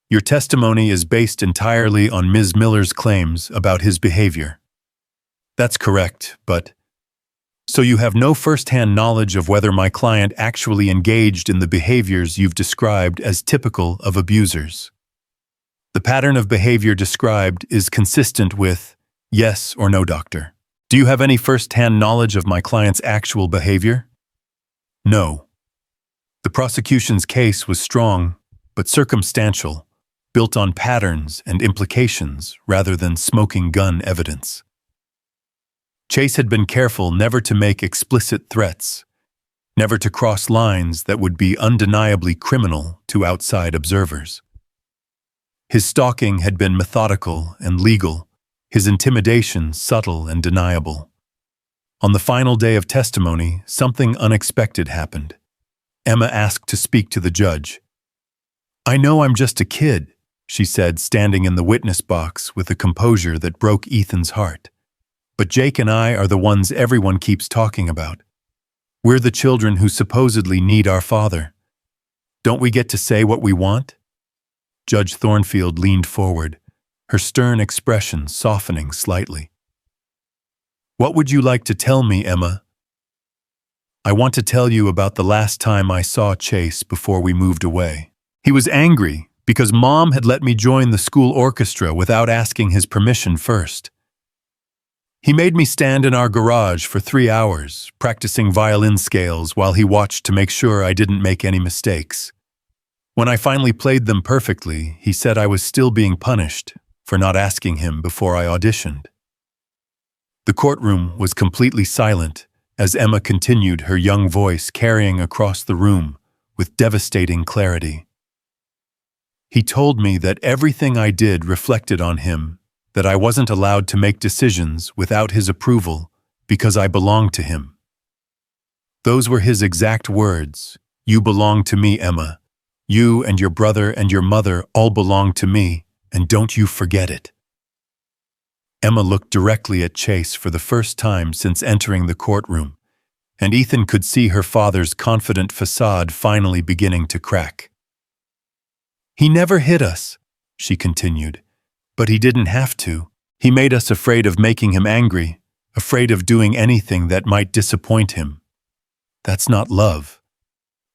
Your testimony is based entirely on Ms. Miller's claims about his behavior. That's correct, but so you have no first-hand knowledge of whether my client actually engaged in the behaviors you've described as typical of abusers. The pattern of behavior described is consistent with yes or no, doctor. Do you have any first-hand knowledge of my client's actual behavior? No. The prosecution's case was strong, but circumstantial, built on patterns and implications rather than smoking gun evidence. Chase had been careful never to make explicit threats, never to cross lines that would be undeniably criminal to outside observers. His stalking had been methodical and legal, his intimidation subtle and deniable. On the final day of testimony, something unexpected happened. Emma asked to speak to the judge. "I know I'm just a kid," she said, standing in the witness box with a composure that broke Ethan's heart. "But Jake and I are the ones everyone keeps talking about. We're the children who supposedly need our father. Don't we get to say what we want?" Judge Thornfield leaned forward, her stern expression softening slightly. "What would you like to tell me, Emma?" "I want to tell you about the last time I saw Chase before we moved away. He was angry because Mom had let me join the school orchestra without asking his permission first. He made me stand in our garage for 3 hours, practicing violin scales while he watched to make sure I didn't make any mistakes. When I finally played them perfectly, he said I was still being punished for not asking him before I auditioned." The courtroom was completely silent as Emma continued, her young voice carrying across the room with devastating clarity. "He told me that everything I did reflected on him, that I wasn't allowed to make decisions without his approval because I belonged to him. Those were his exact words. 'You belong to me, Emma. You and your brother and your mother all belong to me, and don't you forget it.'" Emma looked directly at Chase for the first time since entering the courtroom, and Ethan could see her father's confident facade finally beginning to crack. "He never hit us," she continued, "but he didn't have to. He made us afraid of making him angry, afraid of doing anything that might disappoint him. That's not love.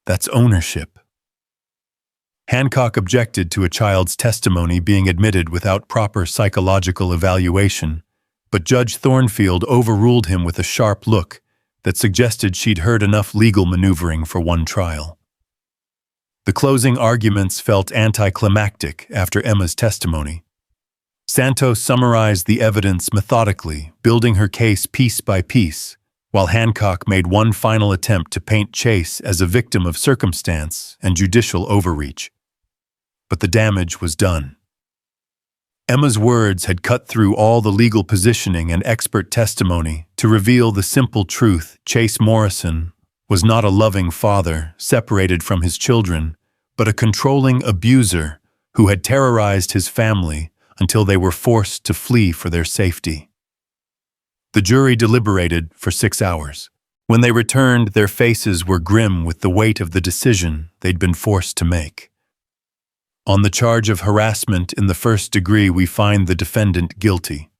That's ownership." Hancock objected to a child's testimony being admitted without proper psychological evaluation, but Judge Thornfield overruled him with a sharp look that suggested she'd heard enough legal maneuvering for one trial. The closing arguments felt anticlimactic after Emma's testimony. Santos summarized the evidence methodically, building her case piece by piece, while Hancock made one final attempt to paint Chase as a victim of circumstance and judicial overreach. But the damage was done. Emma's words had cut through all the legal positioning and expert testimony to reveal the simple truth: Chase Morrison was not a loving father separated from his children, but a controlling abuser who had terrorized his family until they were forced to flee for their safety. The jury deliberated for 6 hours. When they returned, their faces were grim with the weight of the decision they'd been forced to make. On the charge of harassment in the first degree, we find the defendant guilty.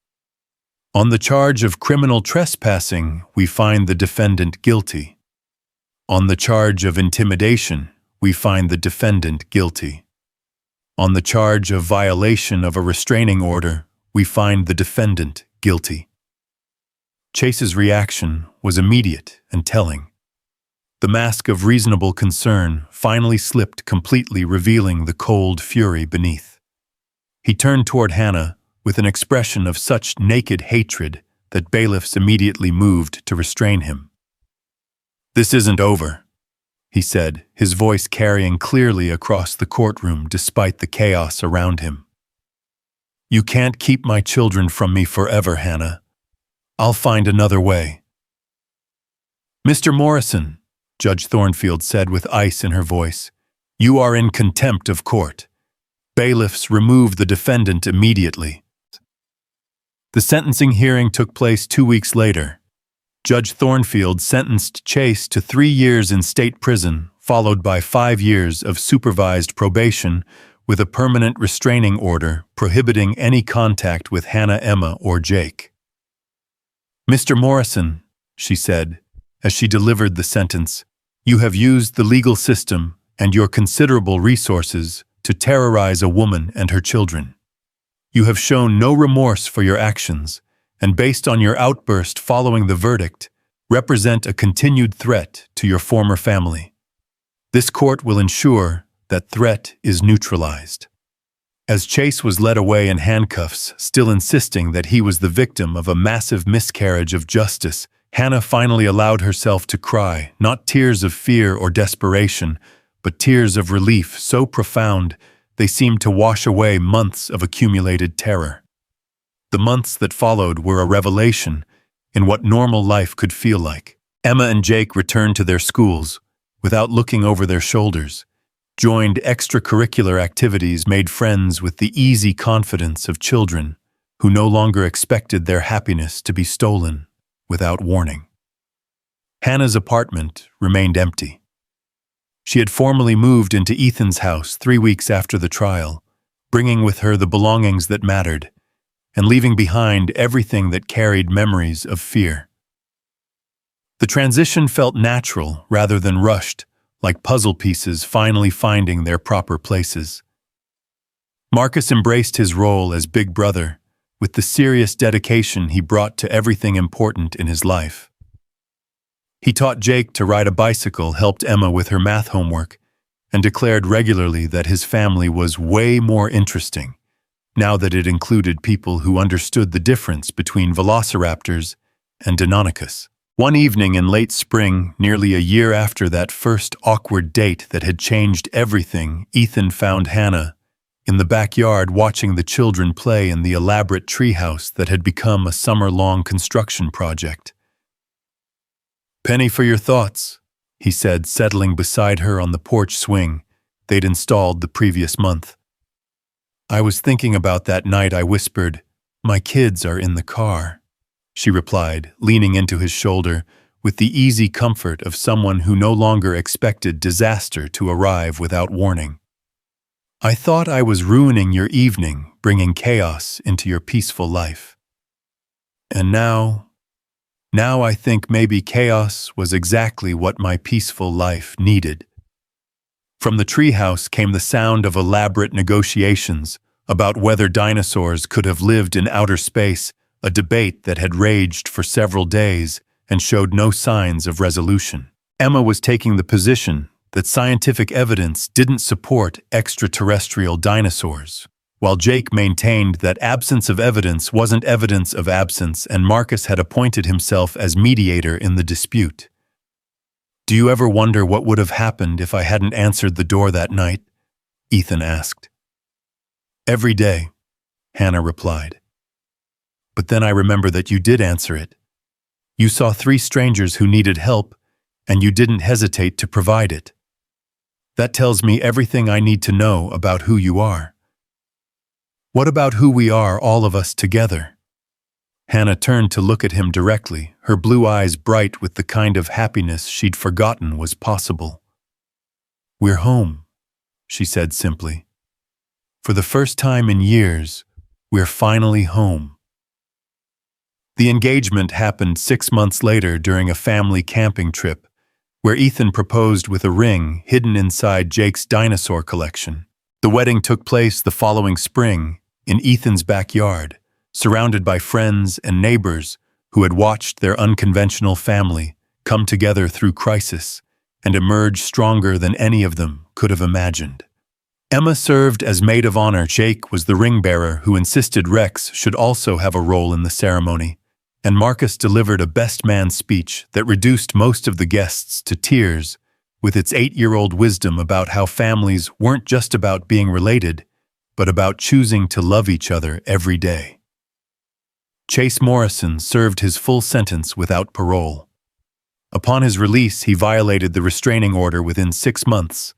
On the charge of criminal trespassing, we find the defendant guilty. On the charge of intimidation, we find the defendant guilty. On the charge of violation of a restraining order, we find the defendant guilty. Chase's reaction was immediate and telling. The mask of reasonable concern finally slipped completely, revealing the cold fury beneath. He turned toward Hannah with an expression of such naked hatred that bailiffs immediately moved to restrain him. "This isn't over," he said, his voice carrying clearly across the courtroom despite the chaos around him. "You can't keep my children from me forever, Hannah. I'll find another way." "Mr. Morrison," Judge Thornfield said with ice in her voice, "you are in contempt of court. Bailiffs, remove the defendant immediately." The sentencing hearing took place 2 weeks later. Judge Thornfield sentenced Chase to 3 years in state prison, followed by 5 years of supervised probation with a permanent restraining order prohibiting any contact with Hannah, Emma, or Jake. "Mr. Morrison," she said, as she delivered the sentence, "you have used the legal system and your considerable resources to terrorize a woman and her children. You have shown no remorse for your actions, and based on your outburst following the verdict, represent a continued threat to your former family. This court will ensure that threat is neutralized." As Chase was led away in handcuffs, still insisting that he was the victim of a massive miscarriage of justice, Hannah finally allowed herself to cry, not tears of fear or desperation, but tears of relief so profound they seemed to wash away months of accumulated terror. The months that followed were a revelation in what normal life could feel like. Emma and Jake returned to their schools without looking over their shoulders, joined extracurricular activities, made friends with the easy confidence of children who no longer expected their happiness to be stolen without warning. Hannah's apartment remained empty. She had formally moved into Ethan's house 3 weeks after the trial, bringing with her the belongings that mattered, and leaving behind everything that carried memories of fear. The transition felt natural rather than rushed, like puzzle pieces finally finding their proper places. Marcus embraced his role as big brother, with the serious dedication he brought to everything important in his life. He taught Jake to ride a bicycle, helped Emma with her math homework, and declared regularly that his family was way more interesting, now that it included people who understood the difference between velociraptors and Deinonychus. One evening in late spring, nearly a year after that first awkward date that had changed everything, Ethan found Hannah in the backyard watching the children play in the elaborate treehouse that had become a summer-long construction project. "Penny for your thoughts," he said, settling beside her on the porch swing they'd installed the previous month. "I was thinking about that night," I whispered. "My kids are in the car," she replied, leaning into his shoulder with the easy comfort of someone who no longer expected disaster to arrive without warning. "I thought I was ruining your evening, bringing chaos into your peaceful life. And now I think maybe chaos was exactly what my peaceful life needed." From the treehouse came the sound of elaborate negotiations about whether dinosaurs could have lived in outer space, a debate that had raged for several days and showed no signs of resolution. Emma was taking the position that scientific evidence didn't support extraterrestrial dinosaurs, while Jake maintained that absence of evidence wasn't evidence of absence, and Marcus had appointed himself as mediator in the dispute. "Do you ever wonder what would have happened if I hadn't answered the door that night?" Ethan asked. "Every day," Hannah replied. "But then I remember that you did answer it. You saw 3 strangers who needed help, and you didn't hesitate to provide it. That tells me everything I need to know about who you are." "What about who we are, all of us together?" Hannah turned to look at him directly, her blue eyes bright with the kind of happiness she'd forgotten was possible. "We're home," she said simply. "For the first time in years, we're finally home." The engagement happened 6 months later during a family camping trip, where Ethan proposed with a ring hidden inside Jake's dinosaur collection. The wedding took place the following spring in Ethan's backyard, surrounded by friends and neighbors who had watched their unconventional family come together through crisis and emerge stronger than any of them could have imagined. Emma served as maid of honor. Jake was the ring bearer who insisted Rex should also have a role in the ceremony, and Marcus delivered a best man speech that reduced most of the guests to tears with its 8-year-old wisdom about how families weren't just about being related, but about choosing to love each other every day. Chase Morrison served his full sentence without parole. Upon his release, he violated the restraining order within 6 months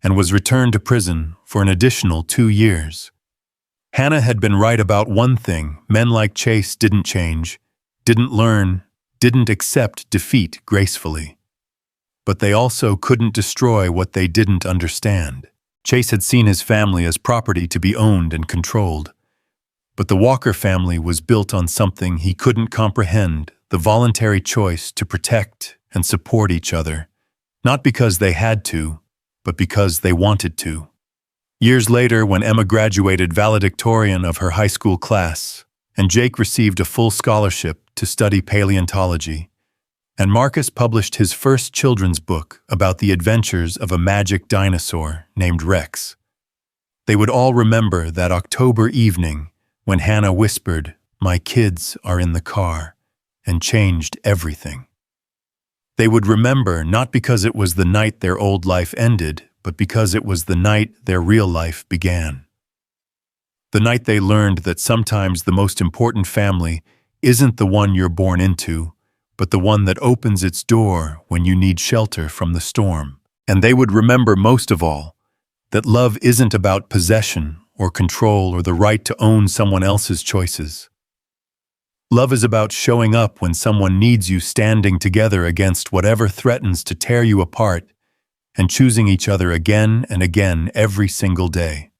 and was returned to prison for an additional 2 years. Hannah had been right about one thing: men like Chase didn't change, didn't learn, didn't accept defeat gracefully. But they also couldn't destroy what they didn't understand. Chase had seen his family as property to be owned and controlled. But the Walker family was built on something he couldn't comprehend: the voluntary choice to protect and support each other, not because they had to, but because they wanted to. Years later, when Emma graduated valedictorian of her high school class, and Jake received a full scholarship to study paleontology, and Marcus published his first children's book about the adventures of a magic dinosaur named Rex, they would all remember that October evening when Hannah whispered, "My kids are in the car," and changed everything. They would remember not because it was the night their old life ended, but because it was the night their real life began. The night they learned that sometimes the most important family isn't the one you're born into, but the one that opens its door when you need shelter from the storm. And they would remember most of all that love isn't about possession or control or the right to own someone else's choices. Love is about showing up when someone needs you, standing together against whatever threatens to tear you apart, and choosing each other again and again every single day.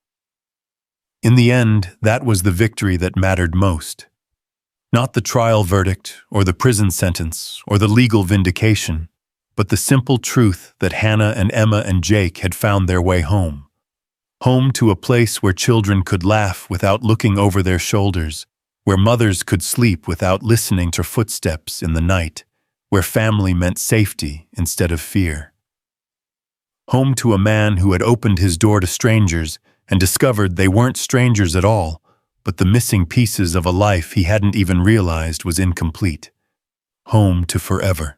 In the end, that was the victory that mattered most. Not the trial verdict, or the prison sentence, or the legal vindication, but the simple truth that Hannah and Emma and Jake had found their way home. Home to a place where children could laugh without looking over their shoulders, where mothers could sleep without listening to footsteps in the night, where family meant safety instead of fear. Home to a man who had opened his door to strangers and discovered they weren't strangers at all, but the missing pieces of a life he hadn't even realized was incomplete. Home to forever.